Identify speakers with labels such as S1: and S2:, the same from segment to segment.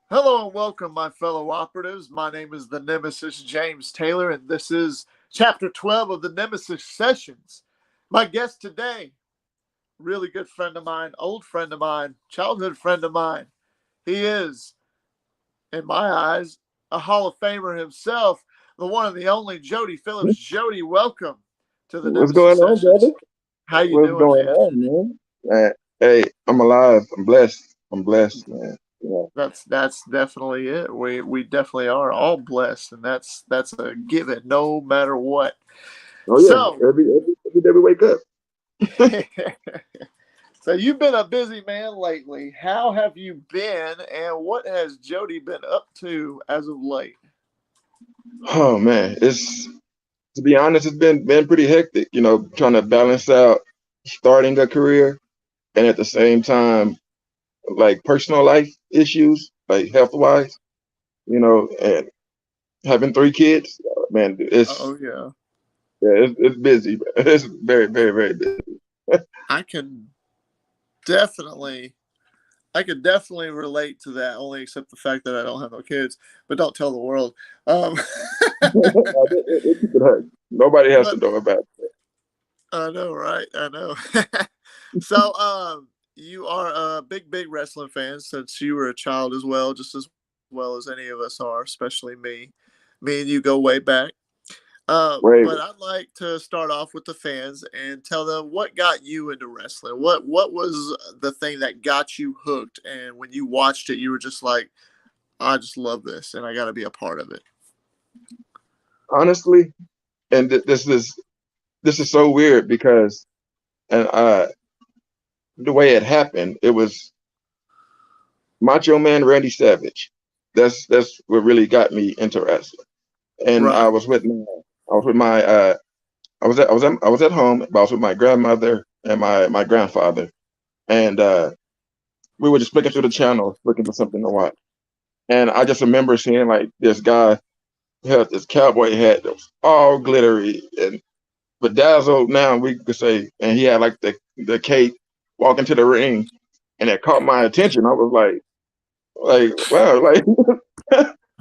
S1: Hello and welcome, my fellow operatives. My name is the Nemesis James Taylor, and this is Chapter 12 of the Nemesis Sessions. My guest today, really good friend of mine, old friend of mine, childhood friend of mine. He is, in my eyes, a Hall of Famer himself, the one and the only Jody Phillips. Jody, welcome to the
S2: What's
S1: Nemesis
S2: going on,
S1: Sessions.
S2: brother?
S1: How you
S2: What's
S1: doing,
S2: going
S1: man?
S2: on, man? Hey, I'm alive. I'm blessed. I'm blessed, man. Yeah.
S1: That's definitely it. We definitely are all blessed, and that's a given, no matter what.
S2: Oh yeah.
S1: So,
S2: Every day we wake up.
S1: so you've been a busy man lately. How have you been, and what has Jody been up to as of late?
S2: Oh man, it's to be honest, it's been pretty hectic. Trying to balance out starting a career and at the same time like personal life issues, like health wise. And having three kids. Man, it's
S1: Oh yeah,
S2: yeah, it's busy. It's very very very busy.
S1: I can definitely. I could definitely relate to that, only except the fact that I don't have no kids. But don't tell the world. Um,
S2: It hurt. Nobody has to
S1: but
S2: know about
S1: I know, right? I know. So, you are a big wrestling fan since you were a child as well, just as well as any of us are, especially me. Me and you go way back.
S2: it.
S1: But I'd like to start off with the fans and tell them what got you into wrestling. What was the thing that got you hooked? And when you watched it, you were just like, I just love this, and I got to be a part of it.
S2: Honestly, and this is so weird because and the way it happened, it was Macho Man Randy Savage. That's what really got me into wrestling. And
S1: Right.
S2: I was with my I was at home, but I was with my grandmother and my grandfather, and we were just flicking through the channels looking for something to watch. And I just remember seeing like this guy had this cowboy hat that was all glittery and bedazzled now we could say, and he had like the cape walking to the ring, and it caught my attention. I was like wow,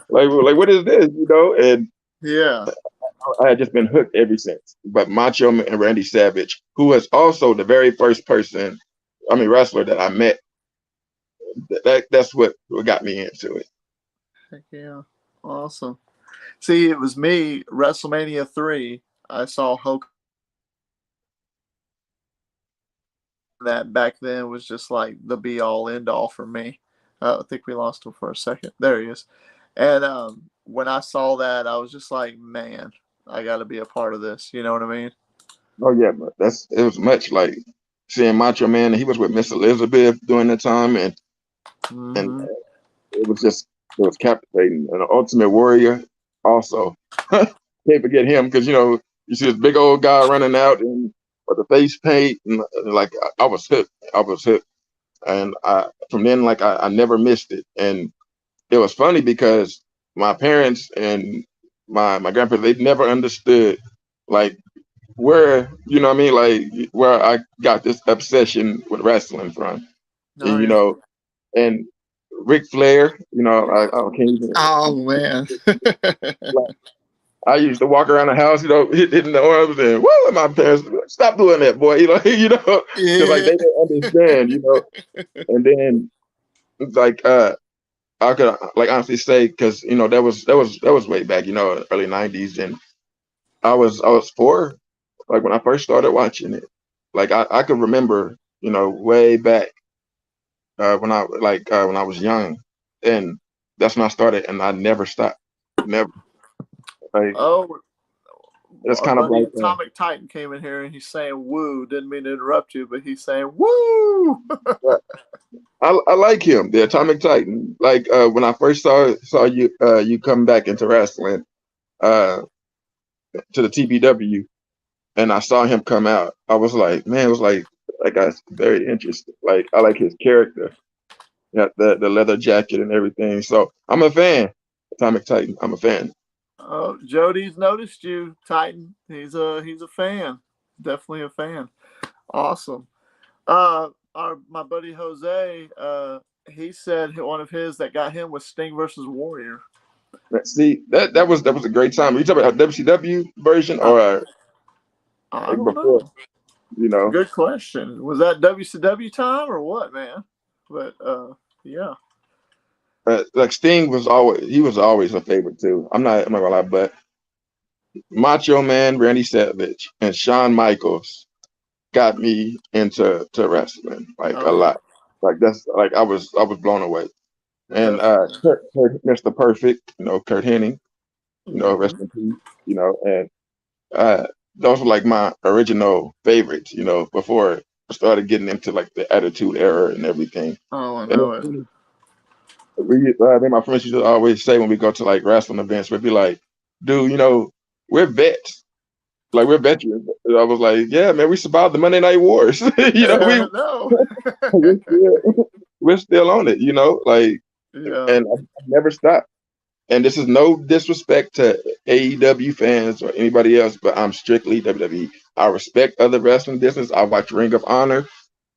S2: like what is this, And
S1: Yeah.
S2: I had just been hooked ever since. But Macho Man and Randy Savage, who was also the very first person, I mean wrestler that I met, that's what got me into it.
S1: Heck yeah. Awesome. See, it was me, WrestleMania 3. I saw Hogan. That back then was just like the be all end all for me. I think we lost him for a second. There he is. And when I saw that, I was just like, man, I got to be a part of this. You know what I mean?
S2: Oh yeah, but it was much like seeing Macho Man. He was with Miss Elizabeth during the time, and
S1: Mm-hmm.
S2: it was captivating. And the Ultimate Warrior also can't forget him because you see this big old guy running out and with the face paint and like I was hooked. I was hooked, and I from then like I never missed it. And it was funny because my parents and my grandpa they never understood like where what I mean like where I got this obsession with wrestling from, and
S1: Oh, yeah.
S2: and Ric Flair, I can't even.
S1: Oh, man.
S2: Like, I used to walk around the house, hitting the arms and whoa, and my parents stop doing that, boy, because like
S1: Yeah.
S2: they didn't understand, and then like I could like honestly say because that was way back, early '90s, and I was 4, like when I first started watching it, like I could remember, way back when I was young, and that's when I started, and I never stopped, never. Like
S1: Oh,
S2: it's
S1: our
S2: kind of
S1: buddy
S2: like
S1: Atomic Titan came in here and he's saying woo. Didn't mean to interrupt you, but he's saying woo.
S2: uh, I like him, the Atomic Titan. Like when I first saw you come back into wrestling, uh, to the TBW, and I saw him come out, I was like, man, it was like that guy's very interesting. Like I like his character, the leather jacket and everything. So I'm a fan. Atomic Titan, I'm a fan.
S1: Oh, Jody's noticed you, Titan. He's a fan. Definitely a fan. Awesome. Our my buddy Jose. he said one of his that got him was Sting versus Warrior.
S2: See, that was a great time. Are you talking about a WCW version
S1: Uh,
S2: or
S1: I
S2: like
S1: don't
S2: before?
S1: know.
S2: You know,
S1: Good question. Was that WCW time or what, man? But yeah.
S2: like Sting was always a favorite too. I'm not gonna lie, but Macho Man, Randy Savage, and Shawn Michaels got me into wrestling like a
S1: Oh yeah.
S2: lot. Like that's like I was blown away. And
S1: Definitely.
S2: Mr. Perfect, Kurt Hennig, rest
S1: Hmm.
S2: in peace, and uh, those were like my original favorites, before I started getting into like the Attitude Era and everything.
S1: Oh, I
S2: And
S1: know it.
S2: I think my friends used to always say when we go to like wrestling events, we'd be like, dude, we're vets. Like we're veterans. And I was like, yeah, man, we survived the Monday Night Wars.
S1: Yeah, I know.
S2: We're still, we're still on it, like,
S1: Yeah.
S2: and I never stopped. And this is no disrespect to AEW fans or anybody else, but I'm strictly WWE. I respect other wrestling business. I watch Ring of Honor.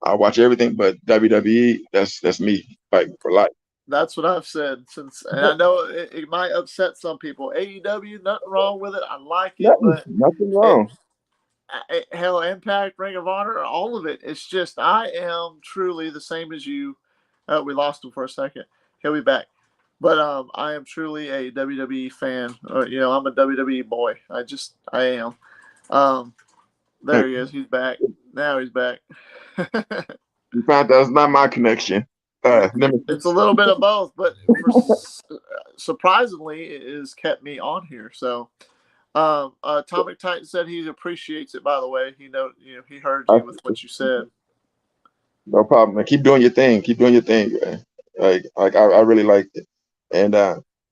S2: I watch everything, but WWE, that's me, like for life.
S1: That's what I've said since, and I know it might upset some people. AEW, nothing wrong with it. I like it, but
S2: Nothing
S1: it,
S2: wrong.
S1: hell, Impact, Ring of Honor, all of it. It's just I am truly the same as you. We lost him for a second. He'll be back, but I am truly a WWE fan. I'm a WWE boy. I am. Um, there he is. He's back. Now he's back.
S2: You found that's not my connection.
S1: It's a
S2: Nemesis.
S1: little bit of both, but surprisingly, it has kept me on here. So, Atomic Titan said he appreciates it. By the way, he heard
S2: I,
S1: you with what you said.
S2: no problem, man. Keep doing your thing. Keep doing your thing, man. Like I really liked it. And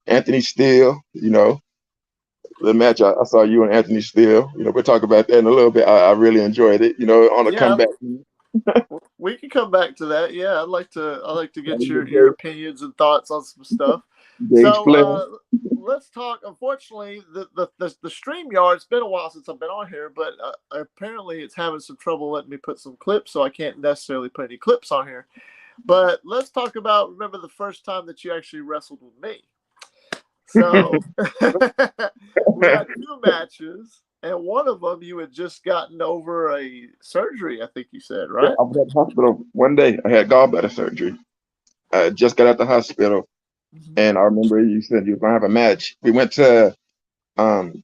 S2: Anthony Steele, the match I saw you and Anthony Steele. We'll talk about that in a little bit. I really enjoyed it. On the
S1: Yeah,
S2: comeback.
S1: we can come back to that. Yeah, I'd like to get your opinions and thoughts on some stuff.
S2: Gage
S1: So
S2: Flynn.
S1: let's talk. Unfortunately, the stream yard. It's been a while since I've been on here, but apparently it's having some trouble letting me put some clips, so I can't necessarily put any clips on here. But let's talk about. Remember the first time that you actually wrestled with me? So we had two matches, and one of them you had just gotten over a surgery. I think you said,
S2: Yeah,
S1: right?
S2: I was at the hospital one day. I had gallbladder surgery. I just got out the hospital,
S1: Mhm.
S2: and I remember you said you were gonna have a match. We went to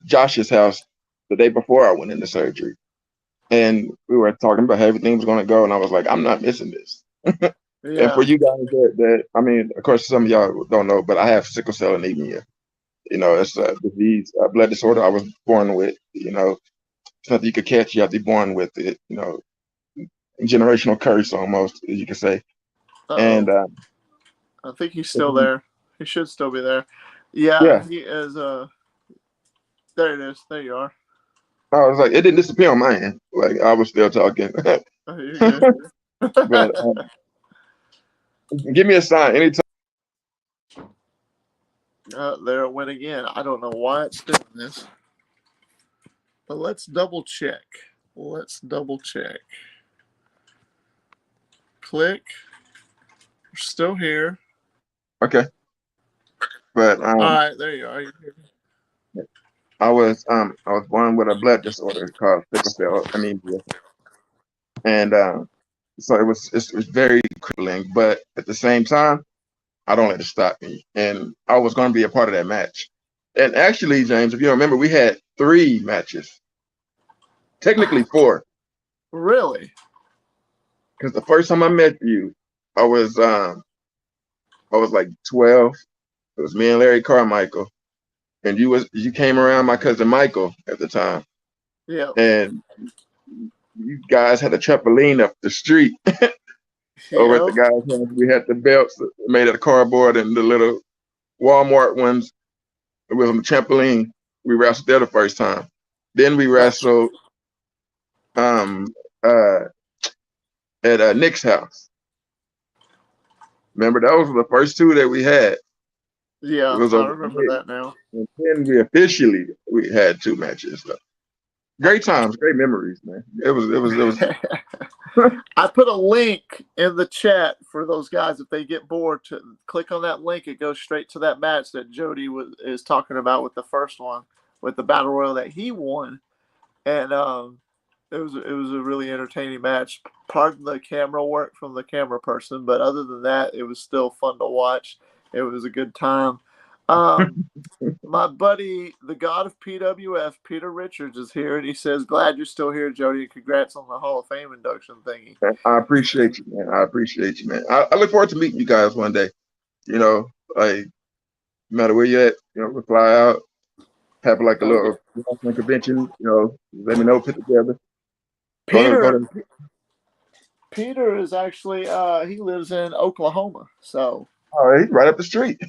S2: Josh's house the day before I went into surgery, and we were talking about how everything was gonna go, and I was like, I'm not missing this. And for
S1: Yeah.
S2: you guys that I mean, of course, some of y'all don't know, but I have sickle cell anemia. It's a disease, a blood disorder I was born with. It's nothing you could catch. You have to be born with it. Generational curse almost, you could say. And
S1: Uh-oh. I think he's still there. He should still be there. Yeah,
S2: yeah,
S1: he is. There it is. There you are.
S2: I was like, it didn't disappear on my end. Like I was still talking.
S1: Oh, you're good.
S2: But give me a sign anytime.
S1: There it went again. I don't know why it's doing this, but let's double check. Let's double check. Click. We're still here.
S2: Okay. But
S1: All right, there you are. You're here.
S2: I was born with a blood disorder called sickle cell anemia, and so it was very crippling. But at the same time, I don't let it stop me, and I was going to be a part of that match. And actually, James, if you remember, we had 3 matches, technically 4,
S1: Really?
S2: because the first time I met you, I was like 12. It was me and Larry Carmichael, and you came around my cousin Michael at the time,
S1: Yeah.
S2: and you guys had a trampoline up the street over at the
S1: Yep.
S2: guy's house. We had the belts made out of cardboard and the little Walmart ones. It was on the trampoline. We wrestled there the first time. Then we
S1: That's
S2: wrestled um uh at Nick's house. Remember, those were the first 2 that we had. It
S1: yeah.
S2: was
S1: I
S2: over
S1: remember
S2: Nick.
S1: that now.
S2: And then we had 2 matches. So, great times, great memories, man. It was
S1: I put a link in the chat for those guys, if they get bored, to click on that link. It goes straight to that match that Jody is talking about with the first one, with the battle royal that he won, and it was a really entertaining match. Pardon the camera work from the camera person, but other than that, it was still fun to watch. It was a good time. My buddy, the god of PWF, Peter Richards, is here, and he says, "Glad you're still here, Jody, and congrats on the Hall of Fame induction thingy."
S2: I appreciate you, man. I appreciate you, man. I look forward to meeting you guys one day. You know, like no matter where you're at, we'll fly out, have like a little wrestling convention. Let me know, put together.
S1: Peter is actually he lives in Oklahoma, so
S2: he's right up the street.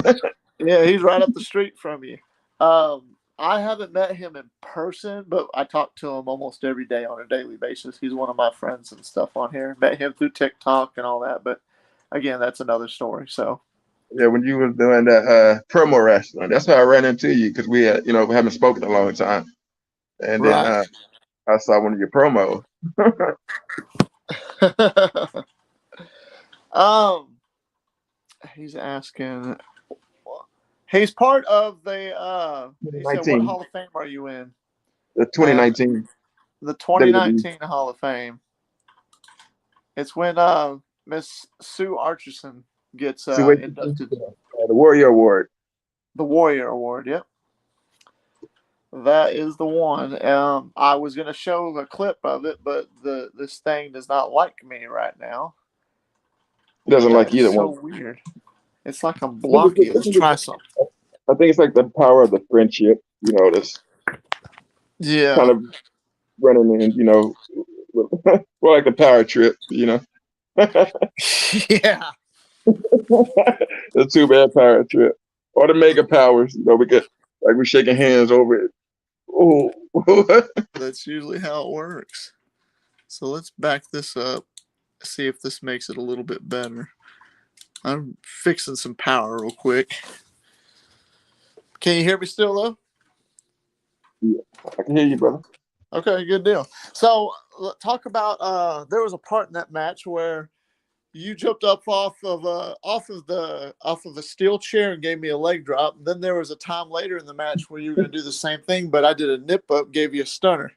S1: yeah, he's right up the street from you. I haven't met him in person, but I talk to him almost every day on a daily basis. He's one of my friends and stuff on here. Met him through TikTok and all that, but again, that's another story. So
S2: yeah, when you was doing that promo wrestling, that's how I ran into you, because we had, we haven't spoken in a long time, and then I saw one of your promos.
S1: He's asking. He's part of the. He said, "What Hall of Fame are you in?"
S2: The 2019.
S1: The 2019 Hall of Fame. It's when Miss Sue Archerson gets inducted.
S2: The Warrior Award.
S1: The Warrior Award. Yep. That is the one. I was going to show a clip of it, but this thing does not like me right now.
S2: It doesn't like either one.
S1: It's so weird. It's like I'm blocky. Let's try something.
S2: I think it's like the power of the friendship, this kind of running in, we're like the power trip,
S1: Yeah.
S2: The two bad power trip. Or the mega powers, we get like we're shaking hands over it. Oh,
S1: that's usually how it works. So let's back this up, see if this makes it a little bit better. I'm fixing some power real quick. Can you hear me still, though?
S2: Yeah, I can hear you, brother.
S1: Okay, good deal. So talk about there was a part in that match where you jumped up off of the steel chair and gave me a leg drop. Then there was a time later in the match where you were going to do the same thing, but I did a nip up, gave you a stunner.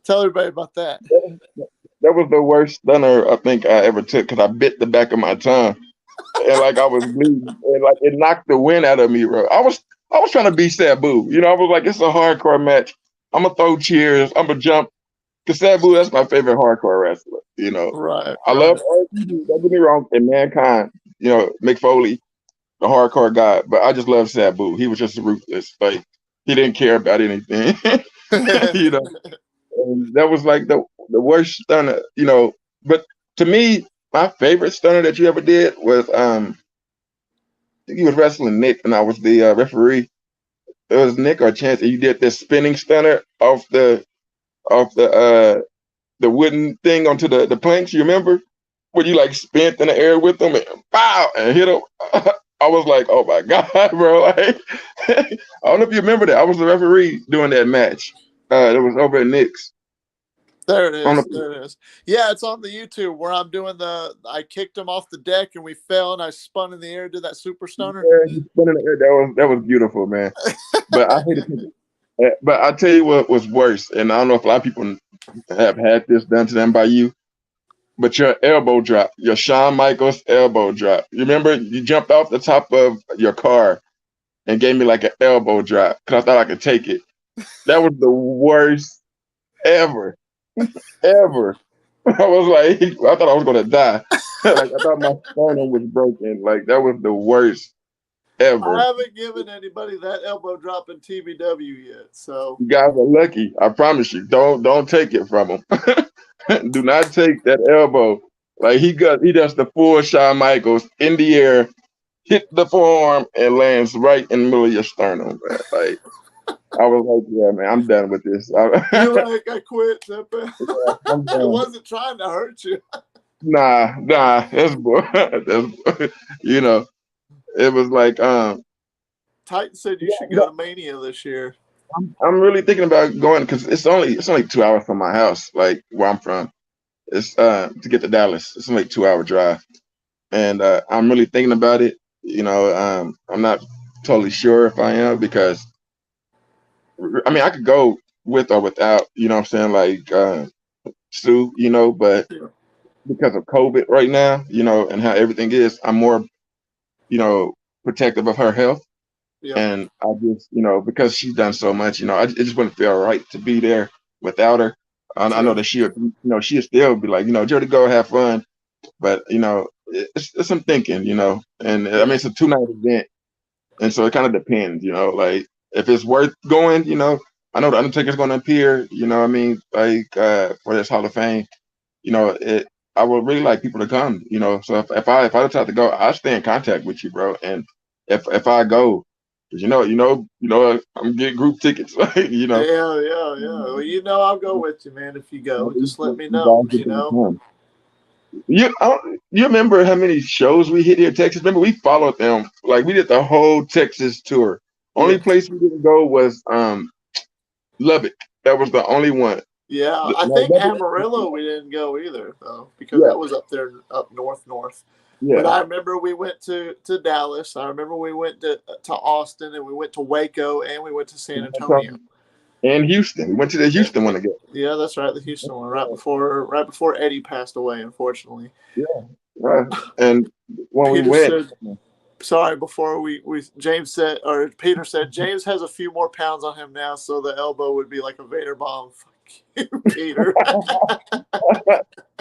S1: Tell everybody about that.
S2: That was the worst stunner I think I ever took, because I bit the back of my tongue. And like I was bleeding, and like it knocked the wind out of me, bro. I was trying to be Sabu. I was like, it's a hardcore match. I'm gonna throw cheers. I'm gonna jump. Cause Sabu, that's my favorite hardcore wrestler.
S1: Right.
S2: I love. Don't get me wrong. And Mankind, Mick Foley, the hardcore guy. But I just love Sabu. He was just ruthless. Like he didn't care about anything. And that was like the worst stunner. But to me, my favorite stunner that you ever did was I think he was wrestling Nick, and I was the referee. It was Nick or Chance, and you did this spinning stunner off the wooden thing onto the planks. You remember? When you like spent in the air with them and pow and hit him. I was like, oh my God, bro. Like, I don't know if you remember that. I was the referee doing that match. It was over at Nick's.
S1: There it is. There it is. Yeah, it's on the YouTube where I'm doing I kicked him off the deck and we fell and I spun in the air, did that super stunner.
S2: Yeah, he spun in the air. That was beautiful, man. But I hated it. But I'll tell you what was worse, and I don't know if a lot of people have had this done to them by you, but your elbow drop, your Shawn Michaels elbow drop. You remember you jumped off the top of your car and gave me like an elbow drop because I thought I could take it. That was the worst ever. Ever. I was like, I thought I was gonna die. Like I thought my sternum was broken. Like that was the worst ever.
S1: I haven't given anybody that elbow drop in TBW yet, so
S2: you guys are lucky. I promise you. Don't take it from him. Do not take that elbow. Like he does the full Shawn Michaels in the air, hit the forearm, and lands right in the middle of your sternum. Man. Like. I was like, yeah, man, I'm done with this.
S1: You're like, I quit. Yeah, I wasn't trying to hurt you.
S2: Nah, that's it was like
S1: Titan said you should go to Mania this year.
S2: I'm really thinking about going because it's only 2 hours from my house, like where I'm from. It's to get to Dallas. It's like 2 hour drive, and I'm really thinking about it. I'm not totally sure if I am because I mean I could go with or without. You know what I'm saying? Like Sue. But
S1: Yeah.
S2: because of COVID right now, and how everything is, I'm more you know protective of her health.
S1: Yep.
S2: And I just, because she's done so much, it just wouldn't feel right to be there without her. I know
S1: True.
S2: that she'll still be like, Jody, go have fun. But, it's some thinking, and I mean,
S1: Yeah.
S2: it's a 2 night event. And so it kind of depends, like if it's worth going, I know the Undertaker's going to appear, what I mean, like for this Hall of Fame, it, I would really like people to come, so if I decide to go, I'll stay in contact with you, bro. And if I go, 'cause I'm getting group tickets,
S1: Yeah, yeah, yeah. Well, I'll go with you, man. If you go, just let
S2: You
S1: me know.
S2: guys get to come. You remember how many shows we hit here in Texas? Remember we followed them, like we did the whole Texas tour. Only
S1: Yeah,
S2: place we didn't go was Lubbock. That was the only one.
S1: yeah. I
S2: No,
S1: think
S2: Lubbock,
S1: Amarillo we didn't go either, though, because
S2: yeah,
S1: that was up there, up north. But
S2: yeah.
S1: I remember we went to Dallas. I remember we went to Austin, and we went to Waco, and we went to San Antonio.
S2: And Houston. We went to the
S1: Yeah,
S2: Houston one again.
S1: yeah, that's right, the Houston one, right before Eddie passed away, unfortunately.
S2: Yeah. Right. And when we
S1: Peter
S2: went,
S1: said, sorry, before James said, or Peter said, James has a few more pounds on him now, so the elbow would be like a Vader bomb. Fuck you, Peter.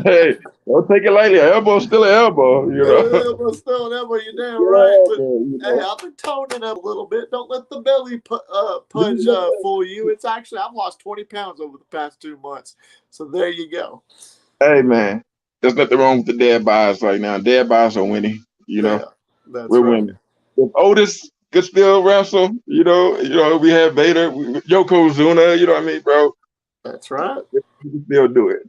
S2: hey, don't take it lightly. An elbow's still an elbow,
S1: Elbow's still an elbow, you're damn
S2: Still
S1: right.
S2: an
S1: But
S2: elbow,
S1: hey, I've been toning up a little bit. Don't let the belly punch fool you. It's actually, I've lost 20 pounds over the past 2 months. So there you go.
S2: Hey man, there's nothing wrong with the dead buys right now. Dead buys are winning.
S1: Yeah, that's
S2: We're
S1: right.
S2: winning. If Otis could still wrestle, we have Vader, Yokozuna. You know what I mean, bro?
S1: That's right.
S2: We can still do it.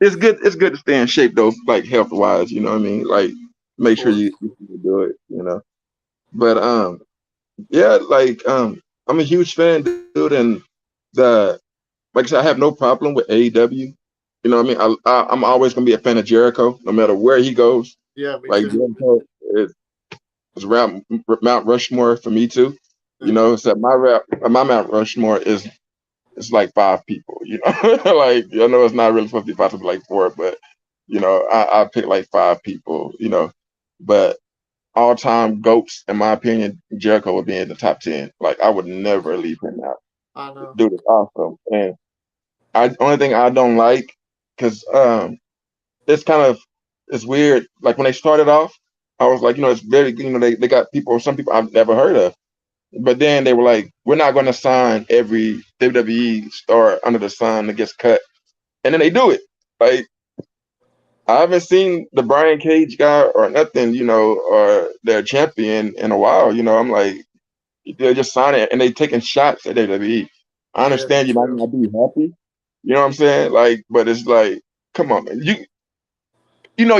S2: It's good. It's good to stay in shape though, like health wise. You know what I mean? Like
S1: Of
S2: make sure
S1: course.
S2: you do it. But yeah, like I'm a huge fan, dude, and the like I said, I have no problem with AEW. You know what I mean? I'm always gonna be a fan of Jericho, no matter where he goes.
S1: Yeah, me
S2: Like
S1: too.
S2: Jericho is around Mount Rushmore for me too.
S1: Hmm.
S2: So my Mount Rushmore is it's like five people. Like I know it's not really supposed to be five, to be like four, but I pick like five people. But all time goats, in my opinion, Jericho would be in the top 10. Like I would never leave him out.
S1: I know.
S2: Dude is awesome, and only thing I don't like, because it's kind of it's weird. Like when they started off, I was like, it's very they got some people I've never heard of. But then they were like, we're not going to sign every WWE star under the sun that gets cut, and then they do it. Like I haven't seen the Brian Cage guy or nothing, or their champion in a while. I'm like, they're just signing and they taking shots at WWE. I
S1: Yeah,
S2: understand you might
S1: true.
S2: not be happy, you know what I'm saying? Like, but it's like, come on, man. You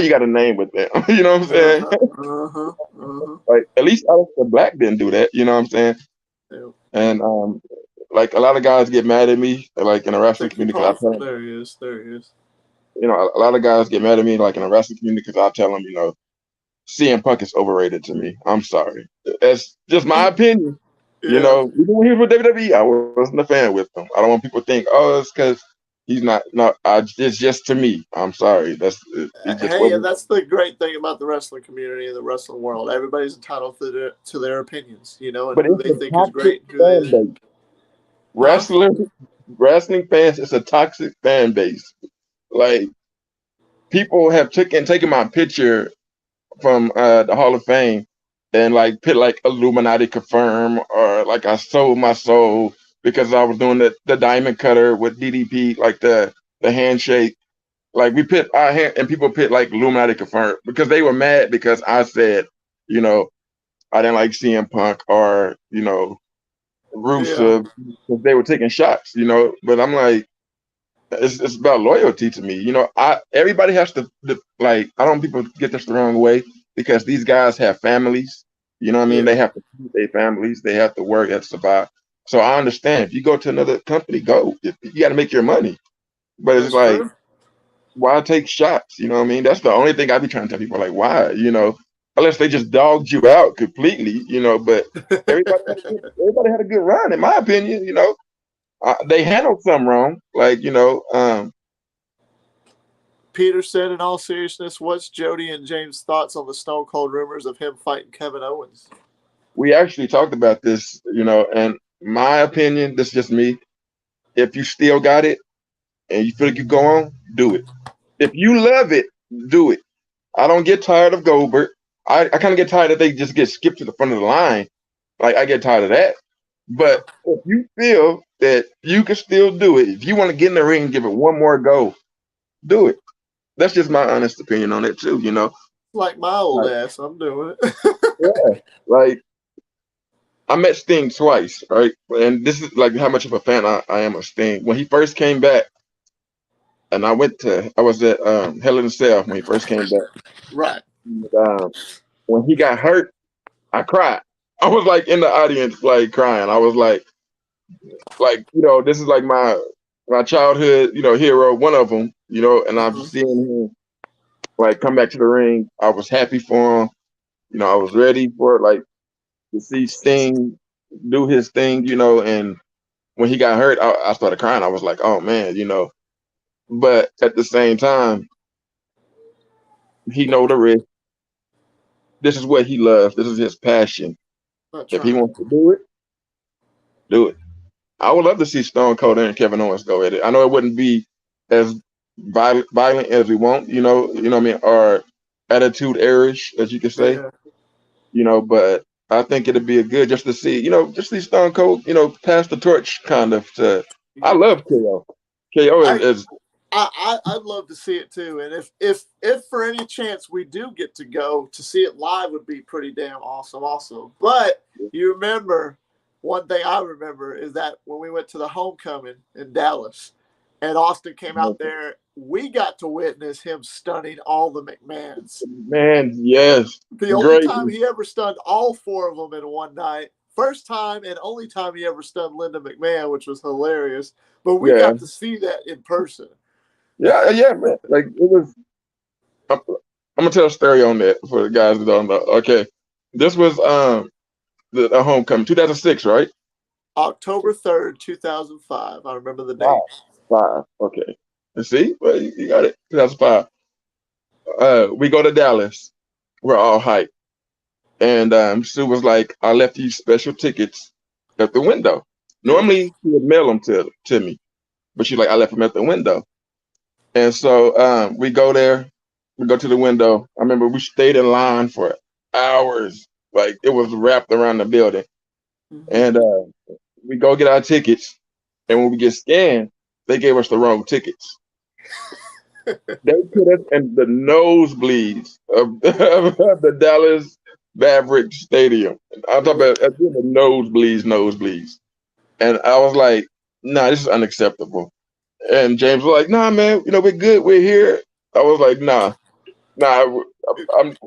S2: got a name with them. You know what I'm saying?
S1: Uh-huh. Uh-huh. Uh-huh.
S2: Like, at least Aleister Black didn't do that. You know what I'm saying?
S1: Yeah.
S2: And like a lot of guys get mad at me, like in the
S1: I
S2: wrestling
S1: think he
S2: community, because I
S1: paused.
S2: tell them,
S1: There he is. There he is.
S2: a lot of guys get mad at me, like in the wrestling community, because I tell them, CM Punk is overrated to me. I'm sorry. That's just my opinion.
S1: Yeah.
S2: Even when he was with WWE, I wasn't a fan with him. I don't want people to think, oh, it's because he's not. No, it's just to me. I'm sorry. It just
S1: Hey, and
S2: wasn't.
S1: that's the great thing about the wrestling community and the wrestling world. Everybody's entitled to their opinions, and
S2: But
S1: who
S2: it's
S1: they
S2: a
S1: think is
S2: toxic
S1: great and who
S2: fan
S1: they.
S2: base.
S1: Huh?
S2: Wrestling fans, it's a toxic fan base. Like people have taken my picture from the Hall of Fame and like put like Illuminati confirm, or like I sold my soul because I was doing the diamond cutter with DDP, like the handshake. Like we put our hand and people put like Illuminati confirm because they were mad because I said, you know, I didn't like CM Punk or,
S1: Yeah.
S2: Rusev because they were taking shots, But I'm like, it's about loyalty to me. Everybody has to like. I don't want people to get this the wrong way because these guys have families. You know what I mean? They
S1: Yeah.
S2: have to feed their families. They have to work. They have to survive. So I understand if you go to another company, go. You got to make your money. But it's
S1: That's
S2: like,
S1: true.
S2: why take shots? You know what I mean? That's the only thing I be trying to tell people, like, why? Unless they just dogged you out completely, but everybody had a good run, in my opinion. They handled some wrong, like
S1: Peter said, in all seriousness, what's Jody and James' thoughts on the Stone Cold rumors of him fighting Kevin Owens?
S2: we actually talked about this, and my opinion, this is just me. If you still got it and you feel like you go on, do it. If you love it, do it. I don't get tired of Goldberg. I kind of get tired that they just get skipped to the front of the line. Like, I get tired of that. But if you feel that you can still do it, if you want to get in the ring and give it one more go, do it. That's just my honest opinion on it too.
S1: Like my old
S2: Like,
S1: ass, I'm doing it.
S2: yeah. Like, I met Sting twice, right? And this is like how much of a fan I am of Sting. When he first came back, and I was at Hell in a Cell when he first came back.
S1: Right.
S2: And, when he got hurt, I cried. I was like in the audience, like crying. I was this is like my childhood, hero, one of them, and I'm seeing him like come back to the ring. I was happy for him. I was ready for it, like to see Sting do his thing, and when he got hurt, I started crying. I was like, oh man. But at the same time, he know the risk. This is what he loves. This is his passion.
S1: That's
S2: If he
S1: right.
S2: wants to do it, do it. I would love to see Stone Cold and Kevin Owens go at it. I know it wouldn't be as violent as we want, what I mean, or attitude erish, as you could say,
S1: Yeah.
S2: but I think it'd be a good just to see, just see Stone Cold, pass the torch kind of to. I love KO. KO
S1: I,
S2: is
S1: I'd love to see it too. And if for any chance we do get to go to see it live, would be pretty damn awesome also. But you remember, one thing I remember is that when we went to the homecoming in Dallas and Austin came out there, we got to witness him stunning all the McMahons.
S2: man, yes,
S1: The only
S2: great.
S1: time he ever stunned all four of them in one night. First time and only time he ever stunned Linda McMahon, which was hilarious. But we
S2: Yeah,
S1: got to see that in person.
S2: yeah, man. Like it was. I'm gonna tell a story on that for the guys that don't know. Okay, this was the homecoming 2006, right?
S1: October 3rd, 2005. I remember the
S2: Five.
S1: date.
S2: Five. Okay. And see, well, you got it. 2005. We go to Dallas. We're all hyped. And Sue was like, I left these special tickets at the window. Normally, she would mail them to me. But she's like, I left them at the window. And so we go there. We go to the window. I remember we stayed in line for hours. Like, it was wrapped around the building. And we go get our tickets. And when we get scanned, they gave us the wrong tickets. They put us in the nosebleeds of the Dallas Maverick Stadium. I'm talking about the nosebleeds. And I was like, nah, this is unacceptable. And James was like, nah, man, we're good. We're here. I was like, nah, we're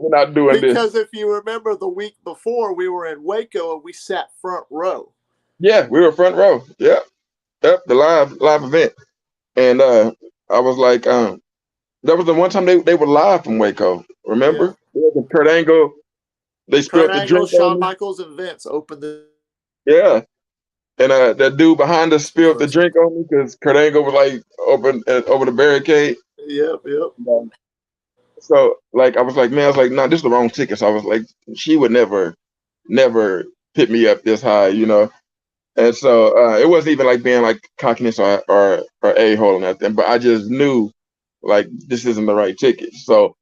S2: not doing this.
S1: Because if you remember the week before, we were in Waco and we sat front row.
S2: Yeah, we were front row. Yep, the live event. And I was like, that was the one time they were live from Waco. Remember? Yeah. Kurt Angle, they spilled the drink
S1: Shawn
S2: on me.
S1: Michaels, and Vince opened the.
S2: Yeah. And that dude behind us spilled the drink on me because Kurt Angle was like open over the barricade.
S1: Yep.
S2: So like I was like, man, I was like, nah, this is the wrong ticket. So I was like, she would never pick me up this high, And so it wasn't even like being like cockiness or a-hole or nothing, but I just knew like this isn't the right ticket. So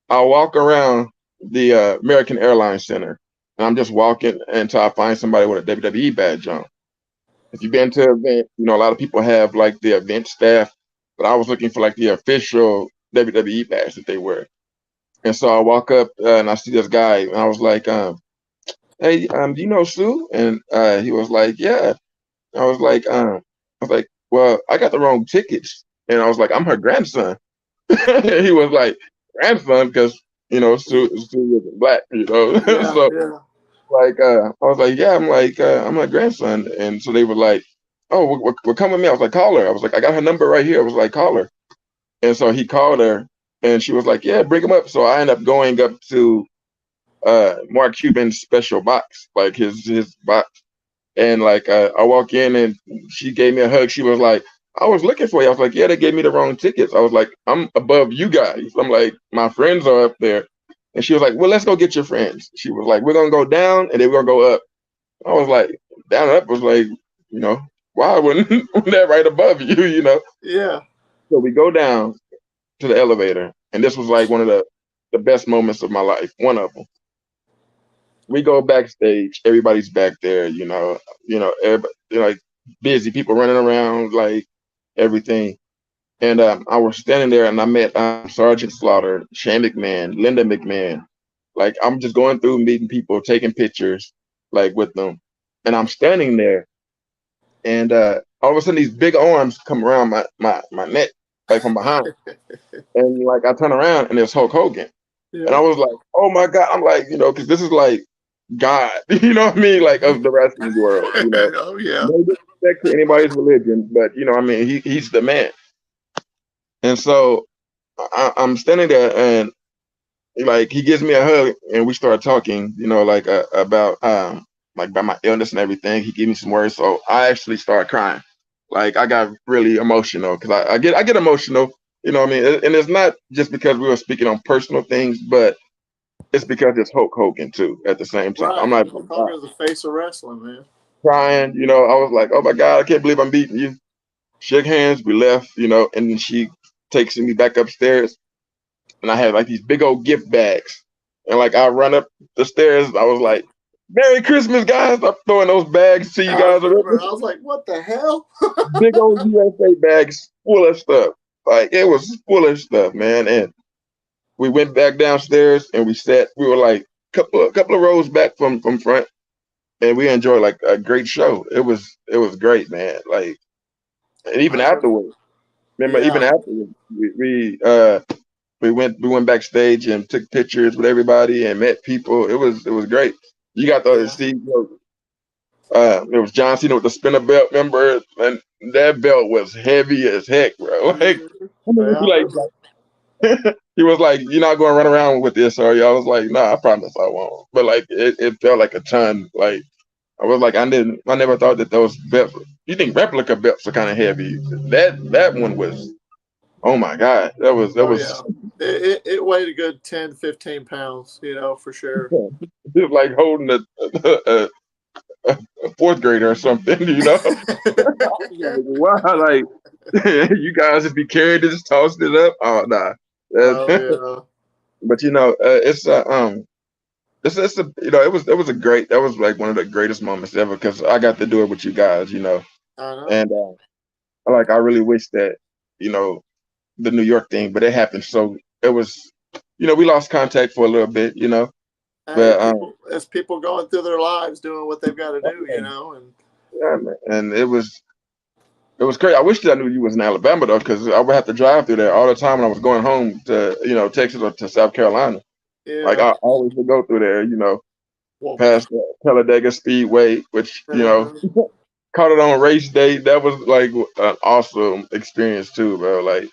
S2: I walk around the American Airlines Center and I'm just walking until I find somebody with a WWE badge on. If you've been to an event, a lot of people have like the event staff, but I was looking for like the official WWE badge that they wear. And so I walk up and I see this guy and I was like, hey, do you know Sue? And he was like, yeah. I was like, well, I got the wrong tickets. And I was like, I'm her grandson. He was like, grandson, because Sue was black,
S1: Yeah,
S2: so
S1: yeah.
S2: like I was like, yeah, I'm like I'm her grandson. And so they were like, "Oh, well, come with me." I was like, "Call her." I was like, "I got her number right here." I was like, "Call her." And so he called her, and she was like, "Yeah, bring him up." So I ended up going up to Mark Cuban's special box, like his box. And like I walk in and she gave me a hug. She was like, "I was looking for you." I was like, "Yeah, they gave me the wrong tickets." I was like, "I'm above you guys." I'm like, "My friends are up there." And she was like, "Well, let's go get your friends." She was like, "We're gonna go down and then we're gonna go up." I was like, down and up was like, you know, why wouldn't that right above you, you know?
S1: Yeah.
S2: So we go down to the elevator, and this was like one of the best moments of my life. One of them. We go backstage. Everybody's back there. Everybody, like busy people running around, like everything. And I was standing there, and I met Sergeant Slaughter, Shane McMahon, Linda McMahon. Like I'm just going through meeting people, taking pictures, like with them, and I'm standing there, and all of a sudden these big arms come around my neck, like from behind, and like I turn around, and there's Hulk Hogan. And I
S1: Yeah.
S2: was like, oh my God. I'm like, because this is like God, you know what I mean? Like of the wrestling world,
S1: Oh yeah.
S2: No disrespect to anybody's religion, but I mean, he's the man. And so I'm standing there and like he gives me a hug and we start talking, like about like about my illness and everything. He gave me some words. So I actually started crying. Like I got really emotional because I get emotional, what I mean? And it's not just because we were speaking on personal things, but it's because it's Hulk Hogan too. At the same time, I'm
S1: Right.
S2: not
S1: Hulk Hogan is the face of wrestling, man.
S2: crying. I was like, "Oh my God, I can't believe I'm beating you." Shook hands, we left. And then she takes me back upstairs, and I had like these big old gift bags, and like I run up the stairs. I was like, "Merry Christmas, guys!" I'm throwing those bags to you
S1: I
S2: guys.
S1: remember. I was like, "What the hell?"
S2: Big old USA bags full of stuff. Like it was full of stuff, man. And we went back downstairs and we sat. We were like couple of rows back from front, and we enjoyed like a great show. It was great, man. Like, and even
S1: I remember.
S2: afterwards, remember even
S1: Yeah.
S2: afterwards, we went backstage and took pictures with everybody and met people. It was great. You got to
S1: Yeah.
S2: see, it was John Cena with the spinner belt, remember? And that belt was heavy as heck, bro. Like,
S1: Mhm.
S2: I mean,
S1: Yeah, I
S2: he like
S1: remember.
S2: he was like, "You're not going to run around with this, are you?" I was like, "Nah, I promise I won't." But like, it felt like a ton. Like I was like, I never thought that those belts. You think replica belts are kind of heavy? That one was. Oh my God, that
S1: Oh
S2: was
S1: yeah. It weighed a good 10, 15 pounds. For sure.
S2: it was like holding a fourth grader or something. Like, wow, like you guys just be carrying this, tossing it up. Oh nah.
S1: Oh yeah.
S2: But it's a it was a great that was like one of the greatest moments ever because I got to do it with you guys,
S1: I know.
S2: and I really wish that you know the New York thing, but it happened so it was we lost contact for a little bit,
S1: Hey,
S2: but
S1: it's people going through their lives doing what they've got to do, and
S2: yeah, man. And it was crazy. I wish that I knew you was in Alabama though, because I would have to drive through there all the time when I was going home to Texas or to South Carolina. Like
S1: yeah.
S2: I always would go through there,
S1: Well,
S2: past the Talladega Speedway, which
S1: uh-huh.
S2: caught it on race day. That was like an awesome experience too, bro. Like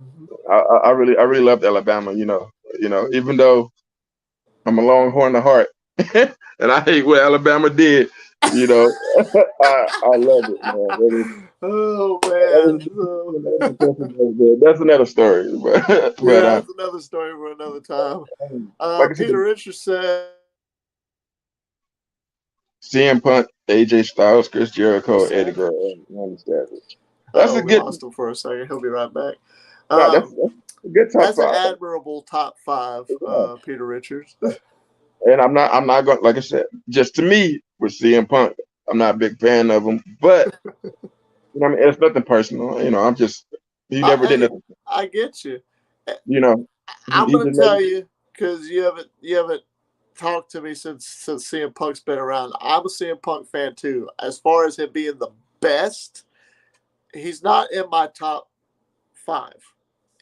S1: Mhm.
S2: I really loved Alabama. Even though I'm a Longhorn at heart, and I hate what Alabama did. You know, I love it, man.
S1: Oh man.
S2: That's another story, but
S1: Yeah, that's another story for another time.
S2: like I said,
S1: Peter Richards said,
S2: CM Punk, AJ Styles, Chris
S1: "Oh,
S2: Jericho, Eddie
S1: Savage."
S2: Guerrero, and Randy Savage. That's
S1: Oh,
S2: a
S1: we
S2: good.
S1: lost him for a second. He'll be right back.
S2: No, that's,
S1: Um,
S2: that's a good top
S1: that's an
S2: five.
S1: admirable top five.
S2: Yeah.
S1: Peter Richards.
S2: And I'm not going. Like I said, just to me with CM Punk, I'm not a big fan of him, but I mean, it's nothing personal. I'm just he never did
S1: Hey,
S2: nothing.
S1: I get you.
S2: You know,
S1: I'm
S2: he
S1: gonna
S2: just never.
S1: tell you because you haven't talked to me since CM Punk's been around. I'm a CM Punk fan too. As far as him being the best, he's not in my top five.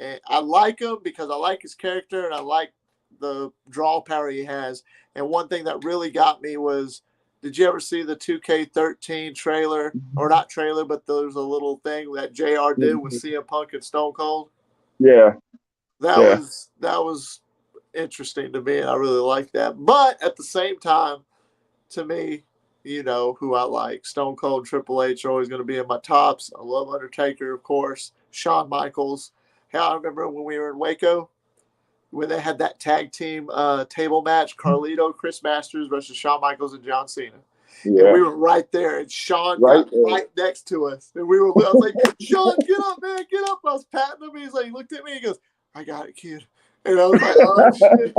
S1: And I like him because I like his character and I like the draw power he has. And one thing that really got me was Did you ever see the 2K13 trailer, or not trailer, but there's a little thing that JR did with CM Punk and Stone Cold?
S2: Yeah, yeah.
S1: That was interesting to me, and I really like that. But at the same time, to me, you know who I like. Stone Cold and Triple H are always going to be in my tops. I love Undertaker, of course. Shawn Michaels. Hell, I remember when we were in Waco, when they had that tag team table match, Carlito, Chris Masters versus Shawn Michaels and John Cena. And
S2: Yeah,
S1: we were right there, and Sean
S2: right
S1: got
S2: there.
S1: right next to us. And we were, I was like, Sean, get up, man, get up. I was patting him. He's like, he looked at me, he goes, I got it, kid. And I was like, oh, shit.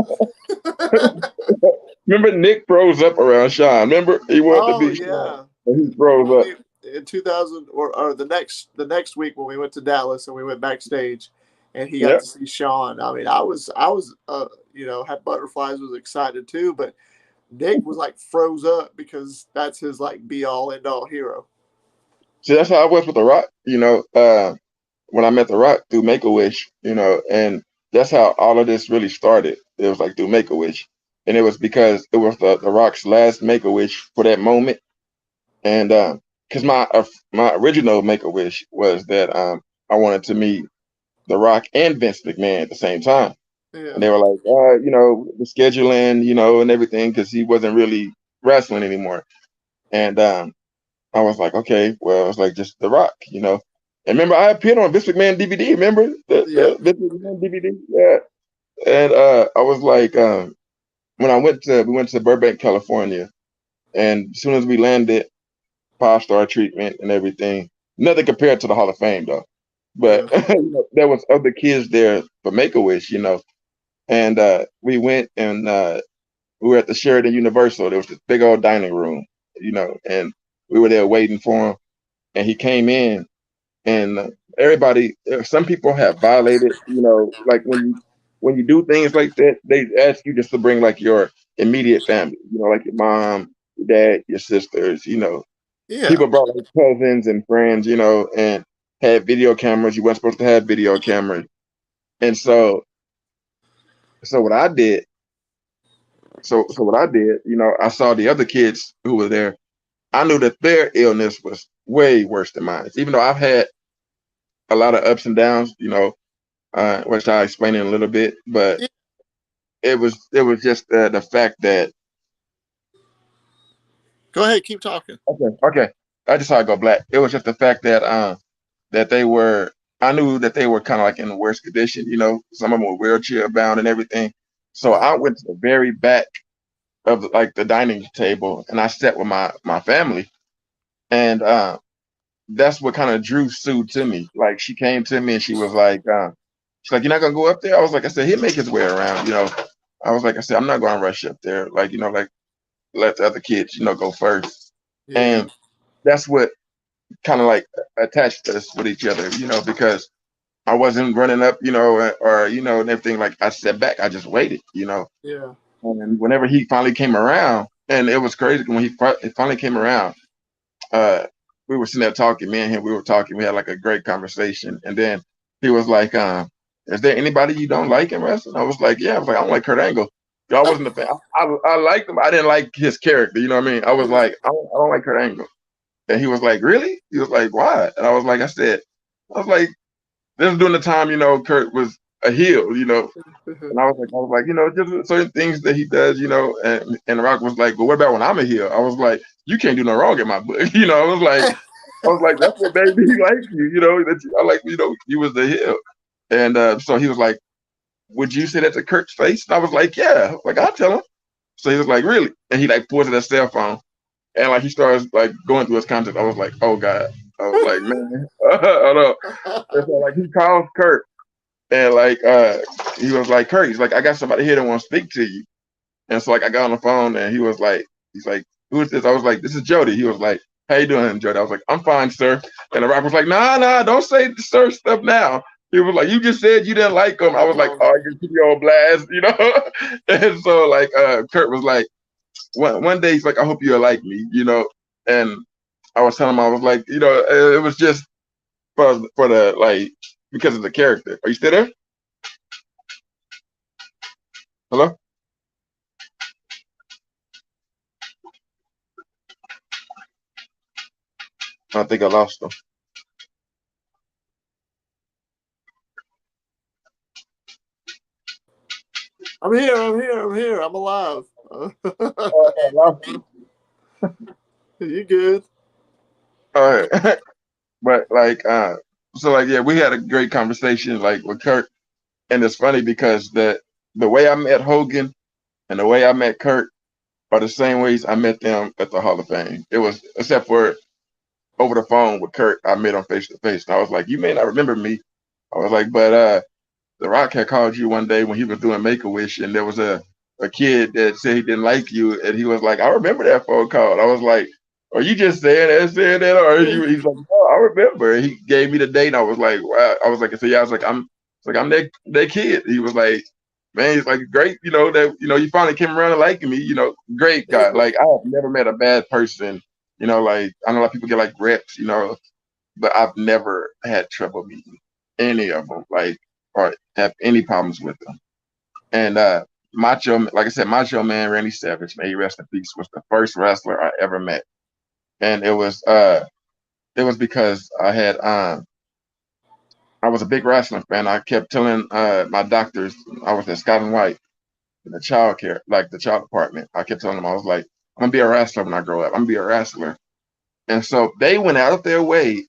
S2: Remember Nick froze up around Sean. Remember he wanted to
S1: Oh,
S2: be Sean,
S1: yeah.
S2: and he froze
S1: When
S2: up.
S1: we, in 2000, or the next week when we went to Dallas and we went backstage, and he got
S2: Yeah.
S1: to see Sean. I mean, had butterflies, was excited too, but Nick was like froze up because that's his like be all end all hero.
S2: See, that's how I was with The Rock. When I met The Rock through Make a Wish, and that's how all of this really started. It was like through Make a Wish, and it was because it was the Rock's last Make a Wish for that moment, and because my original Make a Wish was that I wanted to meet The Rock and Vince McMahon at the same time. And
S1: Yeah,
S2: they were like, the scheduling, and everything, because he wasn't really wrestling anymore. And I was like, okay, well, it's like just The Rock. And remember, I appeared on Vince McMahon DVD. Remember
S1: yeah,
S2: the Vince McMahon DVD? Yeah. And I was like, when we went to Burbank, California, and as soon as we landed, 5-star treatment and everything. Nothing compared to the Hall of Fame though. But
S1: yeah,
S2: there was other kids there for Make a Wish, and we went and we were at the Sheridan Universal. There was this big old dining room, and we were there waiting for him. And he came in, and everybody, some people have violated, like when you do things like that, they ask you just to bring like your immediate family, like your mom, your dad, your sisters,
S1: yeah,
S2: people brought like cousins and friends, and had video cameras. You weren't supposed to have video cameras. And so what I did, so what I did, I saw the other kids who were there. I knew that their illness was way worse than mine. Even though I've had a lot of ups and downs, which I'll explain in a little bit, but
S1: yeah.
S2: it was just the fact that
S1: Go ahead, keep talking.
S2: okay, I just saw it go black. It was just the fact that they were I knew that they were kind of like in the worst condition, some of them were wheelchair bound and everything. So
S1: Yeah,
S2: I went to the very back of like the dining table and I sat with my family. And that's what kind of drew Sue to me. Like she came to me and she's like, you're not gonna go up there? I said, he'll make his way around, I said, I'm not gonna rush up there. Like, like let the other kids, go first.
S1: yeah,
S2: And that's what kind of like attached us with each other, because I wasn't running up, or and everything. Like I sat back, I just waited,
S1: yeah,
S2: And whenever he finally came around, and it was crazy when he finally came around, uh, we were sitting there talking. Me and him, we were talking. We had like a great conversation, and then he was like, "Is there anybody you don't like in wrestling?" I was like, "Yeah." I was like, "I don't like Kurt Angle." I wasn't a fan. I liked him. I didn't like his character. You know what I mean? I was
S1: yeah,
S2: like, I don't like Kurt Angle. And he was like, "Really?" He was like, "Why?" And I was like, I was like, this is during the time, Kurt was a heel, And I was like, just certain things that he does, and Rock was like, but what about when I'm a heel? I was like, you can't do no wrong in my book. I was like, that's what made me like you, I like, you was the heel. And so he was like, would you say that to Kurt's face? And I was like, yeah, like I'll tell him. So he was like, really? And he like pulls out his cell phone and like he starts like going through his content. I was like, oh God. I was like, man, I know. And so like he calls Kurt and like he was like, Kurt, he's like, I got somebody here that wants to speak to you. And so like I got on the phone and he's like, who is this? I was like, this is Jody. He was like, how you doing, Jody? I was like, I'm fine, sir. And the Rock was like, nah, don't say the sir stuff now. He was like, you just said you didn't like him. I was like, oh, you keep your old blast, And so like Kurt was like, one day he's like, I hope you'll like me, And I was telling him, I was like, it was just for the like because of the character. Are you still there? Hello? I think I lost him.
S1: I'm here. I'm here. I'm here. I'm alive.
S2: I lost him.
S1: You good?
S2: All right. But like, so like, yeah, we had a great conversation like with Kurt, and it's funny because the way I met Hogan and the way I met Kurt are the same ways I met them at the Hall of Fame. It was except for over the phone with Kurt, I met him face to face, and I was like, you may not remember me. I was like, but The Rock had called you one day when he was doing Make a Wish, and there was a kid that said he didn't like you, and he was like, I remember that phone call. I was like, are you just saying that, or are you? He's like, no, I remember. He gave me the date, and I was like, wow. I was like, so yeah, I was like, I'm that kid. He was like, man, he's like, great, that you finally came around and liking me, great guy. Like I have never met a bad person, like I know a lot of people get like reps, but I've never had trouble meeting any of them, like or have any problems with them. And Macho, like I said, Macho Man Randy Savage, may he rest in peace, was the first wrestler I ever met, and it was because I was a big wrestling fan. I kept telling my doctors I was at Scott and White in the child care, like the child department. I kept telling them I was like, I'm gonna be a wrestler when I grow up. I'm gonna be a wrestler, and so they went out of their way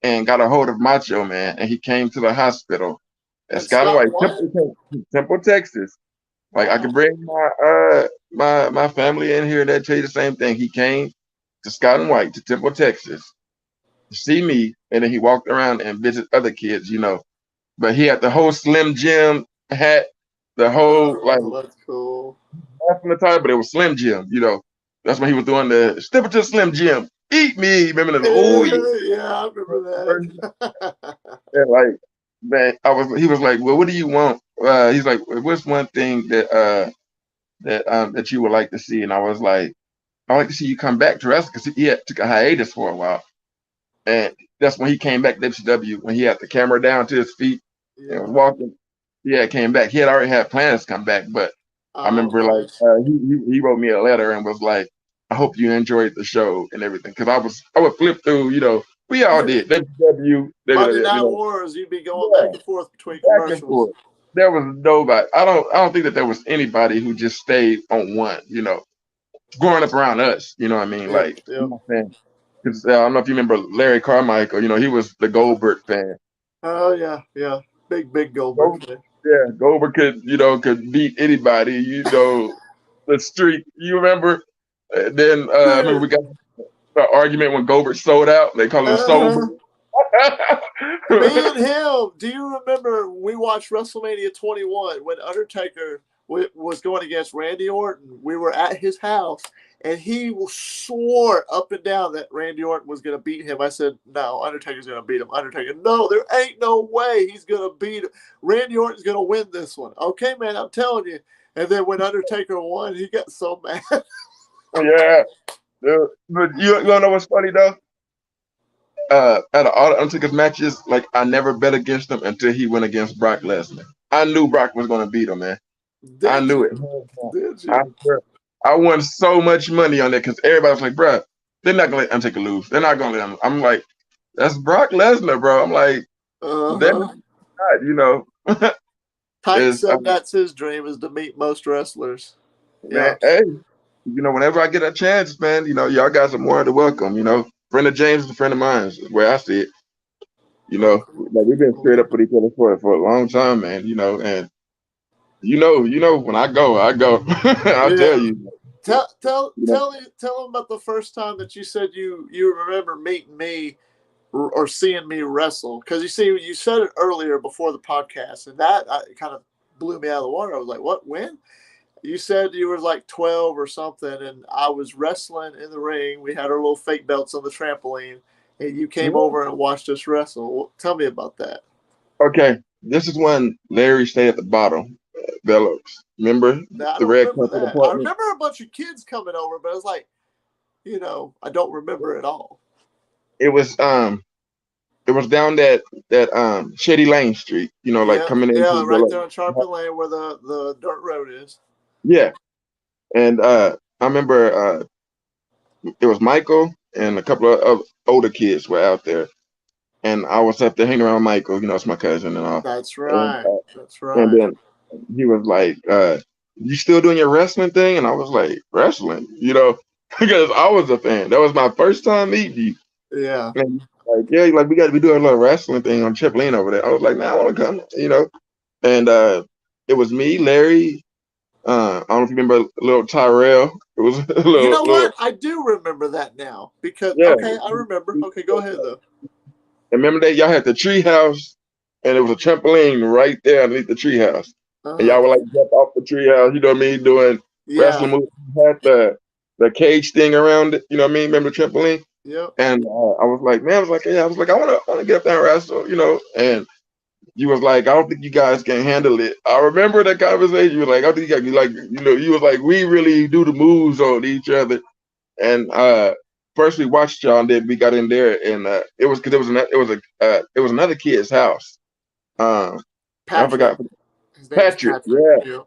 S2: and got a hold of Macho Man, and he came to the hospital at Scott and White, Temple, Texas. Like I could bring my family in here that tell you the same thing. He came to Scott and White to Temple, Texas, to see me, and then he walked around and visit other kids, But he had the whole Slim Jim hat, the whole like
S1: that's cool.
S2: from the time, but it was Slim Jim. That's when he was doing the step into Slim Jim, eat me. Remember the
S1: yeah, I remember that.
S2: and like man, he was like, well, what do you want? He's like, what's one thing that you would like to see? And I was like, I like to see you come back to wrestling because he took a hiatus for a while. And that's when he came back to WCW when he had the camera down to his feet and was walking. Yeah, came back. He had already had plans to come back, but I remember
S1: nice.
S2: he wrote me a letter and was like, I hope you enjoyed the show and everything. Because I would flip through, we all did. WCW,
S1: Monday Night Wars, you'd be going back and forth between commercials.
S2: There was nobody. I don't think that there was anybody who just stayed on one, growing up around us, you know what I mean? Like, you know what I'm saying? Because I don't know if you remember Larry Carmichael, he was the Goldberg fan.
S1: Oh, yeah. Big Goldberg fan.
S2: Yeah, Goldberg could beat anybody, the street. You remember? Then I remember we got the argument when Goldberg sold out. They call him sober.
S1: Me and him, do you remember we watched WrestleMania 21 when Undertaker was going against Randy Orton? We were at his house, and he swore up and down that Randy Orton was going to beat him. I said, no, Undertaker's going to beat him. Undertaker, no, there ain't no way he's going to beat him. Randy Orton's going to win this one. Okay, man, I'm telling you. And then when Undertaker won, he got so mad.
S2: Yeah. But you know what's funny, though? Out of all the Undertaker's matches, like I never bet against him until he went against Brock Lesnar. I knew Brock was going to beat him, man. I knew it.
S1: Did you?
S2: I won so much money on that because everybody was like, bro, they're not going to let Undertaker lose. They're not going to let him. I'm like, that's Brock Lesnar, bro. I'm like, they're not,
S1: Titan said that's his dream is to meet most wrestlers.
S2: Man, hey, whenever I get a chance, man, y'all guys are more than welcome. Friend of James is a friend of mine, is where I see it. Like we've been straight up with each other for a long time, man. And when I go. I'll tell you.
S1: Tell him about the first time that you said you remember meeting me or seeing me wrestle. Because you said it earlier before the podcast, and that kind of blew me out of the water. I was like, what? When? You said you were like 12 or something, and I was wrestling in the ring. We had our little fake belts on the trampoline, and you came over and watched us wrestle. Well, tell me about that.
S2: Okay, this is when Larry stayed at the bottom. Phillips, remember
S1: the red carpet apartment? I remember a bunch of kids coming over, but it was like, I don't remember it all.
S2: It was down that Shady Lane Street, like coming in.
S1: Yeah, right there on Charpin Lane where the dirt road is.
S2: Yeah. And I remember it was Michael, and a couple of older kids were out there, and I was up there hanging around Michael. It's my cousin and all.
S1: That's
S2: And,
S1: right. That's
S2: and
S1: right.
S2: then he was like, "You still doing your wrestling thing?" And I was like, "Wrestling," because I was a fan. That was my first time meeting you.
S1: Yeah.
S2: And like, yeah, like we got to be doing a little wrestling thing on Trampoline over there. I was like, "Nah, I want to come," And it was me, Larry. I don't know if you remember little Tyrell. It was a
S1: You know
S2: little,
S1: what? I do remember that now because
S2: yeah.
S1: okay, I remember. Okay, go ahead though.
S2: And remember that y'all had the tree house, and it was a trampoline right there underneath the tree house. And
S1: Uh-huh.
S2: y'all would like jump off the tree house, you know what I mean, doing
S1: Yeah.
S2: wrestling moves. You had the cage thing around it, you know what I mean? Remember the trampoline?
S1: Yep.
S2: And I was like, man, I want to get up there and wrestle. And you was like, I don't think you guys can handle it. I remember that conversation. You were like, I don't think you got you was like, we really do the moves on each other. And first we watched y'all, and then we got in there, and it was because it was another kid's house. I
S1: Patrick.
S2: forgot
S1: His name was
S2: Patrick.
S1: Patrick.
S2: Yeah,
S1: Yep.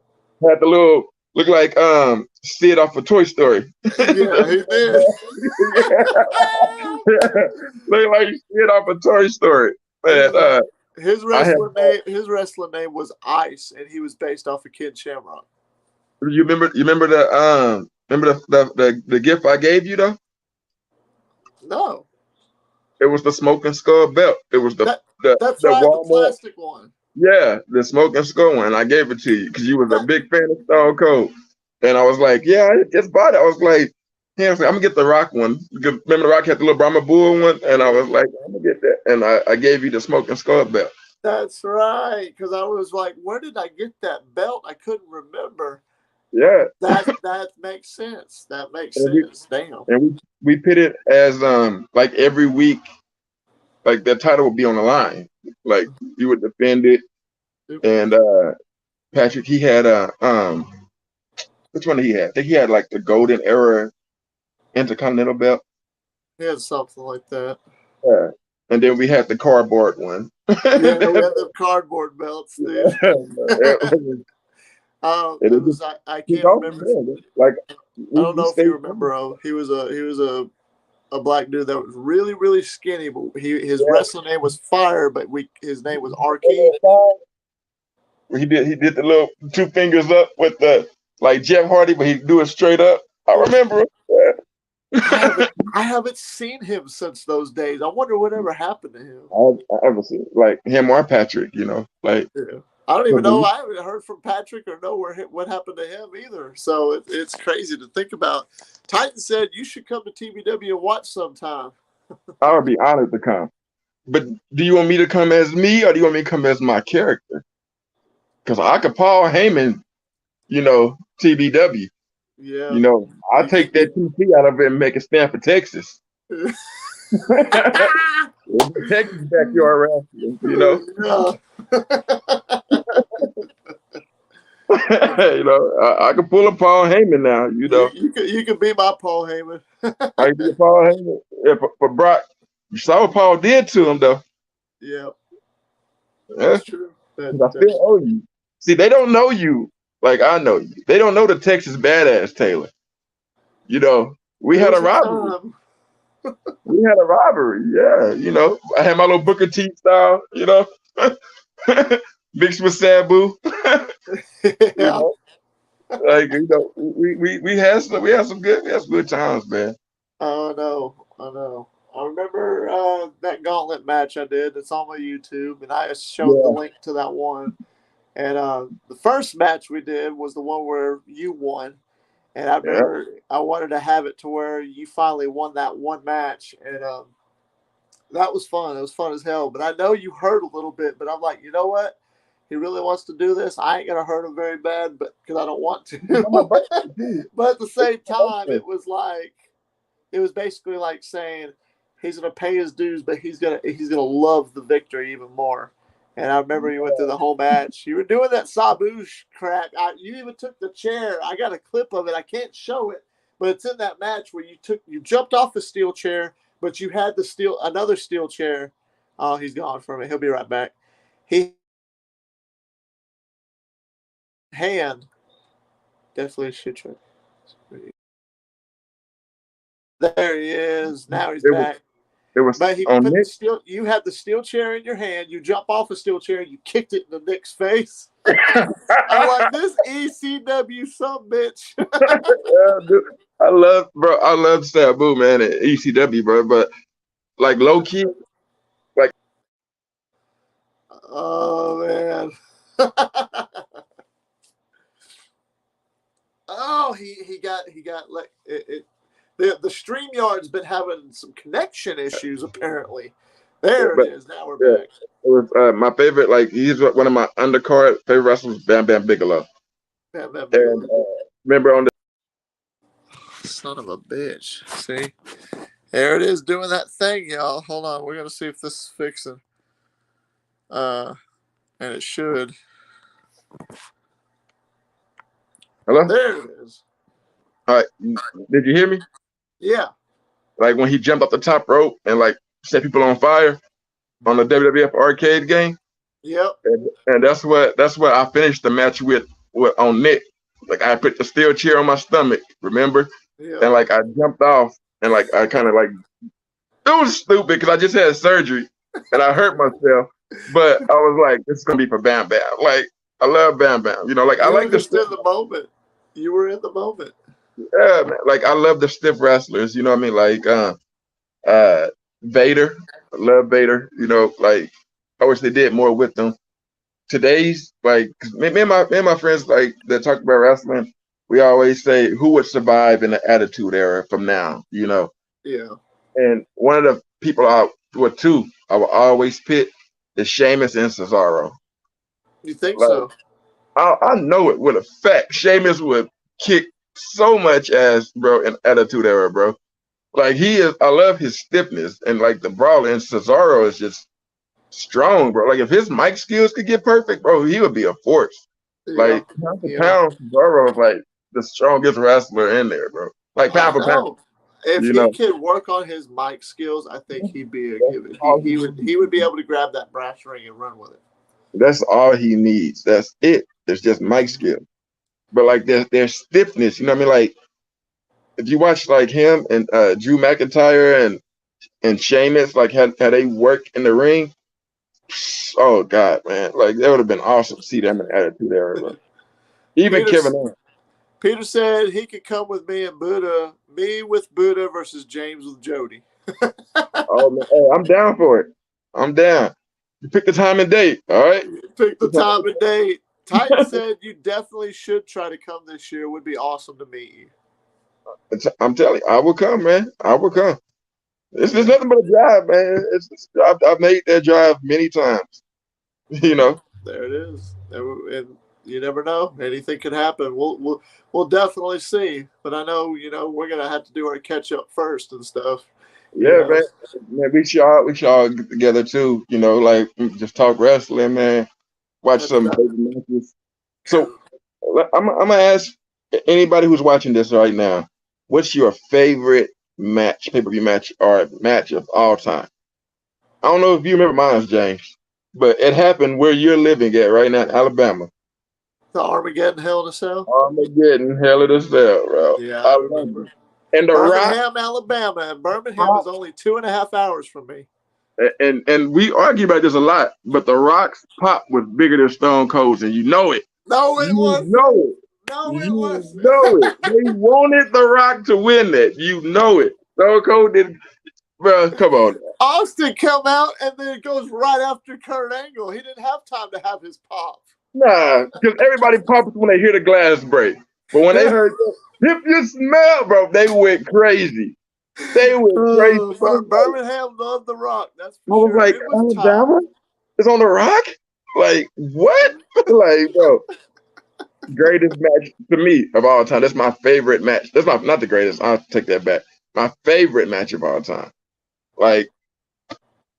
S2: had the little look like Sid off of Toy Story.
S1: Yeah, he did.
S2: Look like Sid off of Toy Story. Man,
S1: Yeah. His
S2: I had.
S1: wrestling name was Ice, and he was based off of Kid Shamrock.
S2: You remember the gift I gave you though?
S1: No,
S2: It was the smoking skull belt. It was the
S1: that
S2: the
S1: that's
S2: the
S1: right, the
S2: Walmart.
S1: plastic one.
S2: Yeah, the smoking skull one. I gave it to you because you was a
S1: That
S2: big fan of Stone Cold, and I was like, yeah, I just bought it. I was like, yeah, I was like, I'm gonna get the Rock one. Because remember the Rock had the little Brahma Bull one, and I
S1: yeah,
S2: was like, I'm gonna get that, and I gave you the smoking skull belt.
S1: that's right. Because I was like, where did I get that belt? I couldn't remember.
S2: Yeah,
S1: That makes sense. That makes
S2: and we
S1: sense. Damn.
S2: and we put it as like every week, like the title would be on the line, like you would defend it, and Patrick he had which one did he had? I think he had like the Golden Era Intercontinental belt.
S1: He had something like that.
S2: Yeah. And then we had the cardboard one.
S1: Yeah, we had the cardboard belts, dude. It
S2: it
S1: was
S2: just
S1: I
S2: took
S1: can't
S2: off
S1: remember.
S2: from there. Like
S1: I
S2: we,
S1: don't
S2: we
S1: know if you
S2: stayed
S1: remember. He was a black dude that was really really skinny, but his wrestling name was Fire, but his name was Arkey.
S2: he did the little two fingers up with the like Jeff Hardy, but he do it straight up. I remember.
S1: I haven't seen him since those days. I wonder whatever happened to him.
S2: I ever seen like him or Patrick, like
S1: Yeah. I don't even know. I haven't heard from Patrick or know what happened to him either. So it's crazy to think about. Titan said you should come to TBW and watch sometime.
S2: I would be honored to come. But do you want me to come as me or do you want me to come as my character? Because I could Paul Heyman, TBW.
S1: Yeah,
S2: I
S1: you
S2: take
S1: could.
S2: that TP out of it and make it stand for Texas. Texas backyard wrestling.
S1: Yeah.
S2: I can pull a Paul Heyman now.
S1: You could be my Paul Heyman.
S2: I can be a Paul Heyman. Yeah, for Brock. You saw what Paul did to him, though.
S1: Yeah,
S2: Yeah,
S1: that's true.
S2: 'cause I still owe you. See, they don't know you like I know you. They don't know the Texas badass Taylor. We
S1: There
S2: had a
S1: was a
S2: robbery.
S1: time.
S2: We had a robbery. Yeah. I had my little Booker T style, mixed with Sabu. you
S1: Yeah.
S2: know, we had some good times, man.
S1: Oh no, I know. I remember that gauntlet match I did. It's on my YouTube, and I showed the
S2: Yeah,
S1: link to that one. And the first match we did was the one where you won. And I
S2: yeah.
S1: remember I wanted to have it to where you finally won that one match, and that was fun. It was fun as hell. But I know you hurt a little bit. But I'm like, you know what? He really wants to do this. I ain't gonna hurt him very bad, but because I don't want to.
S2: It's on my birthday too.
S1: But at the
S2: It's
S1: same
S2: on my
S1: time,
S2: birthday.
S1: it was basically like saying he's gonna pay his dues, but he's gonna love the victory even more. And I remember you went through the whole match. You were doing that Sabu crap. You even took the chair. I got a clip of it. I can't show it, but it's in that match where you jumped off the steel chair, but you had another steel chair. Oh, he's gone from it. He'll be right back. He hand definitely should try. There he is. Now he's
S2: It was
S1: back.
S2: it was
S1: But he
S2: on
S1: put the
S2: Nick.
S1: steel. You had the steel chair in your hand. You jump off a steel chair. You kicked it in the Nick's face. I'm like, this ECW some bitch.
S2: Yeah, dude. I love Sabu, man, at ECW, bro. But like low key, like
S1: Oh man. Oh, he got like it. The StreamYard's been having some connection issues apparently. There it
S2: but
S1: is. Now we're
S2: yeah,
S1: back.
S2: it was my favorite. Like he's one of my undercard favorite wrestlers, Bam Bam Bigelow.
S1: Bam, bam,
S2: And
S1: Bigelow.
S2: remember on the
S1: Son of a bitch. See? There it is doing that thing, y'all. Hold on. We're gonna see if this is fixing. And it should.
S2: hello.
S1: There it is.
S2: All right, did you hear me?
S1: Yeah.
S2: Like when he jumped off the top rope and like set people on fire on the WWF arcade game.
S1: Yep.
S2: And that's what I finished the match with on Nick. Like I put the steel chair on my stomach, remember?
S1: Yep.
S2: And like I jumped off and like I kind of like it was stupid because I just had surgery and I hurt myself. But I was like, this is gonna be for Bam Bam. Like I love Bam Bam. You know, like I
S1: You were
S2: like the
S1: just in the moment. You were in the moment.
S2: yeah, man. Like I love the stiff wrestlers. You know what I mean? Like Vader. I love Vader. You know, like I wish they did more with them. Today's like 'cause me and my friends like that talk about wrestling, we always say who would survive in the attitude era from now, you know.
S1: Yeah.
S2: And one of the people two I will always pit is Sheamus and Cesaro.
S1: You think
S2: Like
S1: so?
S2: I know it with a fact. Sheamus would kick so much ass, bro, in attitude era, bro. Like he is I love his stiffness and like the brawler and Cesaro is just strong, bro. Like if his mic skills could get perfect, bro, he would be a force.
S1: Yeah.
S2: Like pound for
S1: Yeah.
S2: pound, Cesaro is like the strongest wrestler in there, bro. Like
S1: I
S2: pound for pound,
S1: know. If
S2: you
S1: he
S2: know.
S1: could work on his mic skills, I think he'd be
S2: That's all
S1: he would be able to grab that brass ring and run with it.
S2: that's all he needs. That's it. It's just mic skill. But like there's stiffness, you know what I mean? Like if you watch like him and Drew McIntyre and Sheamus, like had they worked in the ring, oh god, man, like that would have been awesome to see them in attitude era, bro. Even
S1: Peter
S2: Kevin Owens.
S1: Peter said he could come with me and Buddha, me with Buddha versus James with Jody.
S2: Oh man, hey, I'm down for it. I'm down. You pick the time and date, all right?
S1: Pick the time and date. Titan said you definitely should try to come this year. It would be awesome to meet you.
S2: I'm telling you, I will come, man. I will come. It's
S1: Yeah.
S2: nothing but a drive, man. I've made that drive many times. You know.
S1: There it is. And you never know. Anything could happen. We'll definitely see. But I know, we're gonna have to do our catch up first and stuff. You
S2: Yeah,
S1: know.
S2: man. Man, we should all get together too. You know, like just talk wrestling, man. Watch
S1: That's
S2: some
S1: that.
S2: baby matches. So I'm gonna ask anybody who's watching this right now, what's your favorite match, pay-per-view match, or match of all time? I don't know if you remember mine, James, but it happened where you're living at right now in Alabama.
S1: The Armageddon Hell in a Cell.
S2: Armageddon, hell of the cell, bro.
S1: Yeah, I
S2: I love
S1: remember.
S2: it. And The Rock,
S1: Birmingham, Alabama. And Birmingham is only 2.5 hours from me.
S2: and we argue about this a lot, but The Rock's pop was bigger than Stone Cold's, and you know it.
S1: No, it
S2: You
S1: wasn't.
S2: know it.
S1: No, it
S2: You
S1: wasn't.
S2: know it. They wanted The Rock to win that. You know it. Stone Cold did, bro. Come on.
S1: Austin come out and then it goes right after Kurt Angle. He didn't have time to have his pop.
S2: Nah, because everybody pops when they hear the glass break. But when they heard that, if you smell, bro, they went crazy. They went crazy.
S1: Birmingham loved The Rock. That's
S2: I
S1: for
S2: was
S1: sure.
S2: like,
S1: It was time.
S2: Alabama is on The Rock? Like, what? Like, bro, greatest match to me of all time. That's my favorite match. That's not the greatest. I'll take that back. My favorite match of all time. Like,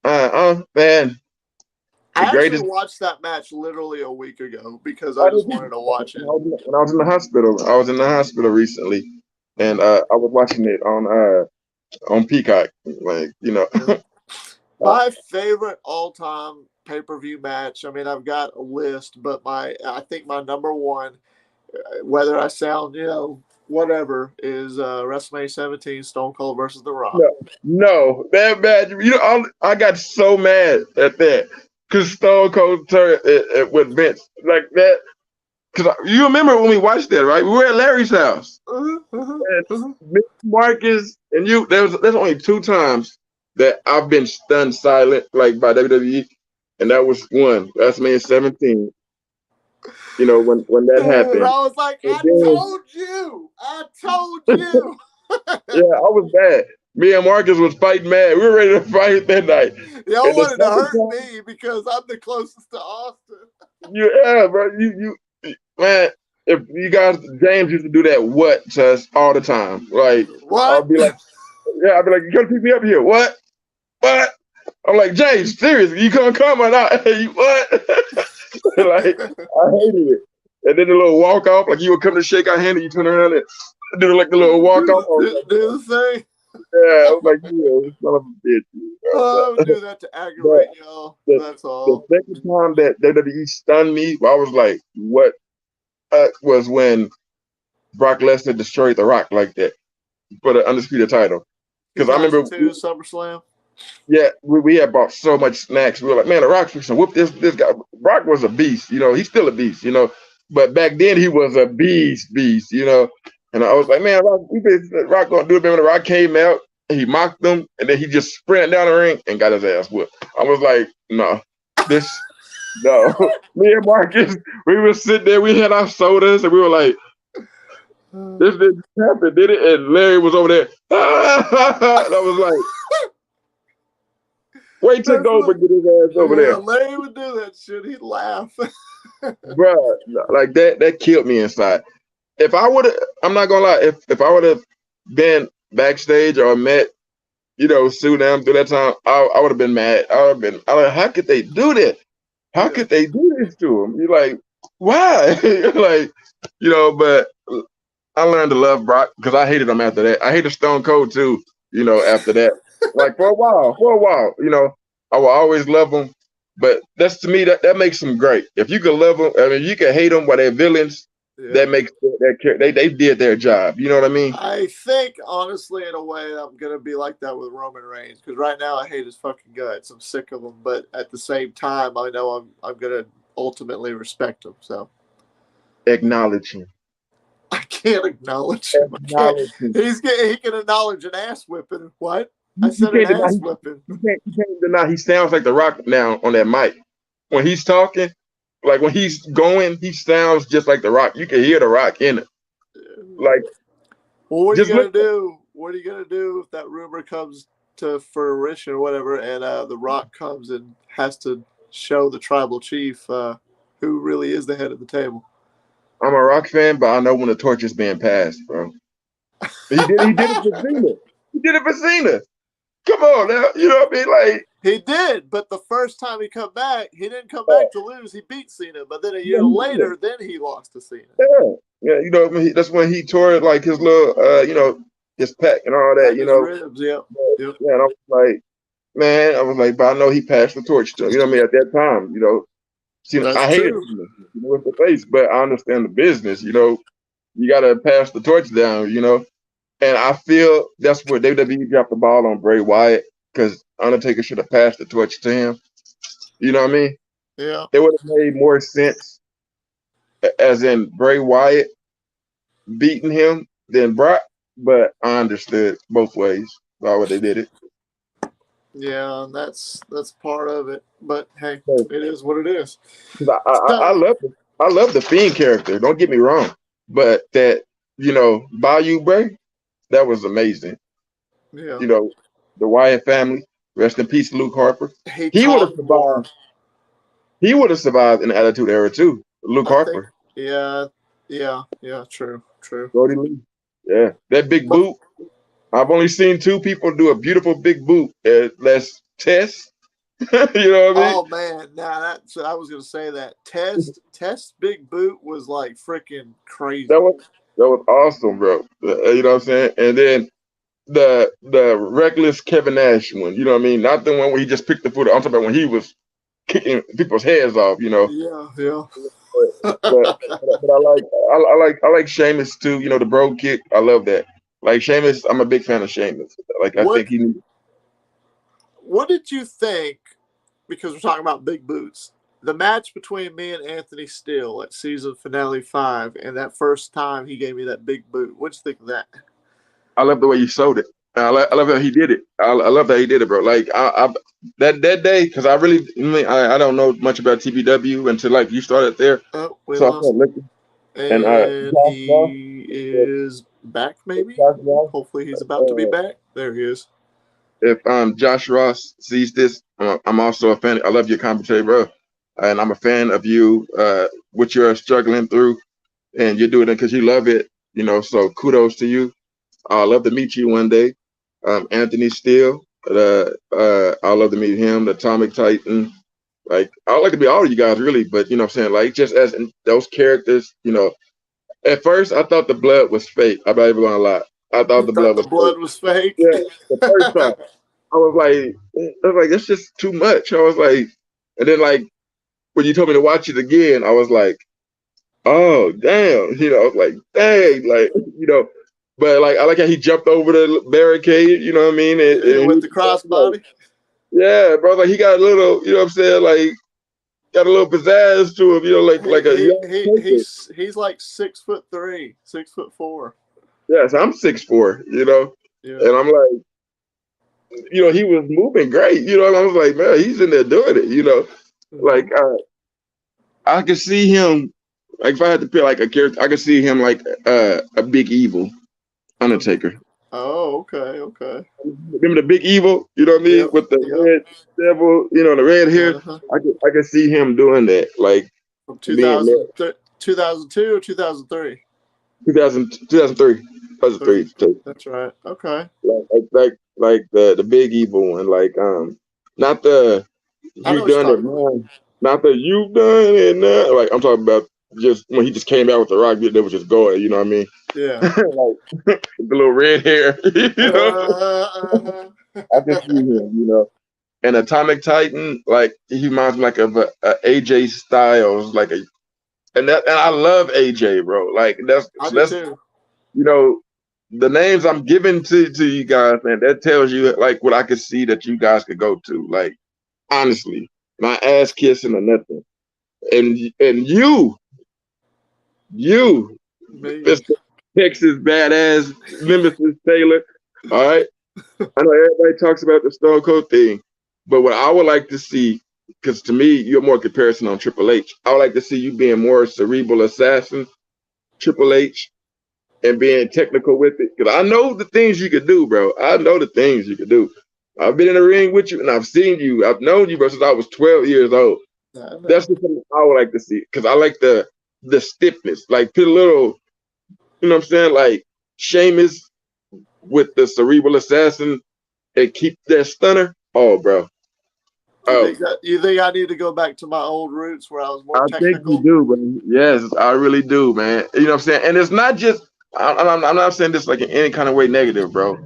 S2: man,
S1: I
S2: the
S1: actually
S2: greatest.
S1: watched that match literally a week ago because
S2: I
S1: I just
S2: did
S1: wanted to watch it.
S2: when I was in the hospital. I was in the hospital recently, and I was watching it on Peacock. Like, you know.
S1: My favorite all-time pay-per-view match. I mean, I've got a list, but I think my number one, whether I sound, whatever is WrestleMania 17, Stone Cold versus The Rock.
S2: No, that match. I got so mad at that because Stone Cold turned it with Vince like that. Because you remember when we watched that, right? We were at Larry's house. And Marcus and you. There's only 2 times that I've been stunned silent like by WWE, and that was one. That's me at 17. You know when that happened.
S1: I was like, I told you.
S2: Yeah, I was bad. Me and Marcus was fighting mad. We were ready to fight that night.
S1: Y'all wanted to hurt me because I'm the closest to Austin.
S2: Yeah, bro. You man. If you guys, James used to do that what to us all the time. Like,
S1: what?
S2: I'll be like, you gotta pick me up here. What? I'm like, James, seriously, you gonna come or not? What? Like, I hated it. And then the little walk off, like you would come to shake our hand and you turn around and do like the little walk off.
S1: Do the thing.
S2: Yeah, I was like, son of a bitch.
S1: I would do that to aggravate y'all. That's all.
S2: The second time that WWE stunned me, I was like, what? Was when Brock Lesnar destroyed The Rock like that for the Undisputed title. Because I remember
S1: SummerSlam.
S2: Yeah, we had bought so much snacks. We were like, man, The Rock's fixing to whoop this guy. Brock was a beast, he's still a beast, But back then he was a beast, And I was like, man, Rock gonna do it. When The Rock came out, he mocked him, and then he just sprinted down the ring and got his ass whooped. I was like, no. Me and Marcus, we were sitting there, we had our sodas, and we were like, this didn't happen, did it? And Larry was over there. And I was like, wait till Goldberg get his ass over there.
S1: Larry would do that shit. He'd laugh.
S2: Bro, like that killed me inside. If I would have, I'm not gonna lie, if I would have been backstage or met, Sue them through that time, I would have been mad. I would have been, how could they do that? How could they do this to him? You're like, why? But I learned to love Brock because I hated him after that. I hated Stone Cold too, after that. Like for a while, I will always love them. But that's to me that makes them great. If you can love them, I mean, you can hate them while they're villains. Yeah. That makes they did their job. You know what I mean?
S1: I think honestly, in a way, I'm gonna be like that with Roman Reigns because right now I hate his fucking guts. I'm sick of him, but at the same time, I know I'm gonna ultimately respect him. So
S2: acknowledge him.
S1: I can't acknowledge him. He can acknowledge an ass whipping. What? I said an ass whipping.
S2: You can't deny. He sounds like The Rock now on that mic when he's talking. Like when he's going, he sounds just like The Rock. You can hear The Rock in it. Like,
S1: well, what are you gonna do? What are you gonna do if that rumor comes to fruition or whatever, and The Rock comes and has to show the tribal chief who really is the head of the table?
S2: I'm a Rock fan, but I know when the torch is being passed, bro. He did it for Cena. He did it for Cena. Come on now, you know what I mean? Like
S1: he did, but the first time he come back, he didn't come back to lose. He beat Cena, but then a year later, then he lost to Cena.
S2: Yeah, that's when he tore like his little, his pec and all that,
S1: Ribs, yep.
S2: Yeah, and I was like, but I know he passed the torch to him. You know what I mean? At that time, Cena, I hated him, with the face, but I understand the business. You got to pass the torch down. And I feel that's where WWE dropped the ball on Bray Wyatt because Undertaker should have passed the torch to him. You know what I mean?
S1: Yeah.
S2: It would have made more sense as in Bray Wyatt beating him than Brock, but I understood both ways why they did it.
S1: Yeah, that's part of it. But hey, it is what it is.
S2: I love the Fiend character. Don't get me wrong, but that Bayou Bray. That was amazing.
S1: Yeah.
S2: The Wyatt family. Rest in peace, Luke Harper. He would have survived. He would have survived in the Attitude Era too. Luke Harper.
S1: Yeah. True.
S2: Jody Lee. Yeah, that big boot. I've only seen 2 people do a beautiful big boot. That's Test. You know what I mean?
S1: Oh man, I was gonna say that Test big boot was like freaking crazy.
S2: That was awesome, bro. You know what I'm saying? And then the reckless Kevin Nash one, you know what I mean? Not the one where he just picked the foot. I'm talking about when he was kicking people's heads off,
S1: Yeah.
S2: but I like Sheamus too. You know, the bro kick. I love that. Like Sheamus, I'm a big fan of Sheamus. Like I
S1: what
S2: think he.
S1: What did you think? Because we're talking about big boots. The match between me and Anthony Steele at season finale 5, and that first time he gave me that big boot. What'd you think of that?
S2: I love the way you sold it. I love how he did it. I love how he did it, bro. Like that day, because I don't know much about TBW until like you started there,
S1: Oh, we
S2: so I
S1: lost
S2: started
S1: him.
S2: looking. And
S1: And
S2: Josh Ross,
S1: he is back, maybe?
S2: Josh Ross,
S1: Hopefully he's about to be
S2: uh,
S1: back. There he is.
S2: if Josh Ross sees this, I'm also a fan. I love your commentary, bro, and I'm a fan of you. What you're struggling through, and you're doing it because you love it. You know, so kudos to you. I'd love to meet you one day. Anthony Steele. I'd love to meet him, the Atomic Titan. Like, I'd like to be all of you guys, really, but you know what I'm saying? Like, just as in those characters, you know, at first I thought the blood was fake. I'm not even gonna lie. I thought
S1: You
S2: the
S1: thought
S2: blood
S1: the
S2: was fake.
S1: blood was fake?
S2: Yeah, the first time. I was like, that's just too much. I was like, and then like when you told me to watch it again, I was like, oh damn, you know, I was like, dang, like, you know, but like I like how he jumped over the barricade, you know what I mean? And
S1: With
S2: he,
S1: the
S2: like,
S1: crossbody?
S2: yeah, bro, like he got a little, you know what I'm saying, like got a little pizzazz to him, you know, like a young Taker.
S1: He's like 6'3", 6'4".
S2: Yes, I'm 6'4", you know,
S1: Yeah.
S2: and I'm like, you know, he was moving great, you know, and I was like, man, he's in there doing it, you know, like
S1: Mm-hmm.
S2: I could see him, like if I had to pick like a character, I could see him like a big evil Undertaker.
S1: Oh, okay, okay.
S2: Remember the big evil, you know what I mean,
S1: Yep,
S2: with the
S1: yep.
S2: red devil, you know, the red hair.
S1: Uh-huh.
S2: I could see him doing that, like
S1: From
S2: being there.
S1: 2002 or 2003?
S2: 2003,
S1: 3.
S2: 2003.
S1: That's right. Okay.
S2: Like the big evil one, like not the
S1: I know
S2: you
S1: what you're
S2: done it
S1: talking about.
S2: now, not the you done it now. Like I'm talking about just when he just came out with the rock, they was just going, you know what I mean?
S1: Yeah.
S2: Like the little red hair, you know.
S1: Uh-huh.
S2: I can see him, you know. And Atomic Titan, like he reminds me like of a AJ Styles, like and I love AJ, bro. Like
S1: I do
S2: that's
S1: too.
S2: you know the names I'm giving to you guys, man. That tells you like what I could see that you guys could go to. Like honestly, not ass kissing or nothing. And you,
S1: Me.
S2: Mr. Texas badass Nemesis Taylor. All right. I know everybody talks about the Stone Cold thing, but what I would like to see, because to me, you're more comparison on Triple H. I would like to see you being more cerebral assassin, Triple H, and being technical with it. Because I know the things you could do, bro. I know the things you could do. I've been in the ring with you, and I've seen you. I've known you, bro, since I was 12 years old.
S1: I
S2: That's
S1: know.
S2: the thing I would like to see, because I like the stiffness. Like, put a little, you know what I'm saying? Like, Sheamus with the cerebral assassin and keep that stunner. Oh, bro. Oh,
S1: You think I need to go back to my old roots where I was more
S2: I think you
S1: technical?
S2: do, man. Yes, I really do, man. You know what I'm saying? And it's not just, I'm not saying this like in any kind of way negative, bro.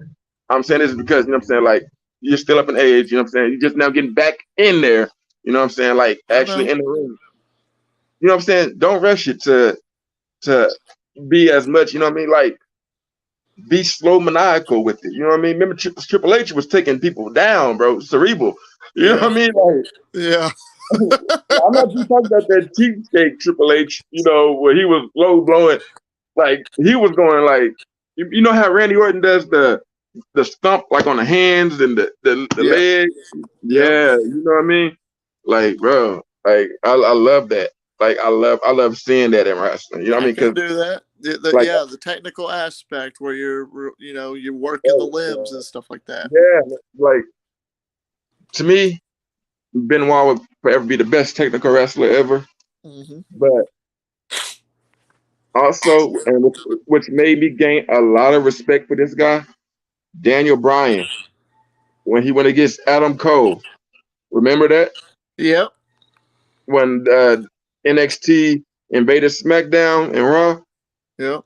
S2: I'm saying this because, you know what I'm saying? Like, you're still up in age, you know what I'm saying? You're just now getting back in there, you know what I'm saying? Like,
S1: I
S2: actually
S1: know.
S2: in the ring. You know what I'm saying? Don't rush it to be as much, you know what I mean? Like, be slow maniacal with it. You know what I mean? Remember, Triple H was taking people down, bro. Cerebral. You know what
S1: Yeah.
S2: I mean? Like,
S1: Yeah.
S2: I'm not just talking about that cheapskate Triple H, you know, where he was low blowing. Like he was going like, you know how Randy Orton does the stump like on the hands and the
S1: Yeah.
S2: leg.
S1: Yep.
S2: Yeah, you know what I mean. Like, bro, like I love that. Like I love seeing that in wrestling. You know what I
S1: I
S2: mean?
S1: can
S2: Because
S1: do that.
S2: like,
S1: The technical aspect where you're working the limbs and stuff like that.
S2: yeah, like to me, Benoit would forever be the best technical wrestler ever.
S1: Hmm.
S2: But also, and which made me gain a lot of respect for this guy, Daniel Bryan, when he went against Adam Cole. Remember that?
S1: Yep.
S2: When NXT invaded SmackDown and Raw,
S1: Yep.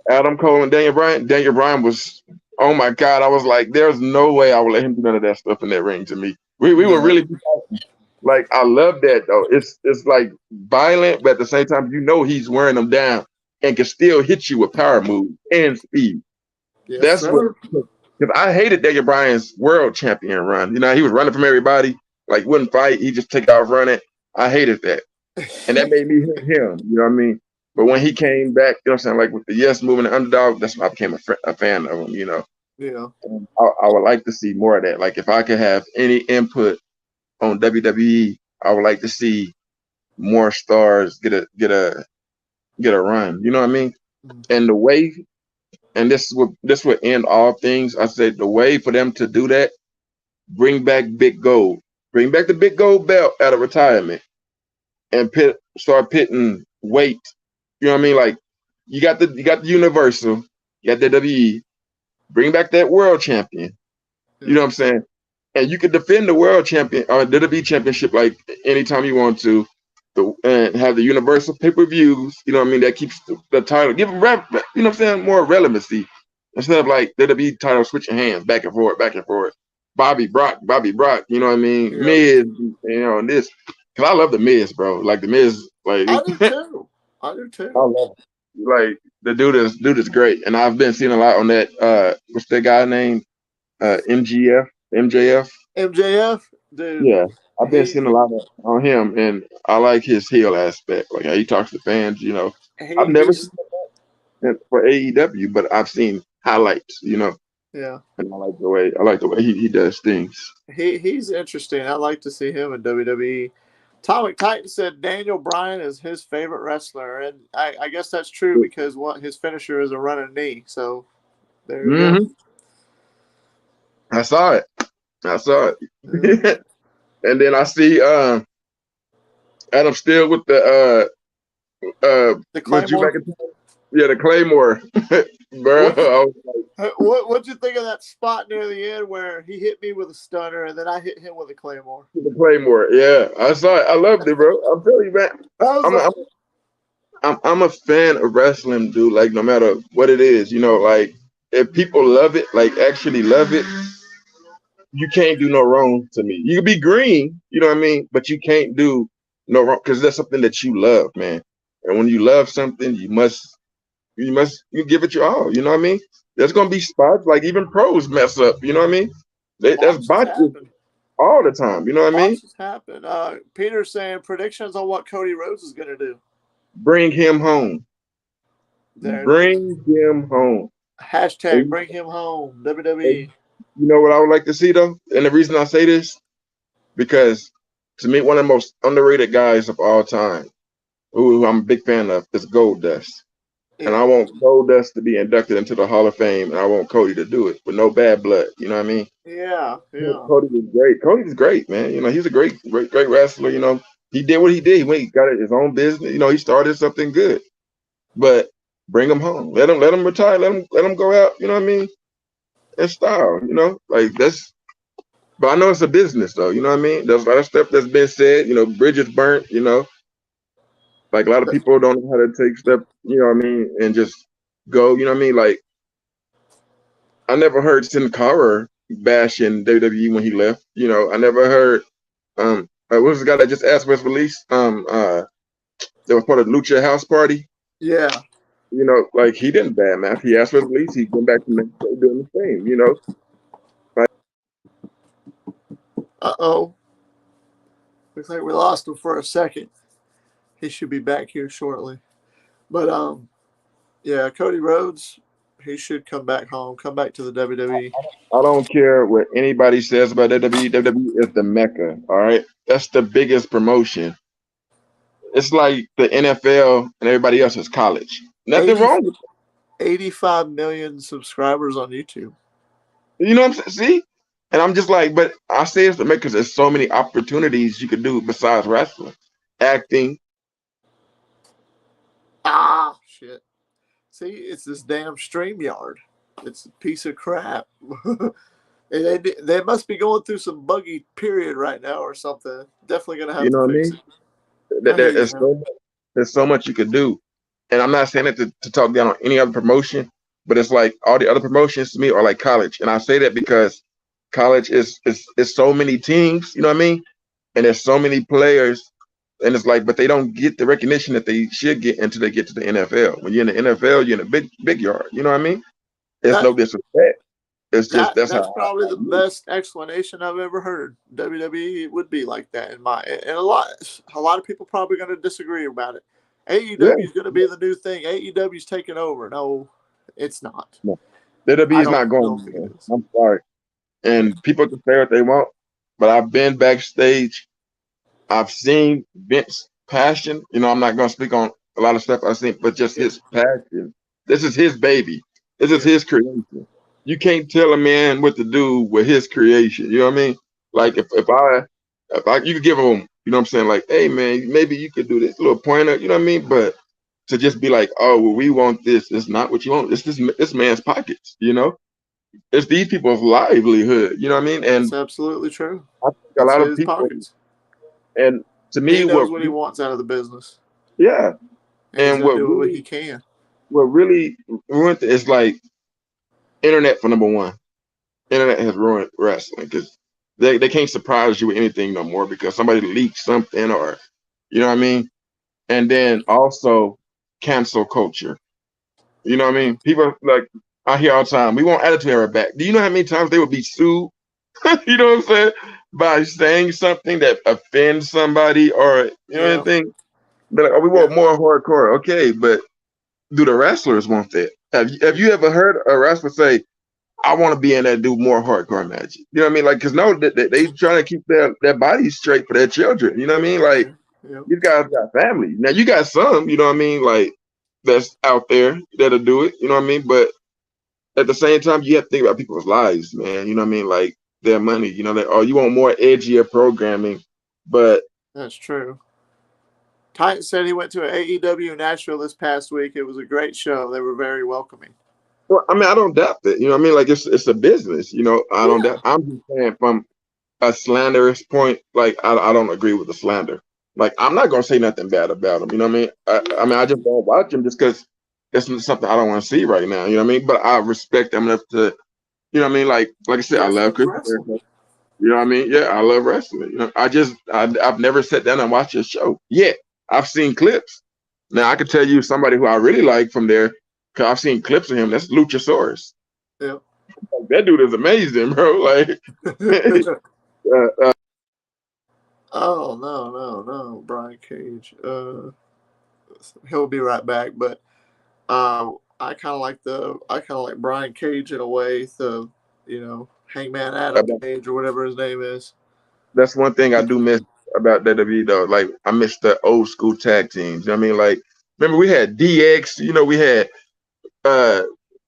S2: Adam Cole and Daniel Bryan. Daniel Bryan was, oh my God, I was like, there's no way I would let him do none of that stuff in that ring to me. We were
S1: No.
S2: really be fighting. Like I love that though. It's like violent, but at the same time, you know he's wearing them down and can still hit you with power moves and speed.
S1: Yes,
S2: That's what.
S1: sir.
S2: Because I hated Daniel Bryan's world champion run. You know, he was running from everybody, like wouldn't fight. He just take off running. I hated that, and that made me hate him. You know what I mean? But when he came back, you know what I'm saying, like with the yes movement and underdog, that's when I became a fan of him. You know,
S1: Yeah.
S2: and I would like to see more of that. Like if I could have any input on WWE, I would like to see more stars get a run. You know what I mean? And the way, and this would end all things. I said the way for them to do that, bring back Big Gold, bring back the Big Gold belt out of retirement, and start pitting weight. You know what I mean? Like you got the Universal, you got the WWE, bring back that world champion. You know what I'm saying? And you could defend the world champion or the WWE championship like anytime you want to. And have the universal pay-per-views, you know what I mean? That keeps the title, give them, you know what I'm saying, more relevancy instead of like WWE title switching hands back and forth, back and forth. Bobby Brock, you know what I mean?
S1: Yeah.
S2: Miz, you know, and this. Because I love the Miz, bro. Like the Miz, like
S1: I do too. I do
S2: I
S1: too.
S2: love it. Like the dude is great. And I've been seeing a lot on that what's that guy named? MJF.
S1: MJF, dude.
S2: Yeah, I've been seeing a
S1: He
S2: lot on him, and I like his heel aspect, like how he talks to fans. You know, I've
S1: he
S2: never
S1: he's
S2: seen it for AEW, but I've seen highlights. You know,
S1: yeah.
S2: and I like the way he does things.
S1: He's interesting. I like to see him in WWE. Atomic Titan said Daniel Bryan is his favorite wrestler, and I guess that's true because what his finisher is a running knee. So there you go.
S2: Hmm. I saw it.
S1: Yeah.
S2: And then I see Adam still with the
S1: The
S2: with Drew
S1: Claymore.
S2: McIntyre. Yeah, the Claymore, bro.
S1: What'd you think of that spot near the end where he hit me with a stunner and then I hit him with a Claymore?
S2: The Claymore, yeah, I saw it. I loved it, bro. I'm telling you, man.
S1: I was
S2: I'm,
S1: like,
S2: I'm a fan of wrestling, dude. Like no matter what it is, you know, like if people love it, like actually love it, you can't do no wrong to me. You can be green, you know what I mean, but you can't do no wrong because that's something that you love, man. And when you love something, you give it your all. You know what I mean? There's gonna be spots like even pros mess up. You know what I mean? That's
S1: botches
S2: botches
S1: happen.
S2: all the time. You know what I mean?
S1: Botches happen. Peter's saying predictions on what Cody Rhodes is going to do.
S2: Bring him home.
S1: There it is.
S2: Bring him home.
S1: Hashtag bring him home. WWE.
S2: You know what I would like to see though, and the reason I say this because to me one of the most underrated guys of all time, who I'm a big fan of, is Goldust. And I
S1: Yeah.
S2: want Goldust to be inducted into the Hall of Fame, and I want Cody to do it with no bad blood. You know what I mean?
S1: Yeah. Yeah.
S2: Cody was great. Cody's great, man. You know, he's a great wrestler. You know, he did what he did. He got his own business. You know, he started something good. But bring him home. Let him retire. Let him go out. You know what I mean? In style. You know, like that's. But I know it's a business, though. You know what I mean? There's a lot of stuff that's been said. You know, bridges burnt. You know, like a lot of people don't know how to take steps. You know what I mean? And just go. You know what I mean? Like I never heard Sin Cara bashing WWE when he left. You know, I never heard what was the guy that just asked for his release? That was part of the Lucha House Party.
S1: Yeah.
S2: You know, like he didn't badmouth. He asked for his release. He went back to Mexico doing the same. You know, like
S1: Uh-oh. Looks like we lost him for a second. He should be back here shortly. But yeah, Cody Rhodes, he should come back home, come back to the WWE.
S2: I don't care what anybody says about WWE. WWE is the mecca. All right, that's the biggest promotion. It's like the NFL and everybody else is college. Nothing
S1: 80,
S2: wrong with
S1: 85 million subscribers on YouTube.
S2: it. You know what I'm saying? See? And I'm just like, but I say it's the mecca because there's so many opportunities you could do besides wrestling, acting.
S1: Ah, shit. See, it's this damn StreamYard. It's a piece of crap. And they must be going through some buggy period right now or something. Definitely going to have
S2: You know
S1: to
S2: what I
S1: fix
S2: mean?
S1: it. I hear you, man.
S2: There's so much you could do. And I'm not saying it to talk down on any other promotion, but it's like all the other promotions to me are like college. And I say that because college is so many teams, you know what I mean? and there's so many players, and it's like, but they don't get the recognition that they should get until they get to the NFL. When you're in the NFL, you're in a big yard. You know what I mean? It's
S1: That
S2: no disrespect. It's just that's
S1: that's
S2: how
S1: probably
S2: I
S1: the
S2: view
S1: best explanation I've ever heard. WWE would be like that in my, and a lot of people probably going to disagree about it.
S2: it.
S1: AEW is going to be the new thing. AEW is taking over. No, it's not.
S2: Yeah. WWE
S1: I
S2: is
S1: don't
S2: not
S1: know
S2: going
S1: if it
S2: anywhere.
S1: is.
S2: I'm sorry. And people can say what they want, but I've been backstage. I've seen Vince's passion. You know, I'm not going to speak on a lot of stuff I've seen, but just
S1: Yeah,
S2: his passion. This is his baby. This is
S1: yeah,
S2: his creation. You can't tell a man what to do with his creation. You know what I mean? Like
S1: yeah.
S2: if I you could give him, you know what I'm saying? Like, hey man, maybe you could do this little pointer. You know what I mean? But to just be like, oh, well, we want this. It's not what you want. It's this man's pockets. You know, it's these people's livelihood. You know what I mean?
S1: That's
S2: And
S1: absolutely true.
S2: I think a
S1: It's
S2: lot of
S1: his
S2: people,
S1: pockets.
S2: and to
S1: He
S2: me,
S1: knows what he wants out of the business,
S2: yeah,
S1: and he's
S2: and
S1: going to do what he can.
S2: what really ruined it is like internet for number one. Internet has ruined wrestling because they can't surprise you with anything no more because somebody leaked something or you know what I mean. And then also cancel culture. You know what I mean? People like I hear all the time, we want attitude era back. Do you know how many times they would be sued? You know what I'm saying? By saying something that offends somebody or you know
S1: Yeah,
S2: anything. They're like, oh, we
S1: yeah.
S2: want more hardcore. Okay, but do the wrestlers want that? Have you ever heard a wrestler say, I want to be in that do more hardcore matches? You know what I mean? Like, cause no, they trying to keep their bodies straight for their children. You know what I mean? Like,
S1: Yeah, yeah.
S2: these guys got family. Now you got some, you know what I mean? Like that's out there that'll do it. You know what I mean? But at the same time, you have to think about people's lives, man. You know what I mean? Like their money. You know, oh, you want more edgier programming, but
S1: That's true. Titan said he went to an AEW Nashville this past week. It was a great show. They were very welcoming.
S2: well, I mean, I don't doubt that. You know what I mean? Like it's a business. You know, I don't doubt.
S1: Yeah,
S2: I'm just saying from a slanderous point, like I don't agree with the slander. Like I'm not gonna say nothing bad about him. You know what I mean? I mean I just don't watch him just because it's something I don't want to see right now. You know what I mean? But I respect him enough to, you know what I mean? Like I said, I
S1: just
S2: love
S1: love
S2: Chris
S1: wrestling.
S2: Jericho. You know what I mean? Yeah, I love wrestling. You know, I've never sat down and watched a show yet. I've seen clips. Now I can tell you somebody who I really like from there because I've seen clips of him. That's Luchasaurus.
S1: Yeah.
S2: Like, that dude is amazing, bro. Like. uh,
S1: Oh no, Brian Cage. He'll be right back. But I kind of like Brian Cage in a way. Hangman Adam
S2: uh,
S1: Page or whatever his name is.
S2: That's one thing I do miss about WWE though. Like I miss the old school tag teams. You know what I mean? Like remember we had DX, you know, we had uh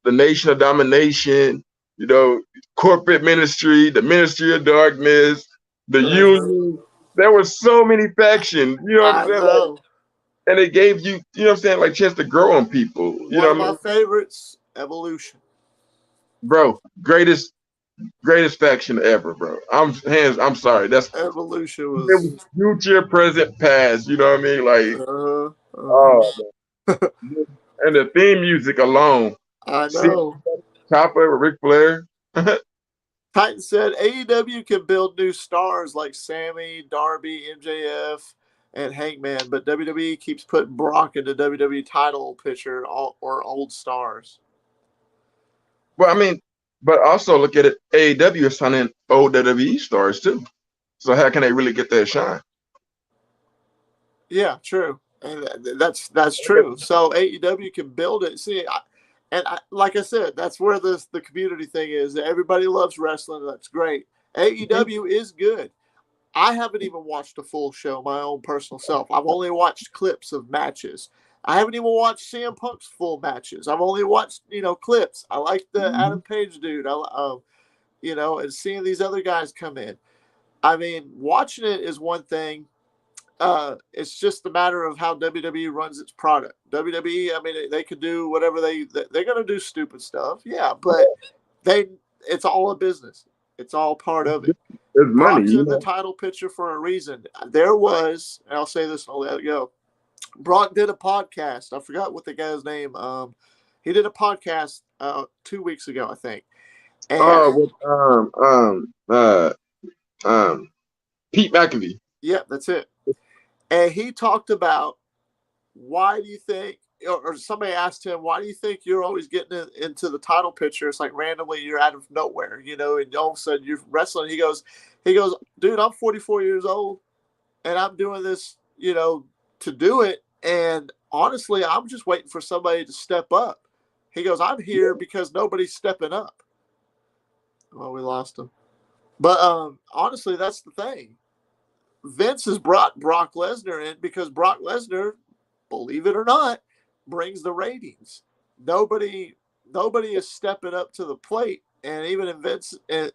S2: the Nation of Domination, you know, corporate ministry, the Ministry of Darkness, the
S1: Uh-huh.
S2: Union. There were so many factions, you know what I'm
S1: I
S2: saying? Like,
S1: know.
S2: and it gave you know what I'm saying, like chance to grow on people. You
S1: One
S2: know
S1: of
S2: what I
S1: my
S2: mean?
S1: favorites, Evolution.
S2: Bro, greatest faction ever, bro. I'm sorry.
S1: Evolution
S2: It
S1: was.
S2: was future, present, past. You know what I mean? Like,
S1: Uh-huh.
S2: oh, man. And the theme music alone.
S1: I
S2: See,
S1: know.
S2: Chopper with Ric Flair.
S1: Titan said AEW can build new stars like Sammy, Darby, MJF, and Hangman, but WWE keeps putting Brock into WWE title picture or old stars.
S2: Well, I mean, but also look at it. AEW is signing old WWE stars too. So how can they really get that shine?
S1: Yeah, true, and that's true. So AEW can build it. See, like I said, that's where the community thing is. Everybody loves wrestling. That's great. AEW is good. I haven't even watched a full show, my own personal self. I've only watched clips of matches. I haven't even watched CM Punk's full matches. I've only watched, clips. I like the
S2: Mm-hmm.
S1: Adam Page dude. And seeing these other guys come in. I mean, watching it is one thing. It's just a matter of how WWE runs its product. WWE, I mean, they could do whatever they're going to do stupid stuff. Yeah, but it's all a business. It's all part of it.
S2: It's money,
S1: Brock's
S2: you
S1: in the
S2: know.
S1: title picture for a reason. There was, and I'll say this and I'll let it go. Brock did a podcast. I forgot what the guy's name. He did a podcast 2 weeks ago, I think. And
S2: Oh, with Pete McAfee.
S1: Yeah, that's it. And he talked about, why do you think, or somebody asked him, why do you think you're always getting into the title picture? It's like randomly you're out of nowhere, you know, and all of a sudden you're wrestling. He goes, dude, I'm 44 years old and I'm doing this, you know, to do it. And honestly, I'm just waiting for somebody to step up. He goes, I'm here because nobody's stepping up. Well, we lost him. But honestly, that's the thing. Vince has brought Brock Lesnar in because Brock Lesnar, believe it or not, brings the ratings. Nobody, nobody is stepping up to the plate, and even in Vince and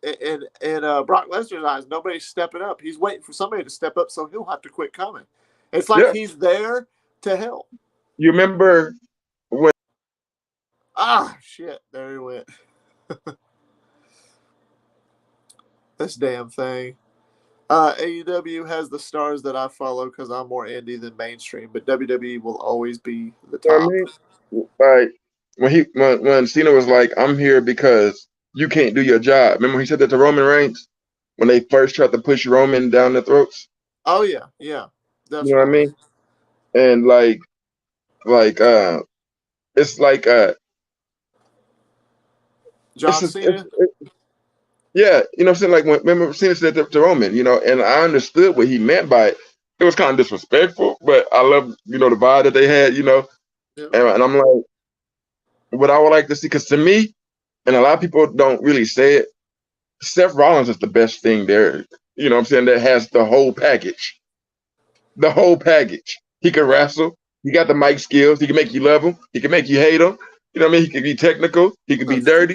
S1: Brock Lesnar's eyes, nobody's stepping up. He's waiting for somebody to step up, so he'll have to quit coming. It's like
S2: Yeah.
S1: he's there to help.
S2: You remember when?
S1: Ah, shit! There he went. This damn thing. AEW has the stars that I follow because I'm more indie than mainstream, but WWE will always be the
S2: You know
S1: top.
S2: what I mean? Like when Cena was like, "I'm here because you can't do your job." Remember he said that to Roman Reigns when they first tried to push Roman down their throats.
S1: Oh yeah, yeah,
S2: You know what I
S1: definitely.
S2: mean? And like it's like
S1: John Cena.
S2: yeah, you know what I'm saying? Like when remember Cena said to Roman, you know, and I understood what he meant by it. It was kind of disrespectful, but I love, you know, the vibe that they had, you know.
S1: Yeah,
S2: And I'm like, what I would like to see, because to me, and a lot of people don't really say it, Seth Rollins is the best thing there. You know what I'm saying? That has the whole package. The whole package. He can wrestle. He got the mic skills. He can make you love him. He can make you hate him. You know what I mean? He can be technical. He can be
S1: that's true.
S2: dirty.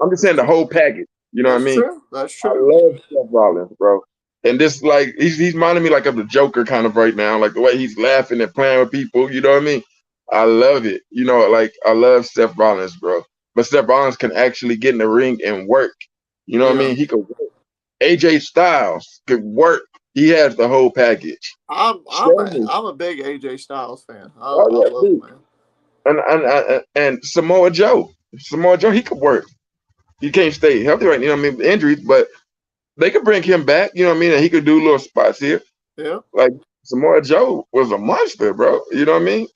S2: I'm just
S1: That's
S2: saying the
S1: true.
S2: whole package. You know what I
S1: That's
S2: mean?
S1: true. That's
S2: I
S1: true.
S2: love Seth Rollins, bro. And this, like, he's minding me like of the Joker kind of right now, like the way he's laughing and playing with people. You know what I mean? I love it. You know, like I love Seth Rollins, bro. But Seth Rollins can actually get in the ring and work. You know what I
S1: Yeah,
S2: mean? He could work. AJ Styles could work. He has the whole package. Sheamus,
S1: I'm a big AJ Styles fan.
S2: oh
S1: I
S2: yeah,
S1: love him,
S2: dude.
S1: man.
S2: And Samoa Joe. Samoa Joe, he could work. He can't stay healthy right now. You know what I mean? Injuries, but they could bring him back. You know what I mean? And he could do little spots here.
S1: Yeah.
S2: Like Samoa Joe was a monster, bro. You know what I mean?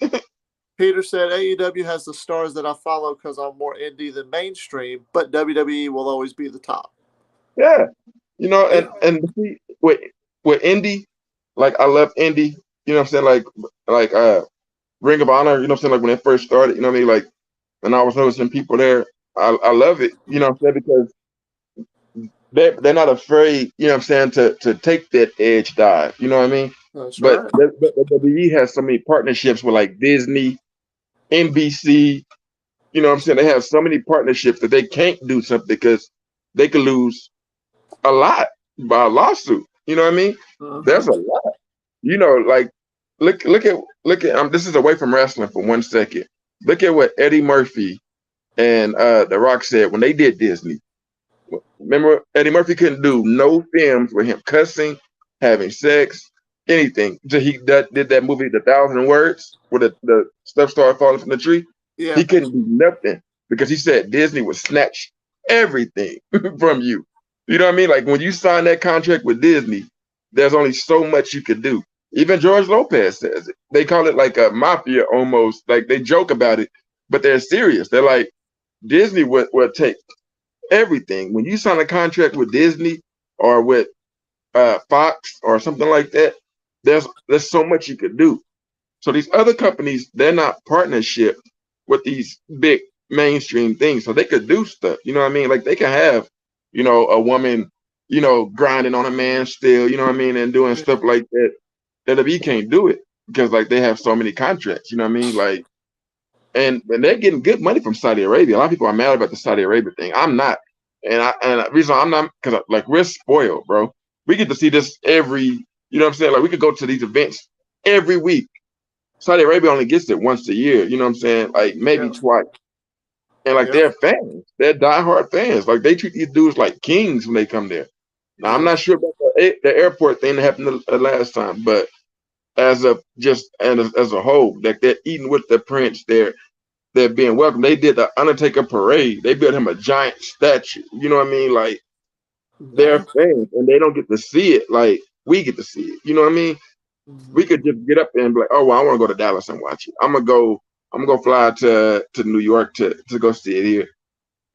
S1: Peter said AEW has the stars that I follow because I'm more indie than mainstream, but WWE will always be the top.
S2: Yeah. You know,
S1: Yeah.
S2: and see, with indie, like I love indie. You know what I'm saying? Like Ring of Honor. You know what I'm saying? Like when it first started. You know what I mean? Like when I was noticing people there, I love it. You know what I'm saying? Because they're not afraid. You know what I'm saying? To take that edge dive. You know what I mean?
S1: That's
S2: But
S1: right.
S2: the WWE has so many partnerships with like Disney, NBC. You know what I'm saying? They have so many partnerships that they can't do something because they could lose a lot by a lawsuit. You know what I mean? There's
S1: Uh-huh.
S2: a lot. You know, like look at this is away from wrestling for 1 second. Look at what Eddie Murphy and The Rock said when they did Disney. Remember, Eddie Murphy couldn't do no films with him cussing, having sex, anything. So he did that movie, The Thousand Words, where the stuff started falling from the tree.
S1: Yeah.
S2: He couldn't do nothing because he said Disney would snatch everything from you. You know what I mean? Like when you sign that contract with Disney, there's only so much you could do. Even George Lopez says it. They call it like a mafia almost. Like they joke about it, but they're serious. They're like, Disney would take everything. When you sign a contract with Disney or with Fox or something like that, there's so much you could do. So these other companies, they're not partnership with these big mainstream things, so they could do stuff. You know what I mean? Like they can have, you know, a woman, you know, grinding on a man still. You know what I mean, and doing
S1: Yeah.
S2: stuff like that. WWE can't do it because like they have so many contracts. You know what I mean? Like and they're getting good money from Saudi Arabia. A lot of people are mad about the Saudi Arabia thing. I'm not, and the reason I'm not because like we're spoiled, bro. We get to see this every, you know what I'm saying? Like we could go to these events every week. Saudi Arabia only gets it once a year. You know what I'm saying? Like maybe
S1: Yeah.
S2: twice. And like
S1: Yeah.
S2: they're fans, they're diehard fans. Like they treat these dudes like kings when they come there. Now I'm
S1: Yeah.
S2: not sure about the airport thing that happened the last time, but as a just and as a whole, like they're eating with the prince. They're being welcome. They did the Undertaker parade. They built him a giant statue. You know what I mean? Like they're
S1: Man.
S2: fans, and they don't get to see it. Like we get to see it. You know what I mean?
S1: Mhm.
S2: We could just get up there and be like, oh, well, I want to go to Dallas and watch it. I'm gonna go fly to New York to go see it here.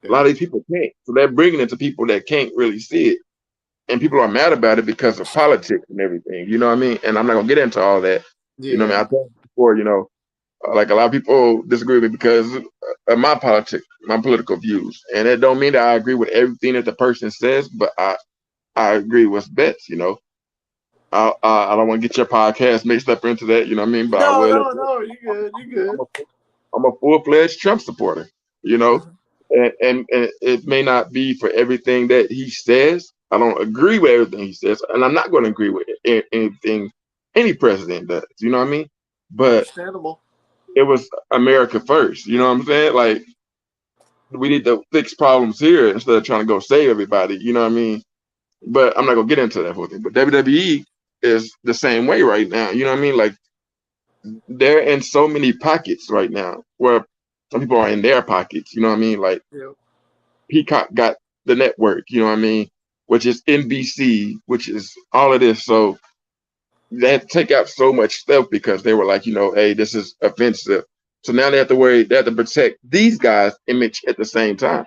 S2: A lot
S1: Yeah.
S2: of these people can't, so they're bringing it to people that can't really see it, and people are mad about it because of politics and everything. You know what I mean? And I'm not gonna get into all that. You know what I
S1: Yeah.
S2: mean? I told you before, like a lot of people disagree with me because of my politics, my political views, and it don't mean that I agree with everything that the person says, but I agree with best. I don't want to get your podcast mixed up into that. You know what I mean? But I
S1: No,
S2: will.
S1: no, no. You good. You
S2: I'm
S1: good.
S2: a, I'm a full-fledged Trump supporter. You know, and it may not be for everything that he says. I don't agree with everything he says, and I'm not going to agree with anything any president does. You know what I mean? But
S1: Understandable.
S2: it was America first. You know what I'm saying? Like we need to fix problems here instead of trying to go save everybody. You know what I mean? But I'm not gonna get into that whole thing. But WWE is the same way right now. You know what I mean? Like they're in so many pockets right now where some people are in their pockets. You know what I mean? Like
S1: Yeah.
S2: Peacock got the network. You know what I mean? Which is NBC, which is all of this. So they had to take out so much stuff because they were like, hey, this is offensive. So now they have to worry, they have to protect these guys' image at the same time.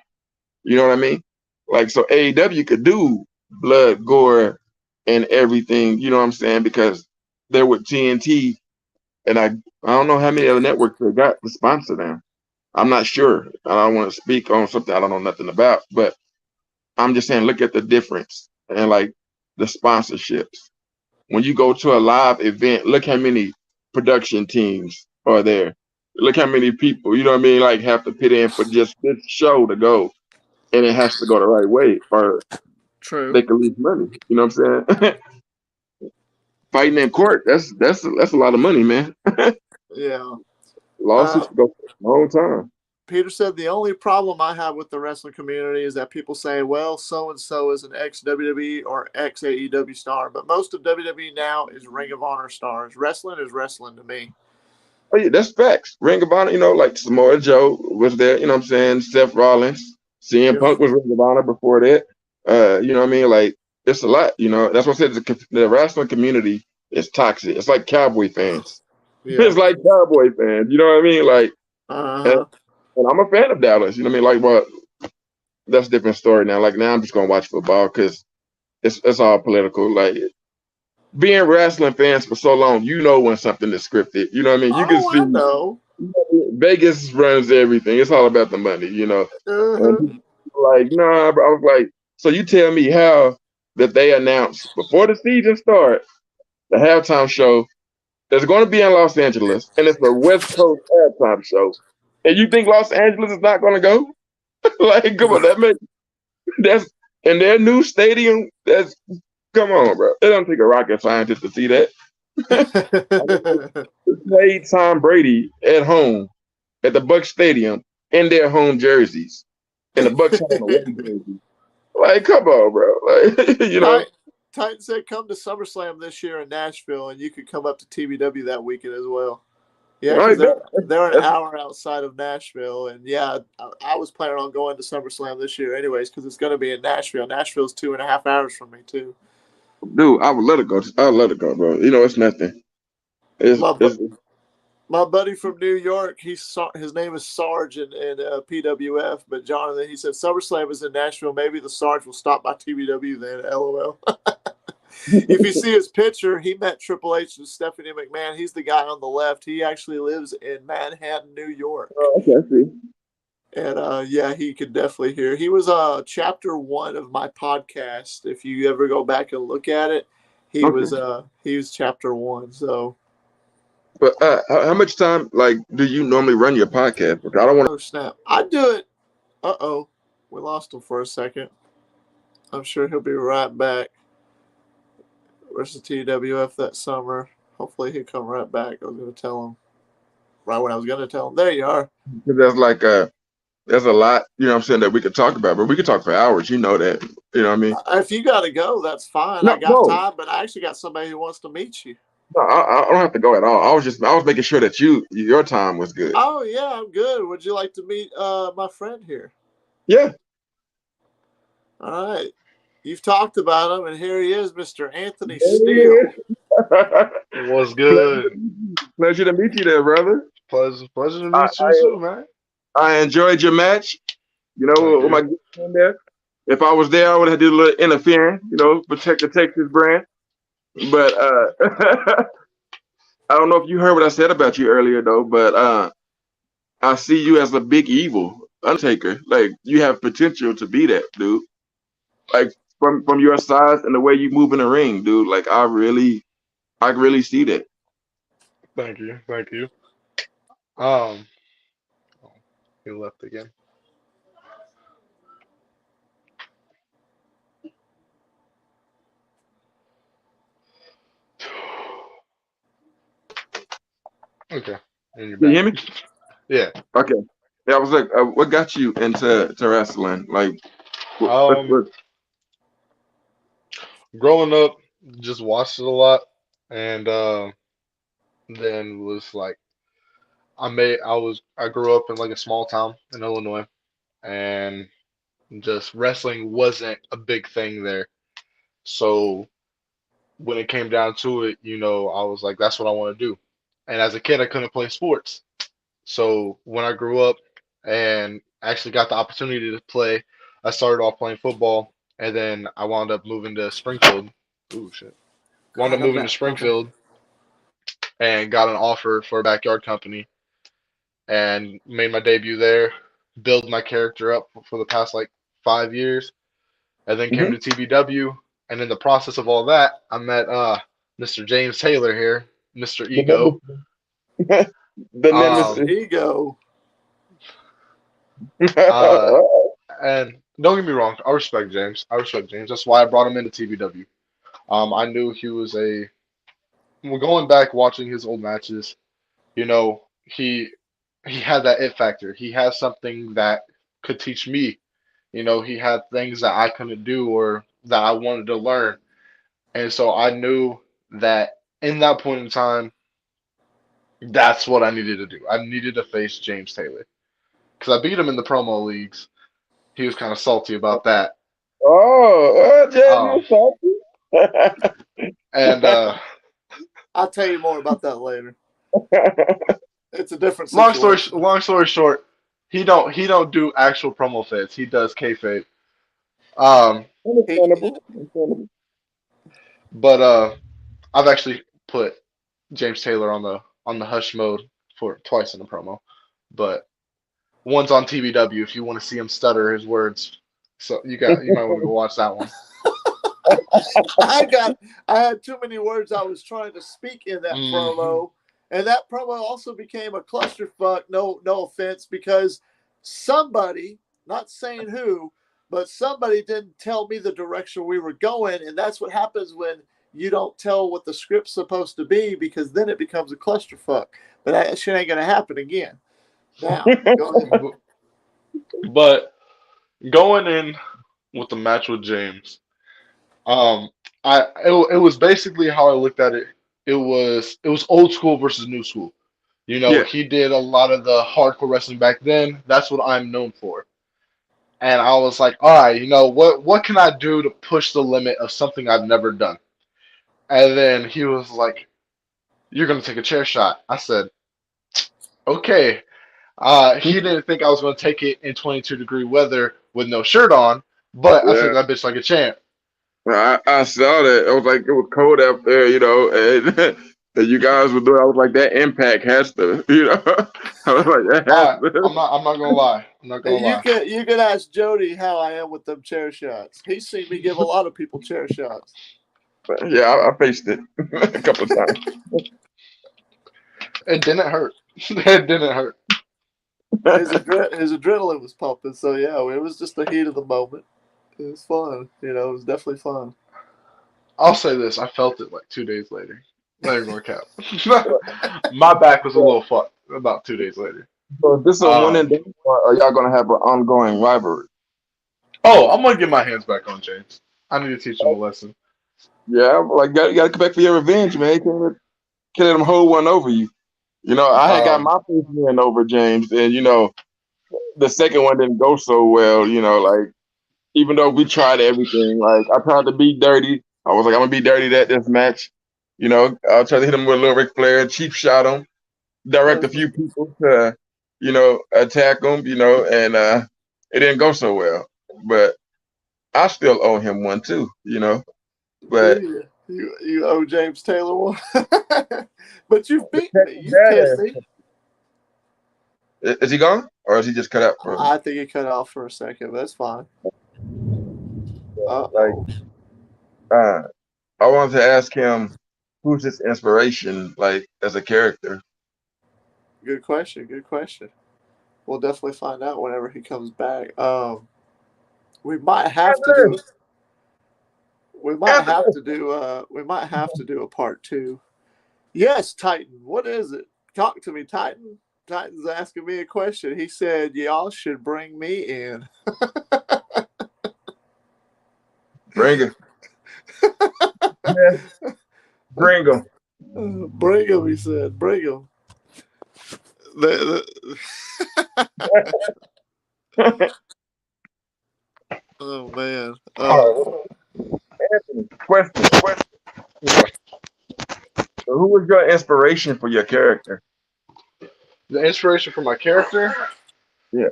S2: You know what I mean? Like, so AEW could do blood, gore, and everything, you know what I'm saying? Because they're with TNT, and I don't know how many other networks they got to sponsor them. I'm not sure. I don't want to speak on something I don't know nothing about, but I'm just saying, look at the difference and like the sponsorships. When you go to a live event, look how many production teams are there. Look how many people, you know what I mean, like have to put in for just this show to go. And it has to go the right way or
S1: True.
S2: they can lose money. You know what I'm saying? Fighting in court, that's a lot of money, man.
S1: Yeah.
S2: Lawsuits
S1: Uh,
S2: can go for a long time.
S1: Peter said the only problem I have with the wrestling community is that people say, well, so and so is an ex WWE or ex AEW star, but most of WWE now is Ring of Honor stars. Wrestling is wrestling to me.
S2: Oh yeah, that's facts. Ring of Honor, like Samoa Joe was there, you know what I'm saying? Seth Rollins, CM
S1: If
S2: Punk was Ring of Honor before that. You know what I mean? Like it's a lot, That's what I said the wrestling community is toxic. It's like cowboy fans.
S1: yeah,
S2: It's like cowboy fans, you know what I mean? Like and,
S1: uh-huh.
S2: and I'm a fan of Dallas, you know what I mean? Like well, that's a different story now. Like now I'm just gonna watch football because it's all political. Like being wrestling fans for so long, when something is scripted. You know what I mean? You can
S1: Oh,
S2: see
S1: I know.
S2: Vegas runs everything. It's all about the money. And
S1: Uh-huh.
S2: people like, nah, bro. I was like, so you tell me how that they announced before the season starts, the halftime show that's going to be in Los Angeles, and it's a West Coast halftime show, and you think Los Angeles is not going to go? Like, come on, that's in their new stadium. That's come on, bro. It don't take a rocket scientist to see that. They played Tom Brady at home at the Buck Stadium in their home jerseys, and the Bucks had on away jersey. Like, come on, bro. Like,
S1: Titan said come to SummerSlam this year in Nashville, and you could come up to TBW that weekend as well. Yeah, because
S2: right there.
S1: they're an
S2: That's
S1: hour outside of Nashville, and yeah, I was planning on going to SummerSlam this year anyways because it's going to be in Nashville. Nashville's 2.5 hours from me too.
S2: dude. I would let it go. I would let it go, bro. It's nothing. It's
S1: My
S2: it's
S1: my buddy from New York, his name is Sarge in PWF, but Jonathan, he said SummerSlam is in Nashville. Maybe the Sarge will stop by TBW then. LOL. If you see his picture, he met Triple H and Stephanie McMahon. He's the guy on the left. He actually lives in Manhattan, New York.
S2: okay. I see.
S1: And yeah, he could definitely hear. He was chapter 1 of my podcast. If you ever go back and look at it,
S2: Okay.
S1: he was chapter 1. So
S2: But how much time like do you normally run your podcast? Because I don't want
S1: oh snap, I do it. Uh-oh, we lost him for a second. I'm sure he'll be right back. Versus TWF that summer. Hopefully he'll come right back. I was going to tell him right when I was going to tell him. There you are.
S2: to. There's like there's a lot. You know what I'm saying that we could talk about, but we could talk for hours. You know that. You know what I mean?
S1: If you got to go, that's fine. I
S2: No,
S1: got
S2: no,
S1: time, but I actually got somebody who wants to meet you.
S2: no. I don't have to go at all. I was making sure that your time was good.
S1: Oh yeah, I'm good. Would you like to meet my friend here?
S2: Yeah.
S1: All right. You've talked about him, and here he is, Mr. Anthony Steele.
S3: What's good?
S2: Pleasure to meet you there, brother.
S3: Pleasure to meet you too, man.
S2: I enjoyed your match. You know,
S3: Thank
S2: with my
S3: you.
S2: in there. If I was there, I would have did a little interfering, you know, protect the Texas brand. But I don't know if you heard what I said about you earlier, though. But I see you as a big evil Undertaker. Like you have potential to be that, dude. Like from your size and the way you move in the ring, dude. Like I really see that.
S3: Thank you. Um, oh, he left again. Okay, and you're
S2: Can you
S3: back.
S2: hear me?
S3: Yeah.
S2: Okay. Yeah, I was like, what got you into wrestling? Like,
S3: Um, growing up, just watched it a lot, and then was like, I grew up in like a small town in Illinois, and just wrestling wasn't a big thing there. So when it came down to it, I was like, that's what I want to do. And as a kid, I couldn't play sports. So when I grew up and actually got the opportunity to play, I started off playing football, and then I wound up moving to Springfield. Ooh, shit. Wound up moving to Springfield and got an offer for a backyard company and made my debut there, build my character up for the past like 5 years, and then came
S2: Mhm.
S3: to TBW. And in the process of all that, I met Mr. James Taylor here, Mr.
S2: The
S3: Ego.
S2: nemesis. The
S3: Um,
S2: nemesis.
S1: Ego.
S3: uh, and don't get me wrong, I respect James. I respect James. That's why I brought him into TBW. I knew he was well, going back watching his old matches, he had that it factor. He had something that could teach me. He had things that I couldn't do or that I wanted to learn. And so I knew that in that point in time, that's what I needed to do. I needed to face James Taylor because I beat him in the promo leagues. He was kind of salty about that.
S2: Jay,
S3: Um,
S2: you salty?
S3: and
S1: I'll tell you more about that later. It's a different
S3: long story
S1: situation.
S3: long story short, he don't do actual promo fits. He does kayfabe. Um,
S2: Understandable.
S3: but I've actually put James Taylor on the hush mode for twice in the promo, but one's on TBW if you want to see him stutter his words. So you might want to go watch that one.
S1: I had too many words I was trying to speak in that
S3: Mhm.
S1: promo. And that promo also became a clusterfuck, no offense, because somebody, not saying who, but somebody didn't tell me the direction we were going. And that's what happens when you don't tell what the script's supposed to be, because then it becomes a clusterfuck. But that shit ain't going to happen again. Now, go ahead.
S3: But going in with the match with James, um, it was basically how I looked at it. It was old school versus new school.
S2: Yeah.
S3: He did a lot of the hardcore wrestling back then. That's what I'm known for. And I was like, all right, what can I do to push the limit of something I've never done? And then he was like, you're gonna take a chair shot. I said, okay. He didn't think I was gonna take it in 22-degree weather with no shirt on, but I
S2: Yeah.
S3: took that bitch like a champ.
S2: I saw that. I was like, it was cold out there, you know, and, and you guys were doing. I was like, that impact has to, you know. I was like, that
S3: All
S2: has
S3: right,
S2: to.
S3: I'm not gonna lie. I'm not gonna
S1: You
S3: lie.
S1: could ask Jody how I am with them chair shots. He's seen me give a lot of people chair shots.
S2: Yeah, I faced it a couple of times.
S3: It didn't hurt. It didn't hurt.
S1: His adrenaline was pumping, so yeah, it was just the heat of the moment. It was fun, it was definitely fun.
S3: I'll say this: I felt it like 2 days later. Not even gonna cap. My back was a little fucked about 2 days later.
S2: So this is a one
S3: Um,
S2: and done, or are y'all gonna have an ongoing rivalry?
S3: oh, I'm gonna get my hands back on James. I need to teach him a lesson.
S2: Yeah, like you gotta come back for your revenge, man. Can't let them hold one over you. You know, I had got
S3: Um,
S2: my first win over James, and you know, the second one didn't go so well. You know, like even though we tried everything, like I tried to be dirty. I was like, I'm gonna be dirty at this match. You know, I tried to hit him with a little Ric Flair, cheap shot him, direct a few people to, attack him, it didn't go so well. But I still owe him one too, But
S1: you owe James Taylor one. But you've beaten me. You've pissed
S2: badass.
S1: me.
S2: Is he gone? Or is he just cut out for
S1: I think he cut off for a second, but that's fine.
S2: like I wanted to ask him who's his inspiration, like as a character.
S1: Good question. Good question. We'll definitely find out whenever he comes back. We might have to do. We might have to do. We might have to do a part 2. Yes, Titan. What is it? Talk to me, Titan. Titan's asking me a question. He said, "Y'all should bring me in."
S2: Bring him. Yeah. Bring him.
S1: Bring him. He said, "Bring him." Oh man.
S2: Anthony, question. So who was your inspiration for your character?
S3: The inspiration for my character?
S2: Yeah.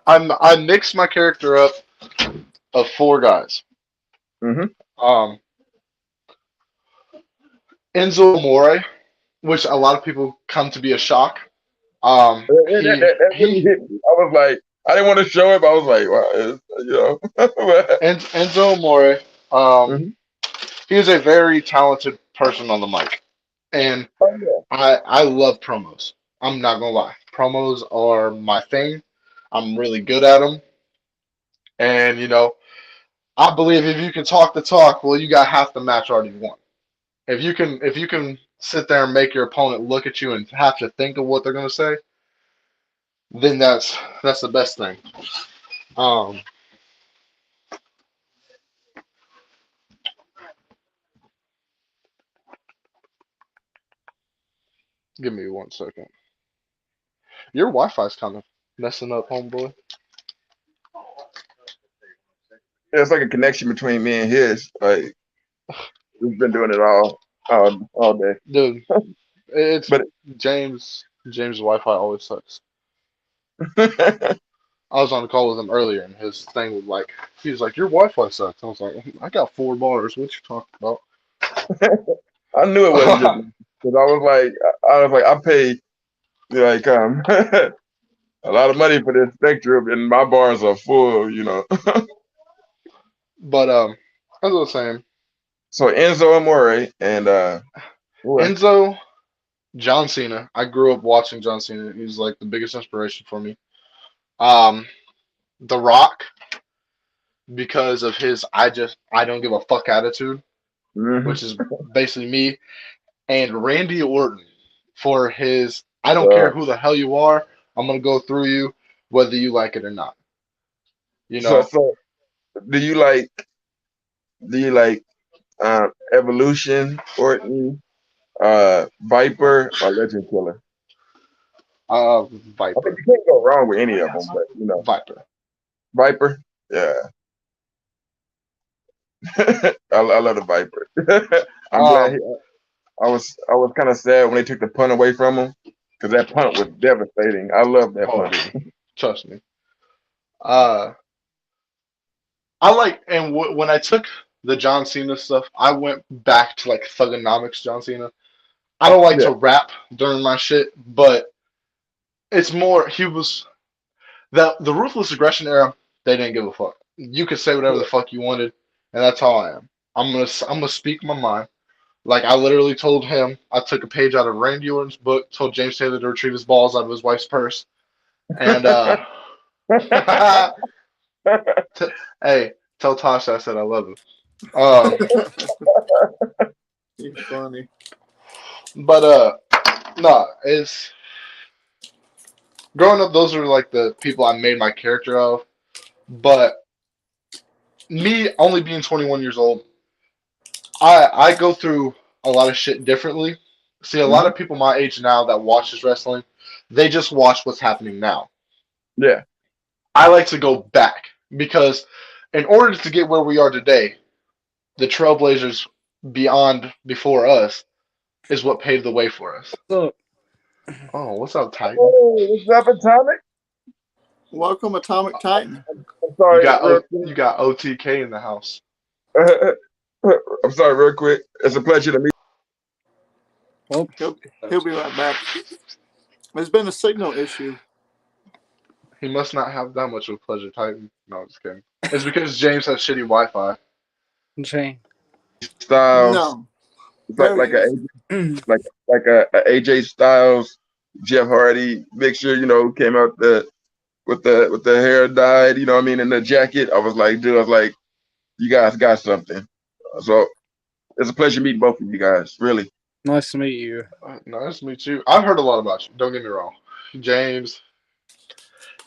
S3: I mixed my character up of 4 guys.
S2: Mm-hmm.
S3: Enzo Amore, which a lot of people come to be a shock.
S2: That really hit me. I was like, I didn't want to show it, but I was like, wow,
S3: Enzo Amore,
S2: mm-hmm.
S3: he is a very talented person on the mic, and I love promos. I'm not gonna lie, promos are my thing. I'm really good at them, and I believe if you can talk the talk, well, you got half the match already won. If you can sit there and make your opponent look at you and have to think of what they're gonna say, then that's the best thing. Give me 1 second. Your Wi-Fi's kind of messing up, homeboy.
S2: Yeah, it's like a connection between me and his. Like we've been doing it all day.
S3: Dude, James' Wi-Fi always sucks. I was on a call with him earlier, and his thing was like, he was like, "Your Wi-Fi sucks." I was like, "I got 4 bars. What you talking about?"
S2: I knew it wasn't just because I was like, I paid like a lot of money for this spectrum, and my bars are full,
S3: But as I was saying,
S2: So Enzo Amore and
S3: Enzo, John Cena. I grew up watching John Cena. He's like the biggest inspiration for me. The Rock, because of his I don't give a fuck attitude,
S2: mm-hmm.
S3: which is basically me, and Randy Orton for his I don't care who the hell you are, I'm gonna go through you whether you like it or not.
S2: So do you like Evolution, Orton, Viper, or Legend Killer?
S3: Viper.
S2: I think you can't go wrong with any of them, but Viper, yeah. I love the Viper. I'm glad. I was kind of sad when they took the punt away from him because that punt was devastating. I love that punt.
S3: Trust me. I like, and when I took the John Cena stuff, I went back to like Thugonomics John Cena. I don't like to rap during my shit, but it's more he was the Ruthless Aggression era. They didn't give a fuck. You could say whatever the fuck you wanted, and that's how I am. I'm gonna speak my mind. Like I literally told him, I took a page out of Randy Orton's book, told James Taylor to retrieve his balls out of his wife's purse, and hey, tell Tasha I said I love him.
S1: You're funny.
S3: But no, it's growing up. Those are like the people I made my character of. But me only being 21 years old, I go through a lot of shit differently. See, a lot of people my age now that watches wrestling, they just watch what's happening now.
S2: Yeah.
S3: I like to go back because in order to get where we are today, the Trailblazers before us is what paved the way for us.
S4: So,
S3: Oh, what's up, Titan?
S2: Oh, what's up, Atomic?
S1: Welcome, Atomic Titan.
S2: I'm sorry, real
S3: You got OTK in the house.
S2: quick. I'm sorry, real quick. It's a pleasure to meet
S4: well,
S1: He'll be right back. There's been a signal issue.
S3: He must not have that much of a pleasure, Titan. No, I'm just kidding. It's because James has shitty Wi-Fi.
S4: Shane.
S2: Styles.
S1: No.
S2: It's
S1: There
S2: like
S1: he is.
S2: like a AJ Styles, Jeff Hardy mixture. You know, came out with the hair dyed. You know what I mean, and the jacket. I was like, you guys got something. So it's a pleasure meeting both of you guys. Really.
S4: Nice to meet you.
S3: Nice to meet you. I've heard a lot about you. Don't get me wrong, James.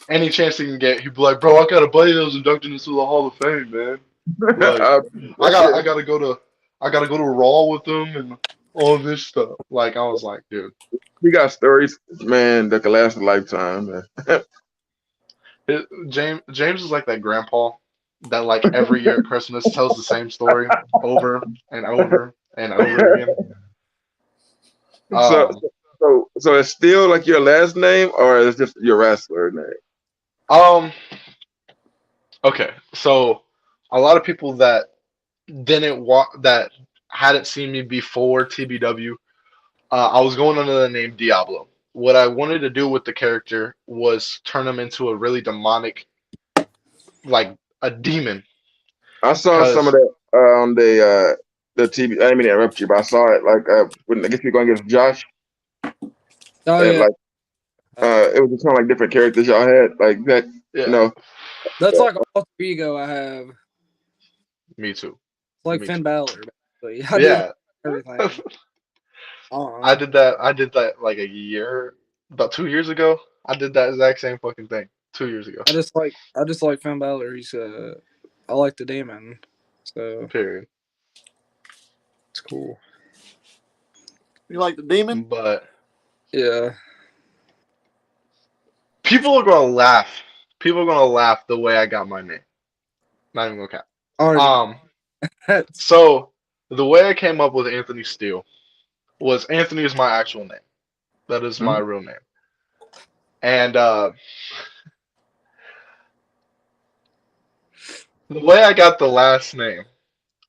S3: Any chance he can get, he'd be like, "Bro, I got a buddy that was inducted into the Hall of Fame, man. Like, I gotta go to Raw with them and all this stuff." Like, I was like, dude,
S2: We got stories, man, that can last a lifetime, man.
S3: James is like that grandpa that like every year at Christmas tells the same story over and over and over again.
S2: So, so it's still like your last name, or it's just your wrestler name?
S3: Okay, so a lot of people that that hadn't seen me before TBW, I was going under the name Diablo. What I wanted to do with the character was turn him into a really demonic, like a demon.
S2: I saw some of that on the TV. I didn't mean to interrupt you, but I saw it like when I guess you're going against Josh,
S4: Oh
S2: and
S4: yeah,
S2: like it was just kind of like different characters y'all had, like that.
S3: Yeah.
S2: You know,
S4: that's like alter ego I have.
S3: Me too.
S4: It's like
S3: Me
S4: Finn
S3: too.
S4: Balor. Basically. I
S3: Yeah.
S4: do everything.
S3: I did that like about 2 years ago. I did that exact same fucking thing 2 years ago.
S4: I just like Finn Balor. He's I like the demon, so
S3: Period.
S4: it's cool.
S1: You like the demon?
S3: But
S4: Yeah.
S3: people are gonna laugh. People are gonna laugh the way I got my name. Not even gonna cap.
S4: Already.
S3: So the way I came up with Anthony Steele was Anthony is my actual name. That is my real name. And the way I got the last name,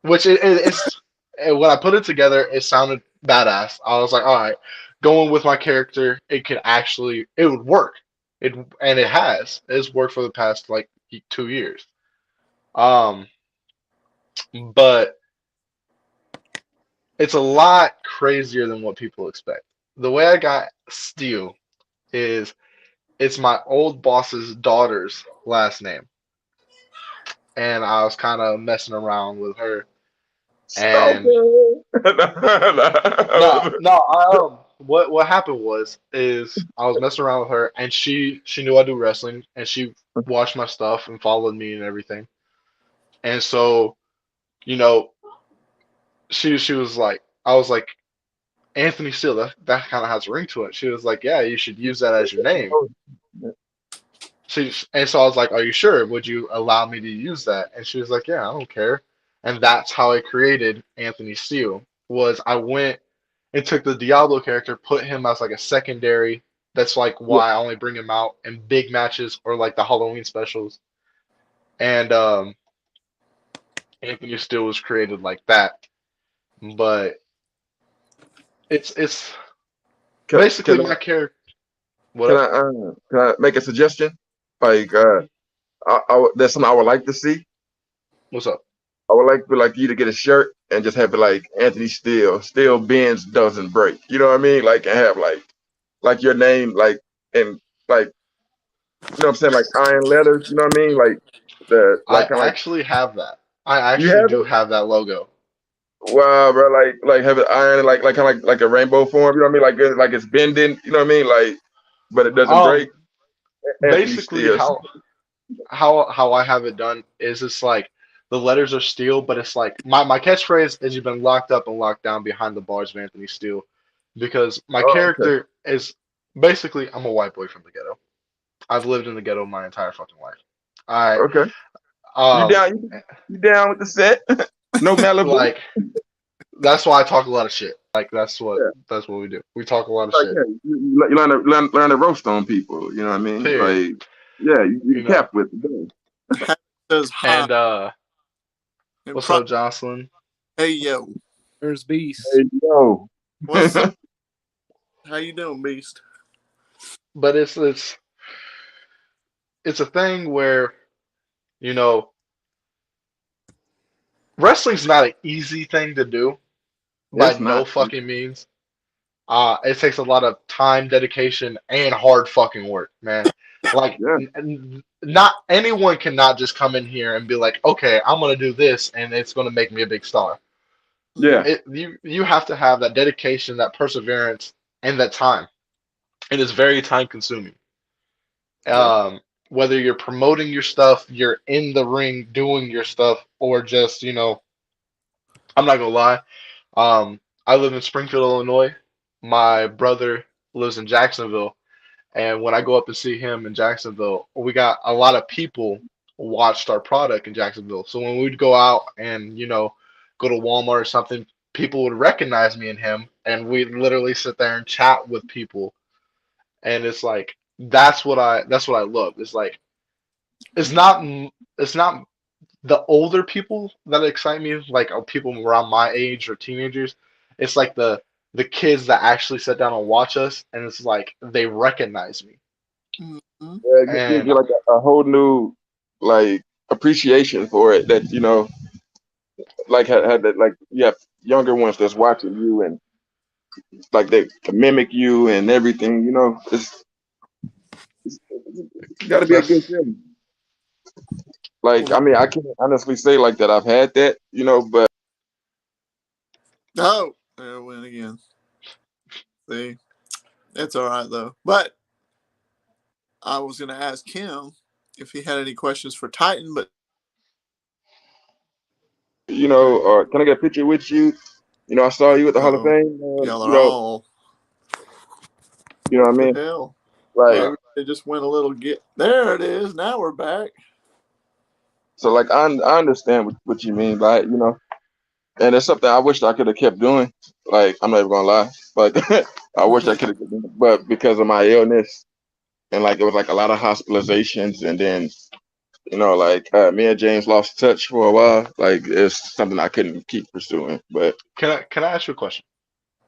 S3: which it's when I put it together, it sounded badass. I was like, all right, going with my character, it would work. It has. It's worked for the past like 2 years. But it's a lot crazier than what people expect. The way I got Steele is it's my old boss's daughter's last name. And I was kind of messing around with her. And what happened is I was messing around with her and she knew I do wrestling and she watched my stuff and followed me and everything. And so, you know, she was like, I was like, Anthony Steele, that kind of has a ring to it. She was like, yeah, you should use that as your name. And so I was like, are you sure? Would you allow me to use that? And she was like, yeah, I don't care. And that's how I created Anthony Steele. Was I went and took the Diablo character, put him as like a secondary. That's like why I only bring him out in big matches or like the Halloween specials. And Anthony Steele was created like that. But it's basically my character.
S2: Can I make a suggestion? Like, there's something I would like to see.
S3: What's up?
S2: I would like you to get a shirt and just have it like Anthony Steele. Steele bends, doesn't break. You know what I mean? Like, and have like your name, like, and like, you know what I'm saying? Like iron letters. You know what I mean? Like
S3: I actually have that. I actually do have that logo.
S2: Wow, bro! Like have it iron, like kind of like a rainbow form. You know what I mean? Like it's bending. You know what I mean? Like, but it doesn't break.
S3: Basically, how I have it done is it's like the letters are steel, but it's like my catchphrase is you've been locked up and locked down behind the bars of Anthony Steele, because my character is basically I'm a white boy from the ghetto. I've lived in the ghetto my entire fucking life. I
S2: Okay.
S3: um
S2: You down with the set? No Malibu.
S3: like that's why I talk a lot of shit. Like that's what
S2: Yeah.
S3: we do. We talk a lot of
S2: Like
S3: shit.
S2: yeah, you learn to roast on people. You know what I mean?
S3: Period.
S2: Like yeah, you
S3: You
S2: can
S3: know.
S2: cap with it.
S1: Says hi.
S3: And
S1: And
S3: what's up, Jocelyn?
S1: Hey yo,
S4: There's Beast.
S2: Hey yo.
S1: what's up? How you doing, Beast?
S3: But it's a thing where, you know, wrestling's not an easy thing to do by
S2: It's
S3: no
S2: not.
S3: fucking means. It takes a lot of time, dedication, and hard fucking work, man. Like,
S2: Yeah.
S3: not anyone cannot just come in here and be like, okay, I'm gonna do this, and it's gonna make me a big star.
S2: Yeah.
S3: You have to have that dedication, that perseverance, and that time. It is very time consuming. Um, Whether you're promoting your stuff, you're in the ring doing your stuff, or just, I'm not gonna lie. I live in Springfield, Illinois. My brother lives in Jacksonville, and when I go up and see him in Jacksonville, we got a lot of people watched our product in Jacksonville. So when we'd go out and, go to Walmart or something, people would recognize me and him, and we'd literally sit there and chat with people. And it's like that's what I love. It's like it's not the older people that excite me, like people around my age or teenagers. It's like the kids that actually sit down and watch us, and it's like they recognize me.
S1: Mm-hmm.
S2: Yeah, it gives
S3: And
S2: you like a whole new like appreciation for it that like had that like you have younger ones that's watching you and like they mimic you and everything. It's got to be a good
S3: that's
S2: feeling. Like I mean, I can't honestly say like that I've had that, but
S1: Oh, there it went again. See, it's all right though. But I was going to ask him if he had any questions for Titan, but
S2: or can I get a picture with you? I saw you at the Hall of Fame.
S1: y'all are all
S2: You know what I
S1: the
S2: mean?
S1: hell.
S2: Like
S1: Everybody just went a little get. There it is. Now we're back.
S2: so, like I understand what you mean by it, and it's something I wish I could have kept doing. Like I'm not even gonna lie, but I wish I could have, but because of my illness and like it was like a lot of hospitalizations, and then like me and James lost touch for a while. Like it's something I couldn't keep pursuing. But
S3: can I ask you a question?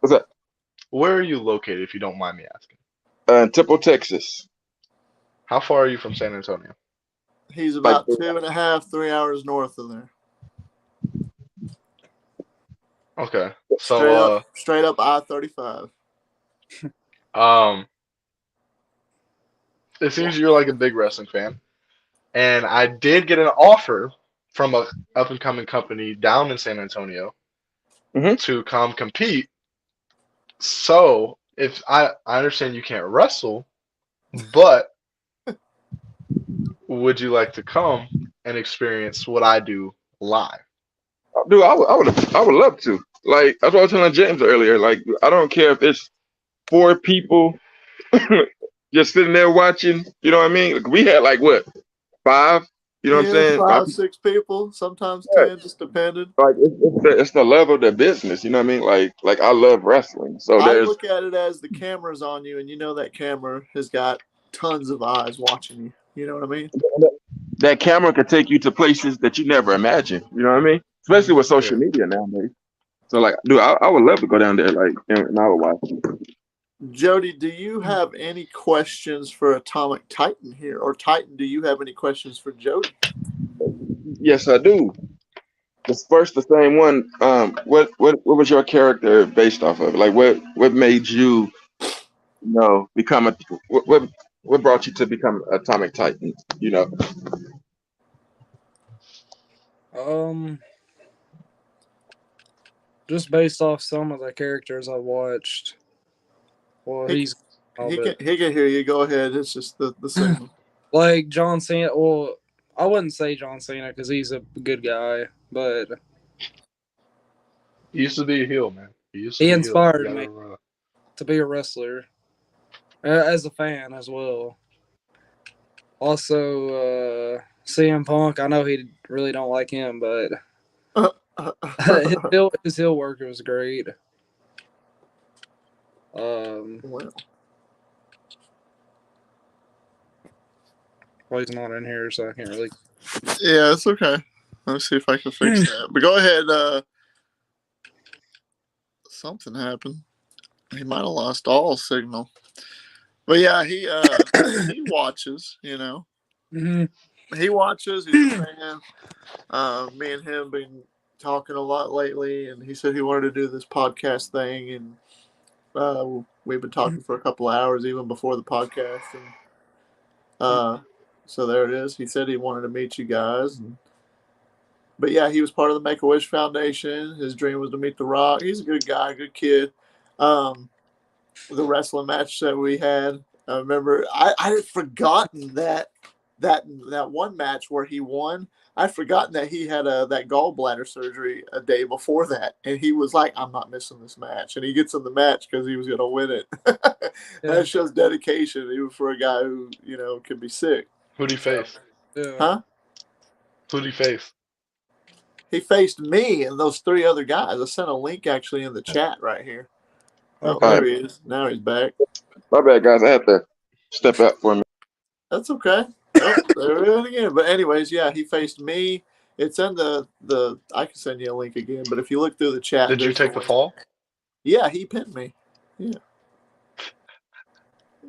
S2: what's that?
S3: Where are you located, if you don't mind me asking?
S2: Temple, Texas.
S3: How far are you from San Antonio?
S1: He's
S2: Like
S1: about 2.5, 3 hours north of there.
S3: Okay, so
S1: Straight up I-35.
S3: it seems you're like a big wrestling fan, and I did get an offer from a up and coming company down in San Antonio
S2: Mhm.
S3: to come compete. So if I understand you can't wrestle, but would you like to come and experience what I do live?
S2: Dude, I would love to. Like that's what I was telling James earlier. Like I don't care if it's 4 people just sitting there watching. You know what I mean? Like, we had like what 5? You know what I'm
S1: Yeah,
S2: saying?
S1: 5, 6 people, sometimes 10, just depending.
S2: Like it's the love of the business, you know what I mean? Like I love wrestling, so
S1: I
S2: there's
S1: look at it as the camera's on you, and that camera has got tons of eyes watching you. You know what I mean?
S2: that camera could take you to places that you never imagined. You know what I mean? Especially with social
S3: Yeah.
S2: media nowadays. So like, dude, I would love to go down there, like, and I would watch.
S1: Jody, do you have any questions for Atomic Titan here? Or Titan, do you have any questions for Jody?
S2: Yes, I do. The same one. What was your character based off of? Like, what made you, become what brought you to become Atomic Titan? You know.
S4: Just based off some of the characters I watched. Well,
S1: He,
S4: he's all
S1: he can
S4: but
S1: he can hear you. Go ahead. It's just the signal.
S4: like John Cena. Well, I wouldn't say John Cena because he's a good guy, but
S3: He used to be a heel, man. He used to
S4: he
S3: be a heel. You
S4: inspired me
S3: gotta
S4: to be a wrestler as a fan as well. Also, CM Punk. I know he really don't like him, but his heel work was great.
S1: Well,
S4: Well, he's not in here, so I can't really.
S1: yeah, it's okay. Let's see if I can fix that. But go ahead. Something happened. He might have lost all signal. But yeah, he watches. You know, he watches. He's a fan. Me and him been talking a lot lately, and he said he wanted to do this podcast thing, and we've been talking for a couple of hours even before the podcast, and so there it is. He said he wanted to meet you guys, but yeah, he was part of the Make a Wish Foundation. His dream was to meet The Rock. He's a good guy, good kid. The wrestling match that we had, I remember I had forgotten that one match where he won. I'd forgotten that he had that gallbladder surgery a day before that, and he was like, "I'm not missing this match," and he gets in the match because he was going to win it. That shows dedication, even for a guy who can be sick.
S3: Who'd he face?
S1: Huh?
S3: Who'd he face?
S1: He faced me and those 3 other guys. I sent a link actually in the chat right here. Oh,
S2: All
S1: there
S2: right.
S1: he is. Now he's back.
S2: My bad, guys. I had to step out for a minute.
S1: That's okay. Oh, there it is again. But anyways, yeah, he faced me. It's in the I can send you a link again, but if you look through the chat,
S3: Did you take the fall?
S1: Yeah, he pinned me. Yeah.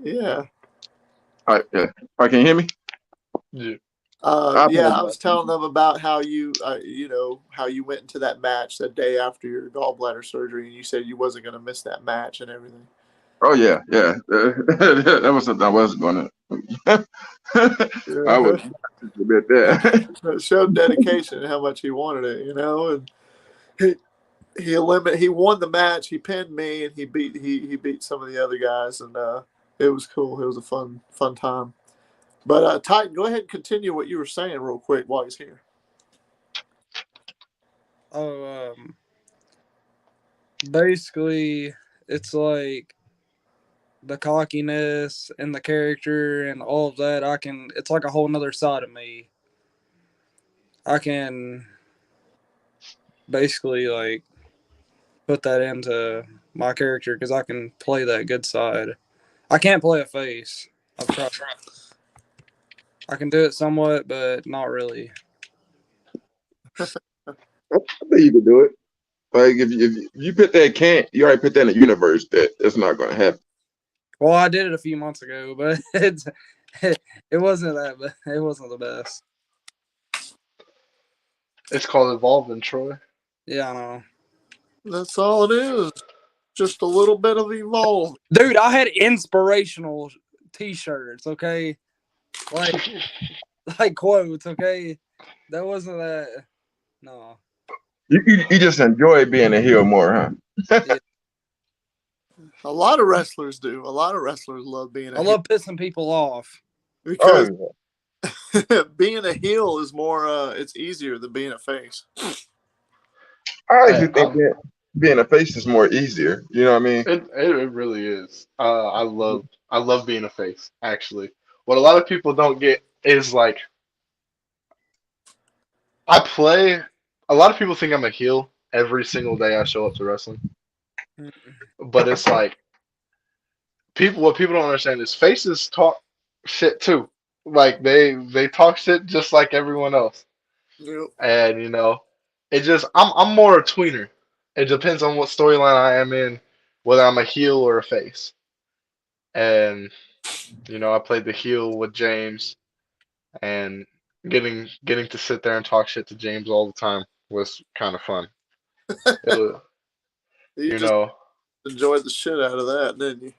S1: Yeah.
S2: All right, yeah. All right, can you hear me?
S3: Yeah.
S1: Yeah, I was telling them about how you, how you went into that match that day after your gallbladder surgery, and you said you wasn't going to miss that match and everything.
S2: Oh yeah. That was something I was going to. I was a bit there.
S1: It showed dedication and how much he wanted it, and he won the match. He pinned me, and he beat some of the other guys, and it was cool. It was a fun time. But Titan, go ahead and continue what you were saying real quick while he's here.
S4: Oh, basically, it's like the cockiness and the character and all of that. It's like a whole nother side of me. I can basically like put that into my character because I can play that good side. I can't play a face. I've tried. I can do it somewhat, but not really.
S2: I think you can do it. Like if you put that can't, you already put that in the universe that it's not going to happen.
S4: Well, I did it a few months ago, but it wasn't that. It wasn't the best.
S3: It's called evolving, Troy.
S4: Yeah, I know.
S1: That's all it is. Just a little bit of evolve.
S4: Dude, I had inspirational T-shirts. Okay, like quotes. Okay, that wasn't that. No.
S2: You just enjoy being a heel more, huh?
S4: Yeah.
S1: A lot of wrestlers do. A lot of wrestlers love being a heel.
S4: I love pissing people off.
S1: Because being a heel is more, it's easier than being a face.
S2: I actually think being a face is more easier. You know what I mean?
S3: It really is. I love being a face, actually. What a lot of people don't get is like a lot of people think I'm a heel every single day I show up to wrestling. But it's like what people don't understand is faces talk shit too. Like they talk shit just like everyone else.
S1: Yep.
S3: And it just I'm more a tweener. It depends on what storyline I am in, whether I'm a heel or a face. And I played the heel with James, and getting to sit there and talk shit to James all the time was kind of fun.
S1: You just enjoyed the shit out of that, didn't you?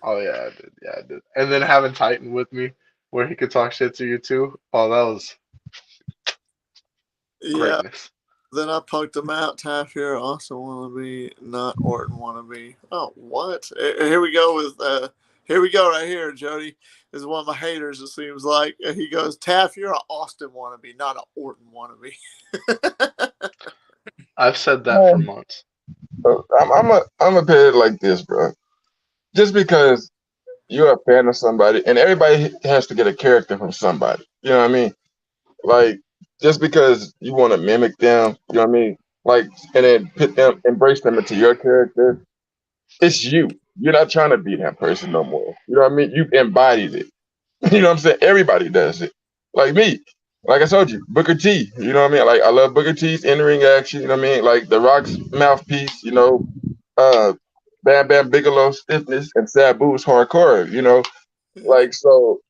S3: Oh yeah, I did. Yeah, I did. And then having Titan with me, where he could talk shit to you too. Oh, that was greatness.
S1: Then I punked him out. Taff, Austin wannabe, not Orton wannabe. Oh, what? Here we go with here we go right here. Jody is one of my haters. It seems like he goes, Taff, you're an Austin wannabe, not an Orton wannabe.
S3: I've said that for months.
S2: I'm a put it like this, bro. Just because you're a fan of somebody, and everybody has to get a character from somebody. You know what I mean? Like, just because you want to mimic them, you know what I mean? Like, and then embrace them into your character. It's you. You're not trying to be that person no more. You know what I mean? You've embodied it. You know what I'm saying? Everybody does it. Like me. Like I told you, Booker T. You know what I mean? Like I love Booker T's in-ring action. You know what I mean? Like The Rock's mouthpiece. You know, uh, Bam Bam Bigelow's stiffness and Sabu's hardcore. You know, like so.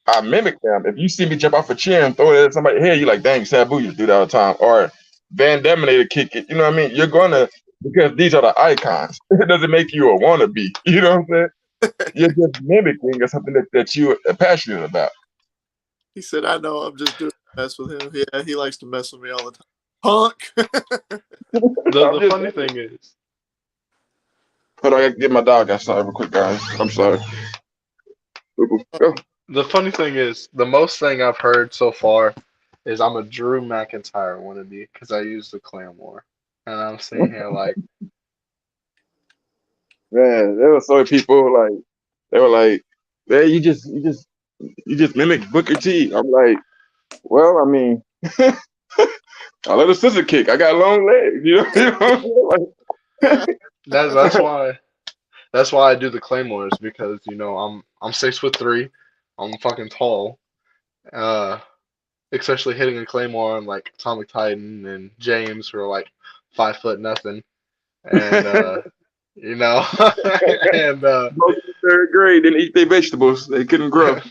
S2: I mimic them. If you see me jump off a chair and throw it at somebody's head, you're like, dang, Sabu used to do that all the time. Or Van Daminator kick it. You know what I mean? You're gonna because these are the icons. It doesn't make you a wannabe. You know what I'm saying? You're just mimicking or something that you are passionate about.
S1: He said, I know, I'm just doing mess with him. Yeah, he likes to mess with me all the time. Punk.
S3: The funny thing is,
S2: Hold on, I gotta get my dog outside real quick, guys. I'm sorry. Go.
S3: the funny thing is, the most thing I've heard so far is I'm a Drew McIntyre wannabe because I use the Claymore, and I'm sitting here like,
S2: Man, there were so many people like they were like, man, you just mimic Booker T. I'm like, well, I mean, I let a scissor kick. I got long legs. You know what I'm saying? Like,
S3: that's why I do the Claymores because I'm 6'3", I'm fucking tall, especially hitting a Claymore on like Atomic Titan and James who are like 5 foot nothing, and you know, and
S2: most in third grade didn't eat their vegetables. They couldn't grow.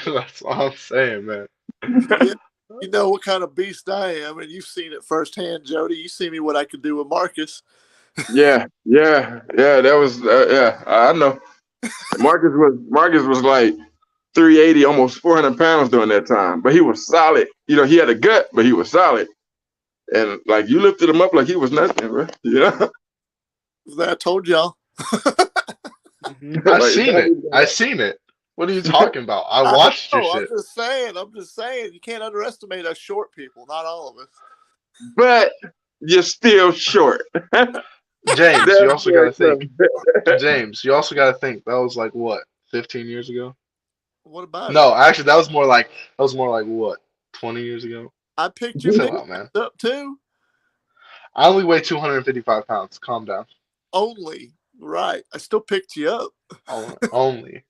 S3: that's all I'm saying, man.
S1: Yeah, you know what kind of beast I am, and you've seen it firsthand, Jody. You see me what I could do with Marcus.
S2: Yeah. That was yeah. I know. Marcus was like 380, almost 400 pounds during that time, but he was solid. You know, he had a gut, but he was solid. And like you lifted him up like he was nothing, bro. Yeah.
S1: I told y'all.
S3: I seen it. What are you talking about? I watched your shit.
S1: I'm just saying. You can't underestimate us short people. Not all of us.
S2: But you're still short.
S3: James, you also got to think. James, you also got to think. That was like what, 15 years ago?
S1: What about it?
S3: No, actually, that was more like what, 20 years ago?
S1: I picked you up too.
S3: I only weigh 255 pounds. Calm down.
S1: Only, right? I still picked you up.
S3: Only.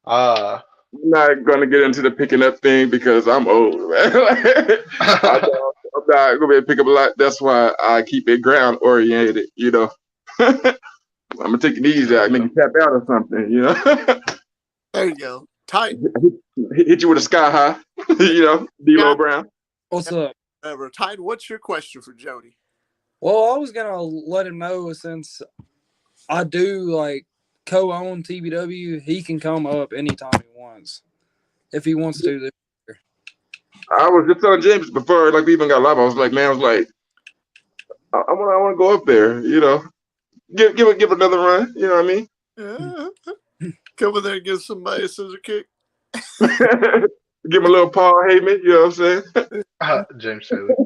S2: I'm not gonna get into the picking up thing because I'm old, man. I'm not gonna be able to pick up a lot. That's why I keep it ground oriented. You know, I'm gonna take it easy. I make you tap out or something. You know.
S1: There you go. Tight.
S2: Hit you with a sky high. You know, D-Lo Brown.
S4: What's up?
S1: Whatever. Tight. What's your question for Jody?
S4: Well, I was gonna let him know since I do like co-own TBW, he can come up anytime he wants, if he wants to.
S2: I was just telling James before, like we even got live. I was like, man, I want to go up there. You know, give another run. You know what I mean?
S1: Yeah. Come over there and give somebody a scissor kick.
S2: Give him a little Paul Heyman. You know what I'm saying?
S3: James Taylor.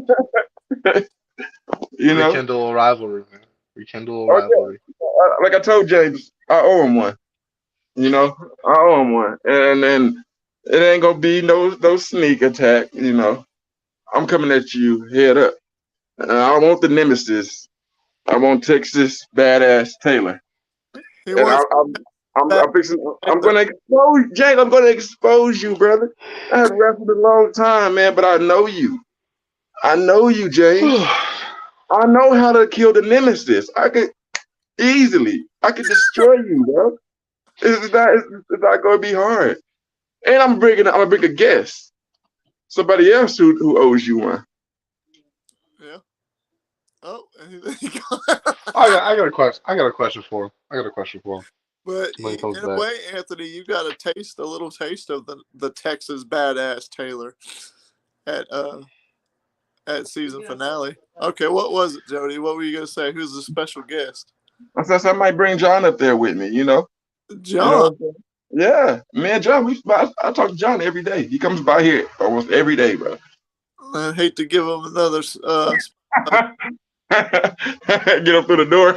S2: You know,
S3: rekindle a rivalry, man. Rekindle a rivalry.
S2: Like I told James, I owe him one. You know, I owe him one, and then it ain't gonna be no sneak attack. You know, I'm coming at you head up. I want the Nemesis. I want Texas badass Taylor. And I'm gonna expose Jake. I'm gonna expose you, brother. I have wrestled a long time, man, but I know you. I know you, James. I know how to kill the Nemesis. I could destroy you, bro. It's not gonna be hard. And I'm gonna bring a guest. Somebody else who owes you one.
S1: Yeah. Oh,
S3: I got a question. I got a question for him.
S1: But in a way, Anthony, you got a little taste of the Texas badass Taylor at season finale. Okay, what was it, Jody? What were you gonna say? Who's the special guest?
S2: I said I might bring John up there with me. You know.
S1: John.
S2: You know, yeah, man, John. I talk to John every day. He comes by here almost every day, bro.
S1: I hate to give him another.
S2: Get up through the door.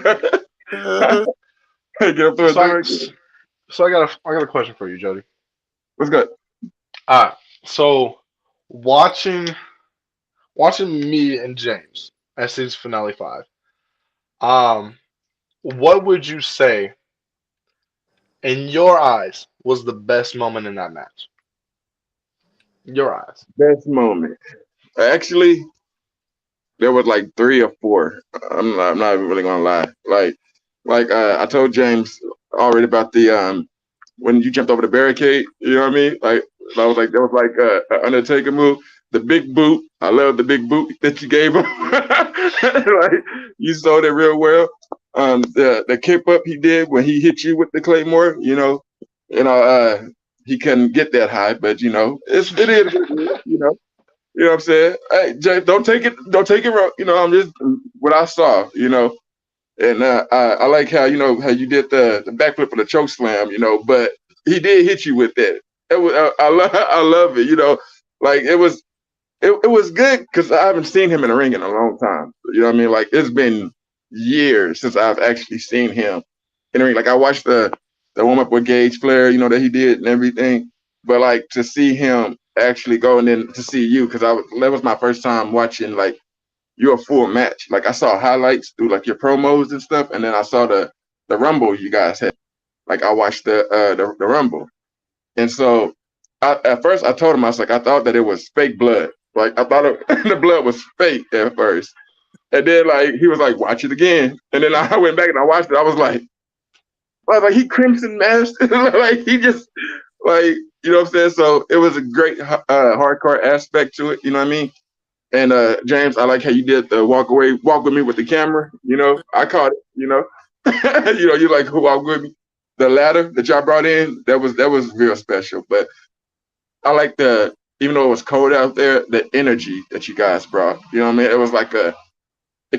S2: Get up through the door.
S3: So I got a question for you, Jody.
S2: What's good?
S3: All right. So watching me and James at season finale 5. Um, what would you say in your eyes was the best moment in that match? Your eyes.
S2: Best moment. Actually, there was like 3 or 4. I'm not even really gonna lie. I told James already about the when you jumped over the barricade. You know what I mean? Like I was like that was like a Undertaker move. The big boot. I love the big boot that you gave him. Like you sold it real well. The kick up he did when he hit you with the claymore. He couldn't get that high, but it is what it is. You know what I'm saying? Hey, Jay, don't take it wrong. I'm just what I saw, and I like how how you did the backflip for the choke slam, but he did hit you with that. I love it, like it was good because I haven't seen him in the ring in a long time. You know what I mean? Like it's been years since I've actually seen him in the ring. Like I watched the warm up with Gage Flair, that he did and everything. But like to see him actually go and then to see you, because that was my first time watching like your full match. Like I saw highlights through like your promos and stuff, and then I saw the Rumble you guys had. Like I watched the Rumble, and so at first I told him I was like I thought that it was fake blood. Like I thought the blood was fake at first, and then like he was like watch it again, and then I went back and I watched it. I was like he crimson masked, like he just like what I'm saying. So it was a great hardcore aspect to it. You know what I mean? And James, I like how you did the walk with me with the camera. I caught it. You like who walk with me. The ladder that y'all brought in, that was real special. But I like even though it was cold out there, the energy that you guys brought. You know what I mean? It was like it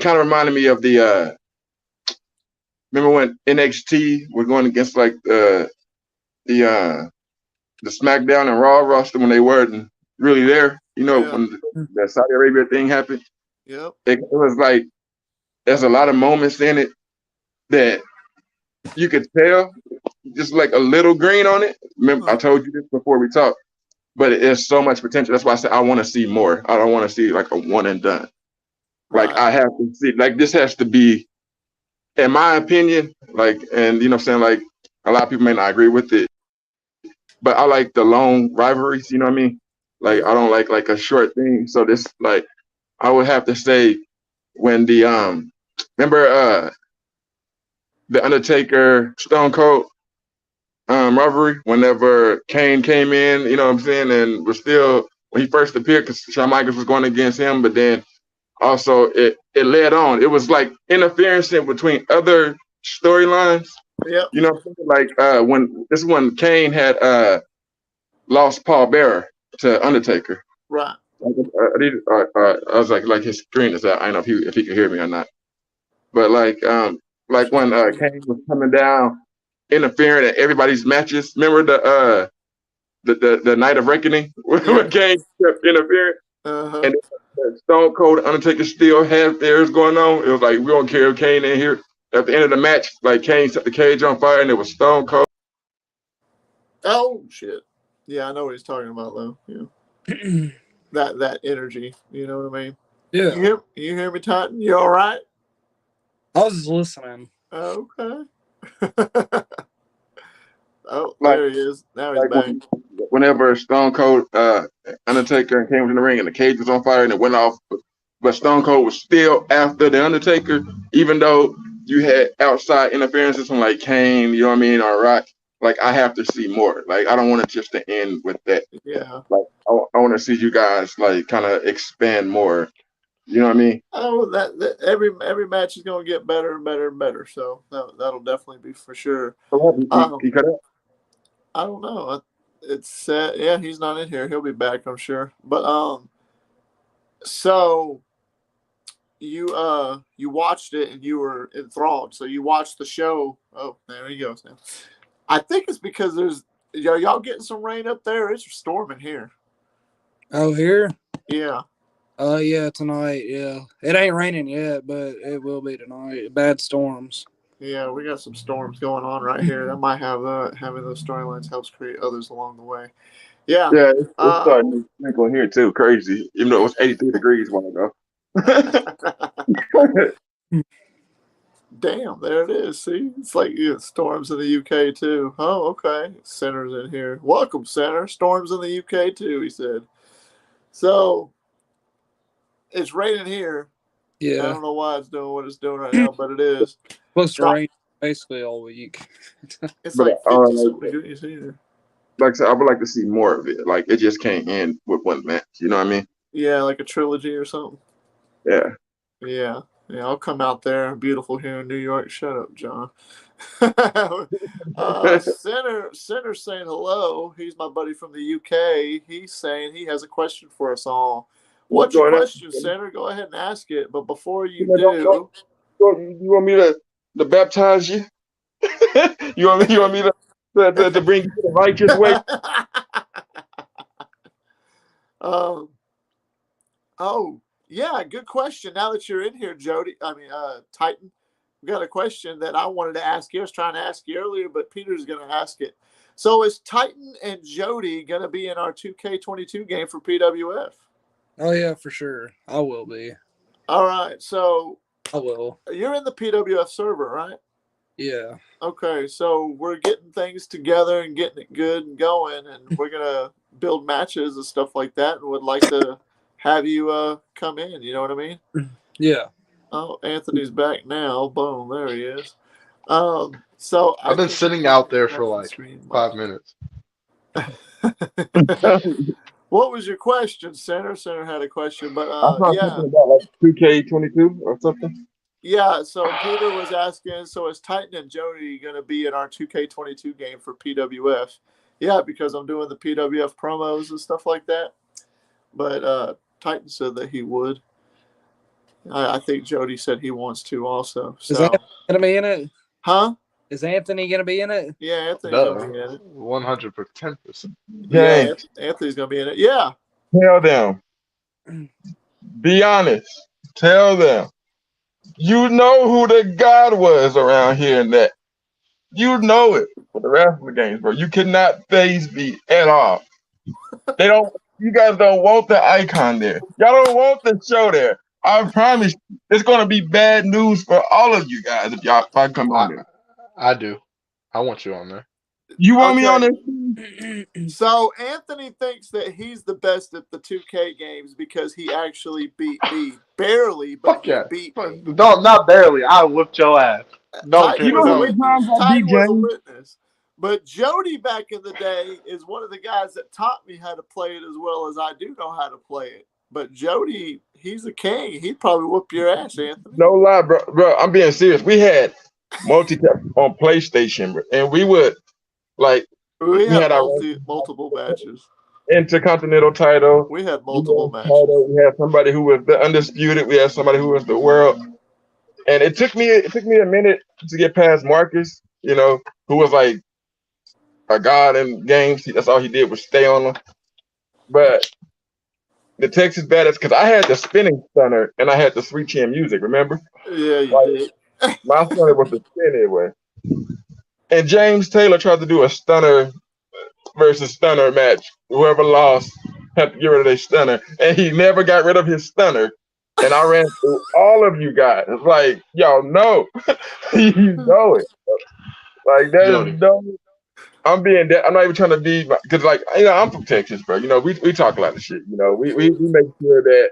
S2: kind of reminded me of the remember when NXT was going against like the SmackDown and Raw roster when they weren't really there. When the Saudi Arabia thing happened.
S1: Yep.
S2: It was like there's a lot of moments in it that you could tell just like a little green on it. Remember, I told you this before we talked, but there's so much potential. That's why I said I want to see more. I don't want to see like a one and done. Like I have to see like this has to be, in my opinion, like, and what I'm saying, like a lot of people may not agree with it, but I like the long rivalries, you know what I mean? Like I don't like a short thing. So this like I would have to say when the remember the Undertaker Stone Cold rivalry, whenever Kane came in, you know what I'm saying, and was still when he first appeared because Shawn Michaels was going against him, but then also it led on. It was like interference in between other storylines.
S1: Yep.
S2: You know what I'm saying? Like when Kane had lost Paul Bearer to Undertaker.
S1: Right.
S2: I was like his screen is out. I don't know if he could hear me or not. But like when Kane was coming down, interfering at everybody's matches. Remember the Night of Reckoning when Kane kept interfering, and Stone Cold Undertaker still had theirs going on. It was like we don't care if Kane in here. At the end of the match, like Kane set the cage on fire, and it was Stone Cold.
S1: Oh shit! Yeah, I know what he's talking about though. Yeah, that energy. You know what I mean?
S4: Yeah.
S1: You hear me, Titan? You all right?
S4: I was just listening.
S1: Okay. Oh,
S2: Like,
S1: there he is. Now he's back.
S2: Whenever Stone Cold Undertaker came into the ring and the cage was on fire and it went off, but Stone Cold was still after the Undertaker, even though you had outside interferences from like Kane, you know what I mean, or Rock. Like I have to see more. Like I don't want it just to end with that.
S1: Yeah.
S2: Like I want to see you guys like kind of expand more. You know what I mean?
S1: Oh, that every match is going to get better and better and better. So that'll definitely be for sure.
S2: He cut out?
S1: I don't know. It's yeah, he's not in here. He'll be back, I'm sure. But so you watched it and you were enthralled. So you watched the show. Oh, there he goes now. I think it's because there's y'all getting some rain up there. It's storming here.
S4: Oh, here?
S1: Yeah.
S4: Yeah, tonight. Yeah, it ain't raining yet, but it will be tonight. Bad storms.
S1: Yeah, we got some storms going on right here. That might have having those storylines helps create others along the way. Yeah.
S2: Yeah, it's starting to sprinkle here too. Crazy. Even though it was 83 degrees a while ago.
S1: Damn, there it is. See, it's like storms in the UK too. Oh, okay. Center's in here. Welcome, Center. Storms in the UK too, he said. So it's raining here. I
S4: Yeah.
S1: don't know why it's doing what it's doing right now, but it is.
S4: Supposed to rain basically all week.
S1: It's
S2: But
S1: like 50-something degrees here.
S2: like I said, I would like to see more of it. Like it just can't end with one match. You know what I mean?
S1: Yeah, like a trilogy or something.
S2: Yeah.
S1: Yeah. Yeah, I'll come out there. Beautiful here in New York. Shut up, John. Center saying hello. He's my buddy from the UK. He's saying he has a question for us all. What's your question, Center? Go ahead and ask it. But before you do,
S2: you want me to baptize you? you want me to bring you to the righteous way?
S1: Oh, yeah, good question. Now that you're in here, Jody, Titan, we got a question that I wanted to ask you. I was trying to ask you earlier, but Peter's going to ask it. So is Titan and Jody going to be in our 2K22 game for PWF?
S4: Oh, yeah, for sure. I will be.
S1: All right. So
S4: I will.
S1: You're in the PWF server, right?
S4: Yeah.
S1: Okay. So we're getting things together and getting it good and going, and we're going to build matches and stuff like that, and would like to have you come in. You know what I mean?
S4: Yeah.
S1: Oh, Anthony's back now. Boom. There he is. So
S3: I've been sitting out there for like 5 minutes.
S1: What was your question, Center? Center had a question, but
S2: yeah, about like 2K22 or something.
S1: Yeah, so Peter was asking, so is Titan and Jody going to be in our 2K22 game for PWF? Yeah, because I'm doing the PWF promos and stuff like that. But Titan said that he would. I think Jody said he wants to also. So.
S4: Is Anthony going to be in it?
S1: Huh?
S4: Is Anthony going to be in it?
S1: Yeah, Anthony's going to be in it.
S3: 110%.
S1: Yeah, Anthony's going to be in it. Yeah.
S2: Tell them. Be honest. Tell them. You know who the God was around here and that. You know it for the rest of the games, bro. You cannot phase me at all. You guys don't want the icon there. Y'all don't want the show there. I promise you, it's gonna be bad news for all of you guys if I come on there.
S3: I do. I want you on there.
S2: You want me on there?
S1: So Anthony thinks that he's the best at the 2K games because he actually beat me. Barely, but he beat me.
S3: Not barely. I whipped your ass.
S1: Titan was a witness. But Jody back in the day is one of the guys that taught me how to play it as well as I do know how to play it. But Jody, he's a king. He'd probably whoop your ass, Anthony.
S2: No lie, bro. I'm being serious. We had multi-tap on PlayStation, and we would
S1: we had multiple matches.
S2: Intercontinental title.
S1: We had multiple matches.
S2: We had somebody who was the undisputed. We had somebody who was the world. And it took me a minute to get past Marcus, who was like a god in games. That's all he did was stay on them. But the Texas baddest, because I had the spinning stunner and I had the 3-chin music, remember?
S1: Yeah, you did.
S2: My stunner was the spin anyway. And James Taylor tried to do a stunner versus stunner match. Whoever lost had to get rid of their stunner. And he never got rid of his stunner. And I ran through all of you guys. It's like, y'all know. You know it. Like, there's no... I'm not even trying to be... Because, I'm from Texas, bro. We talk a lot of shit. We make sure that,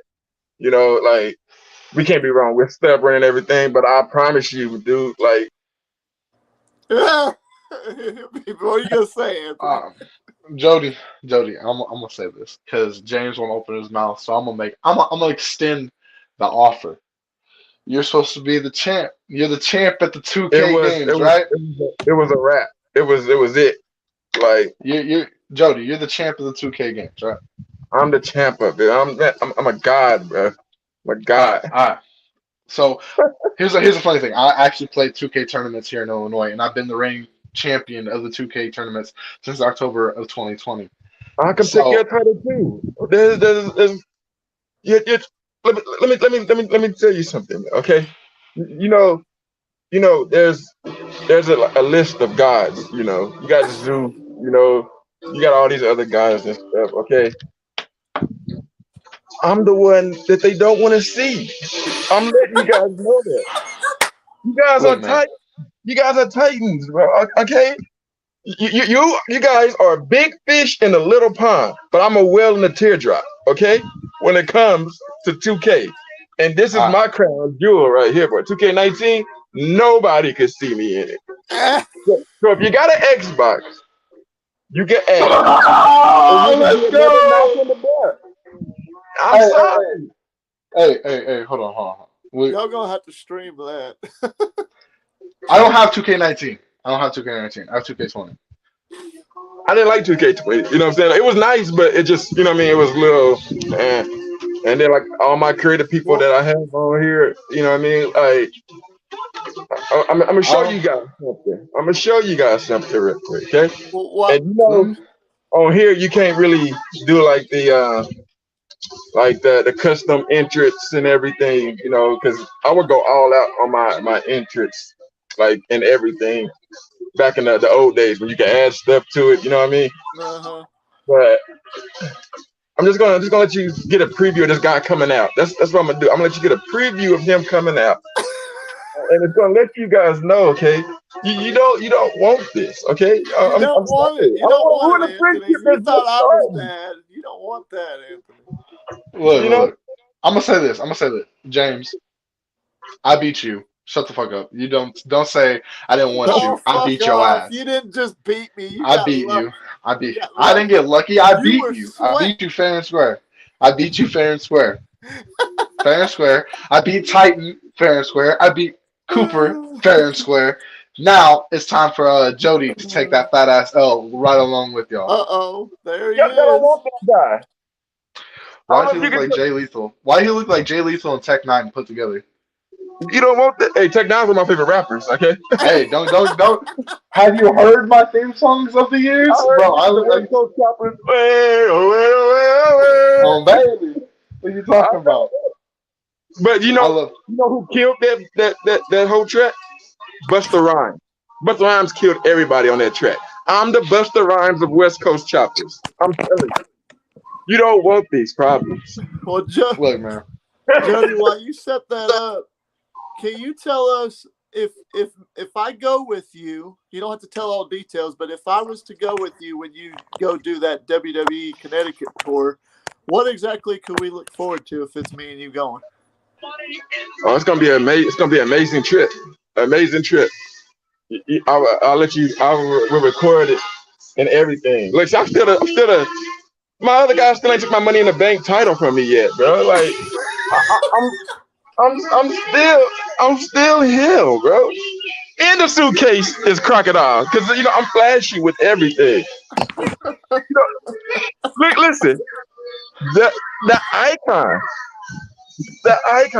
S2: we can't be wrong. We're stubborn and everything. But I promise you, dude,
S1: what are you gonna say, Anthony?
S3: Jody, I'm gonna say this because James won't open his mouth, so I'm gonna extend the offer. You're supposed to be the champ. You're the champ at the 2K games, right?
S2: It was a wrap. It was it.
S3: You're Jody. You're the champ of the 2K games, right?
S2: I'm the champ of it. I'm a god, bro. I'm a god.
S3: All right. So here's a funny thing. I actually played 2K tournaments here in Illinois, and I've been the reigning champion of the 2K tournaments since October of 2020.
S2: I can pick your title too. Let me tell you something, okay? there's a list of gods. You got Zeus. You got all these other guys and stuff. Okay, I'm the one that they don't want to see. I'm letting you guys know that. You guys are
S3: Look, man.
S2: You guys are titans, bro. Okay, you guys are big fish in a little pond, but I'm a whale in a teardrop. Okay, when it comes to 2K, and this is my crown jewel right here, boy. 2K19, nobody could see me in it. So if you got an Xbox, you can add.
S3: Oh, let's go!
S2: I'm sorry.
S3: Hey, hold on.
S1: Y'all gonna have to stream that.
S3: I don't have 2K19. I have 2K20.
S2: I didn't like 2K20. You know what I'm saying? It was nice, but it just, you know what I mean? It was a little, and then like all my creative people that I have on here, you know what I mean? Like, I'm gonna show you guys something. I'm gonna show you guys something real quick, okay? And on here you can't really do like the custom entrance and everything, because I would go all out on my entrance, like in everything. Back in the old days when you can add stuff to it, you know what I mean? But I'm just gonna let you get a preview of this guy coming out. That's what I'm gonna do. I'm gonna let you get a preview of him coming out, and it's gonna let you guys know, okay? You don't want this, okay?
S1: You don't want it. You don't want it, Anthony. You thought I was bad. You don't want that, Anthony.
S3: Look. I'm gonna say this. James, I beat you. Shut the fuck up. You don't say I didn't want you. I beat your ass.
S1: You didn't just beat me.
S3: I beat you. I didn't get lucky. I beat you. I beat you fair and square. I beat you fair and square. Fair and square. I beat Titan fair and square. I beat Cooper fair and square. Now it's time for Jody to take that fat ass L right along with y'all.
S1: There he is.
S2: Don't want that guy.
S3: Why does he look like Jay Lethal? Why do he look like Jay Lethal and Tech 9 put together?
S2: You don't want that. Hey, Tech 9's one of my favorite rappers. Okay.
S3: Hey, don't. Have you heard my theme songs of the years, bro? I look like
S2: those choppers.
S3: Oh, baby, what are you talking about?
S2: But you know who killed that whole track? Busta Rhymes. Busta Rhymes killed everybody on that track. I'm the Busta Rhymes of West Coast choppers. I'm telling you. You don't want these problems.
S1: Well,
S3: look, man.
S1: Jody, while you set that up, can you tell us if I go with you? You don't have to tell all details, but if I was to go with you when you go do that WWE Connecticut tour, what exactly could we look forward to if it's me and you going?
S2: Oh, it's gonna be amazing. It's gonna be an amazing trip. Amazing trip. I'll let you. We'll record it and everything. Look, I'm still the. My other guy still ain't took my money in the bank title from me yet, bro. Like, I'm still him, bro. In the suitcase is crocodile, because I'm flashy with everything. Look, listen, the icon.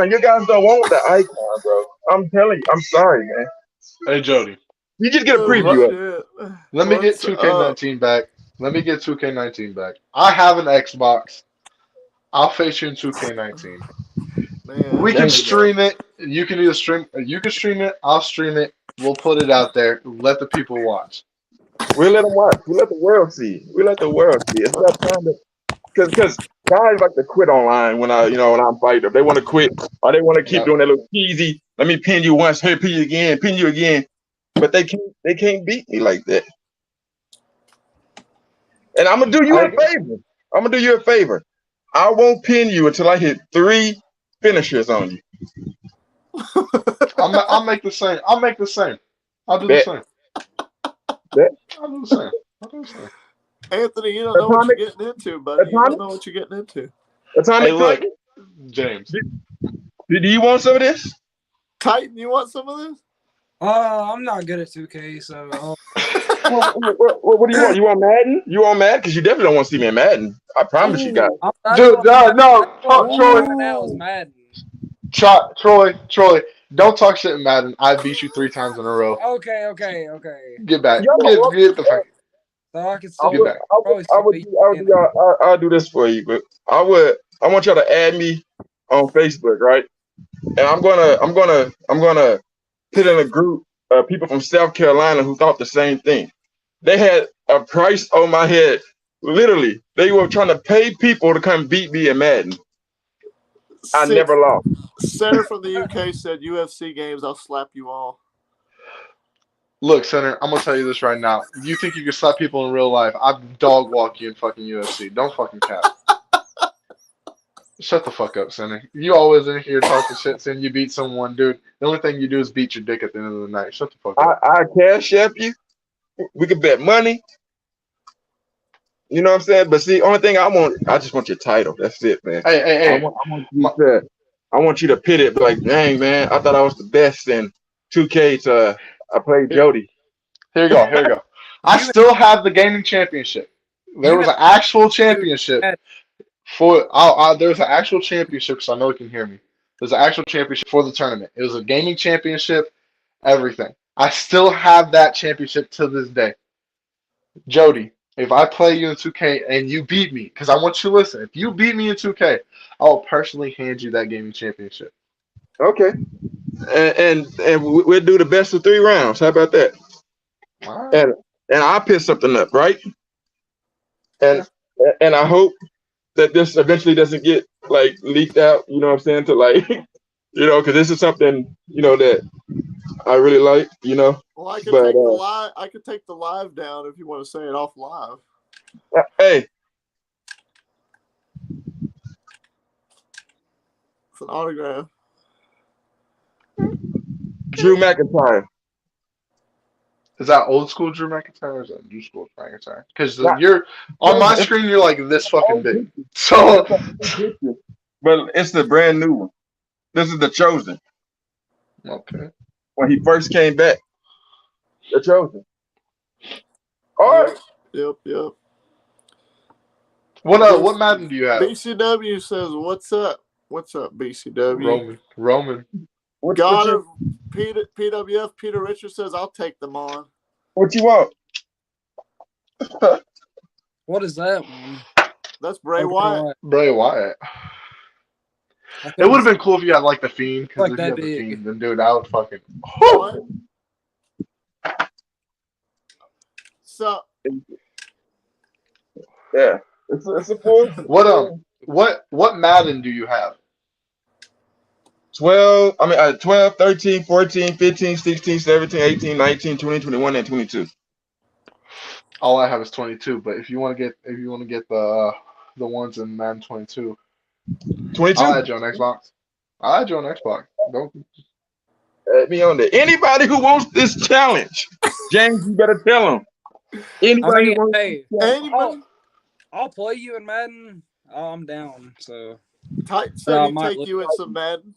S2: You guys don't want the icon, bro. I'm telling you, I'm sorry, man.
S3: Hey, Jody.
S2: You just get a preview of it.
S3: Let me get 2K19 back. Let me get 2K19 back. I have an Xbox. I'll face you in 2K19. Man, we can stream it. You can either stream. You can stream it. I'll stream it. We'll put it out there. Let the people watch.
S2: We'll let them watch. We'll let the world see. It's not time to, because guys like to quit online when I'm fighting them. They want to quit or they want to keep doing that little cheesy. Let me pin you once, hey, pin you again. But they can't beat me like that. And I'm gonna do you a favor. I won't pin you until I hit 3 finishers on you.
S3: I'll make the same. I'll do the same. I'll do the same.
S1: Anthony, you don't know what you're getting into, buddy. You don't know what you're getting into.
S3: Hey, look, James.
S2: Do you want some of this?
S1: Titan, you want some of this?
S4: I'm not good at 2K, so.
S2: What do you want? You want Madden? You want Madden? Because you definitely don't want to see me in Madden. I promise you guys.
S3: Dude, no, Troy.
S4: Now is Madden.
S3: Troy, don't talk shit in Madden. I beat you 3 times in a row.
S4: Okay.
S3: Get back. Get the fuck.
S4: So I can still
S3: get back.
S2: I'll do this for you, but I want y'all to add me on Facebook, right? And I'm gonna sit in a group of people from South Carolina who thought the same thing. They had a price on my head. Literally, they were trying to pay people to come beat me in Madden. I never lost.
S1: Center from the UK said UFC games, I'll slap you all.
S3: Look, Center, I'm gonna tell you this right now. You think you can slap people in real life? I'd dog walk you in fucking UFC. Don't fucking cap. Shut the fuck up, Center. You always in here talking shit saying you beat someone, dude. The only thing you do is beat your dick at the end of the night. Shut the fuck up.
S2: I cash app you. We could bet money. You know what I'm saying? But see, only thing I just want your title. That's it, man.
S3: Hey.
S2: I want you to pit it, like, dang, man, I thought I was the best in 2K, so I played Jody.
S3: Here you go. I still have the gaming championship. There was an actual championship there was an actual championship, because I know you can hear me. There's an actual championship for the tournament. It was a gaming championship, everything. I still have that championship to this day. Jody, if I play you in 2K and you beat me, because I want you to listen, if you beat me in 2K, I'll personally hand you that gaming championship.
S2: Okay. And we'll do the best of 3 rounds. How about that?
S3: All right.
S2: And I'll pick something up, right? And I hope that this eventually doesn't get like leaked out, you know what I'm saying? To like, you know, because this is something, you know, that I really like, you know.
S1: Well, I could take the live down if you want to say it off live.
S2: Hey.
S1: It's an autograph.
S2: Drew McIntyre.
S3: Is that old school Drew McIntyre or is that new school Drew McIntyre? Because you're on my screen, you're like this fucking big. So,
S2: but it's the brand new one. This is the Chosen.
S3: Okay.
S2: When he first came back, the Chosen. All right.
S1: Yep.
S3: What Madden do you have?
S1: BCW says, "What's up? What's up, BCW?"
S3: Roman.
S1: God of PWF, Peter Richards says, "I'll take them on."
S2: What you want?
S4: What is that one?
S1: That's Bray Wyatt.
S3: Bray Wyatt. It would have been cool if you had like the Fiend, because if you had the Fiend, then dude, I would fucking.
S1: What? So.
S2: Yeah, it's a full.
S3: What Madden do you have?
S2: 12, 13, 14, 15, 16, 17, 18, 19, 20, 21, and 22.
S3: All I have is 22, but if you want to get the ones in Madden 22,
S2: 22.
S3: I'll add you on Xbox. Don't
S2: add me on there. Anybody who wants this challenge, James, you better tell them. Anybody who wants
S4: I'll play you in Madden. I'm down. So
S1: Titan said he'd take you in some Madden.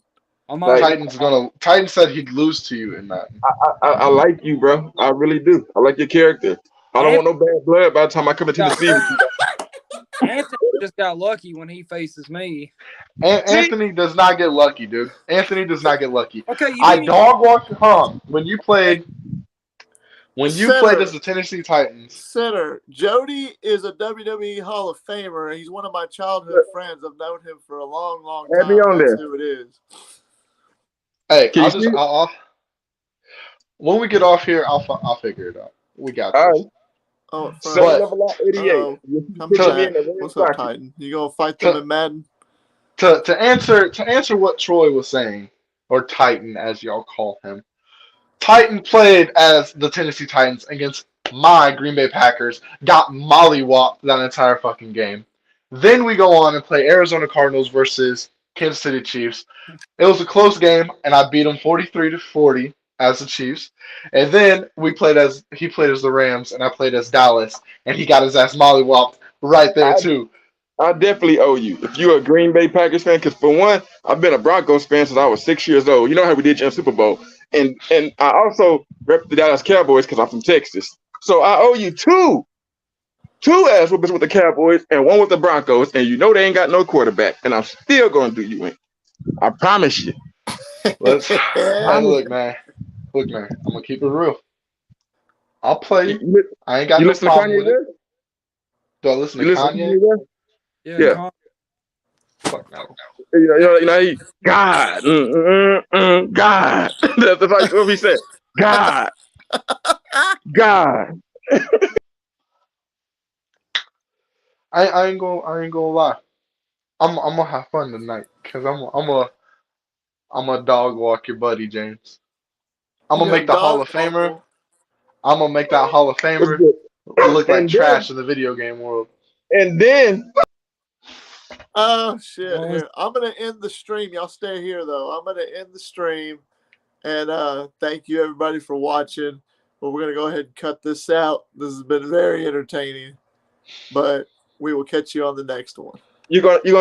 S3: Titan said he'd lose to you in Madden.
S2: I like you, bro. I really do. I like your character. I don't want no bad blood by the time I come into the season.
S4: Anthony just got lucky when he faces me.
S3: Anthony does not get lucky, dude. Anthony does not get lucky.
S4: Okay,
S3: I dog walked when you played as the Tennessee Titans.
S1: Center, Jody is a WWE Hall of Famer. He's one of my childhood friends. I've known him for a long, long time.
S2: Add me on
S1: That's
S2: there.
S1: who it is.
S3: Hey, when we get off here, I'll figure it out. We got this.
S2: Right.
S1: Oh,
S2: level 88.
S1: What's up, Titan? You gonna fight them in Madden?
S3: To answer what Troy was saying, or Titan as y'all call him. Titan played as the Tennessee Titans against my Green Bay Packers, got mollywopped that entire fucking game. Then we go on and play Arizona Cardinals versus Kansas City Chiefs. It was a close game, and I beat them 43-40 as the Chiefs. And then he played as the Rams, and I played as Dallas, and he got his ass mollywopped right there too.
S2: I definitely owe you. If you're a Green Bay Packers fan, because for one, I've been a Broncos fan since I was 6 years old. You know how we did you in Super Bowl. And I also rep the Dallas Cowboys because I'm from Texas. So I owe you two ass whoopers with the Cowboys and one with the Broncos, and you know they ain't got no quarterback. And I'm still going to do you in. I promise you.
S3: Look, man. I'm going to keep it real. I'll play you. I ain't got no problem with it. Do I listen to Kanye?
S4: Yeah.
S3: Fuck no.
S2: God, God. That's like what we said. God, God.
S3: I ain't gonna lie. I'm gonna have fun tonight because I'm a dog walk your buddy, James. I'm
S1: You
S3: gonna make
S1: gonna
S3: the Hall
S1: dog
S3: of
S1: walk
S3: Famer.
S1: him?
S3: I'm gonna make that Hall of
S2: What's
S3: Famer
S2: good?
S3: look like
S2: And then,
S3: trash in the video game world.
S2: and then,
S1: Oh shit!
S4: Well,
S1: Here, I'm gonna end the stream. Y'all stay here though. I'm gonna end the stream, and thank you everybody for watching. But we're gonna go ahead and cut this out. This has been very entertaining, but we will catch you on the next one.
S2: you're gonna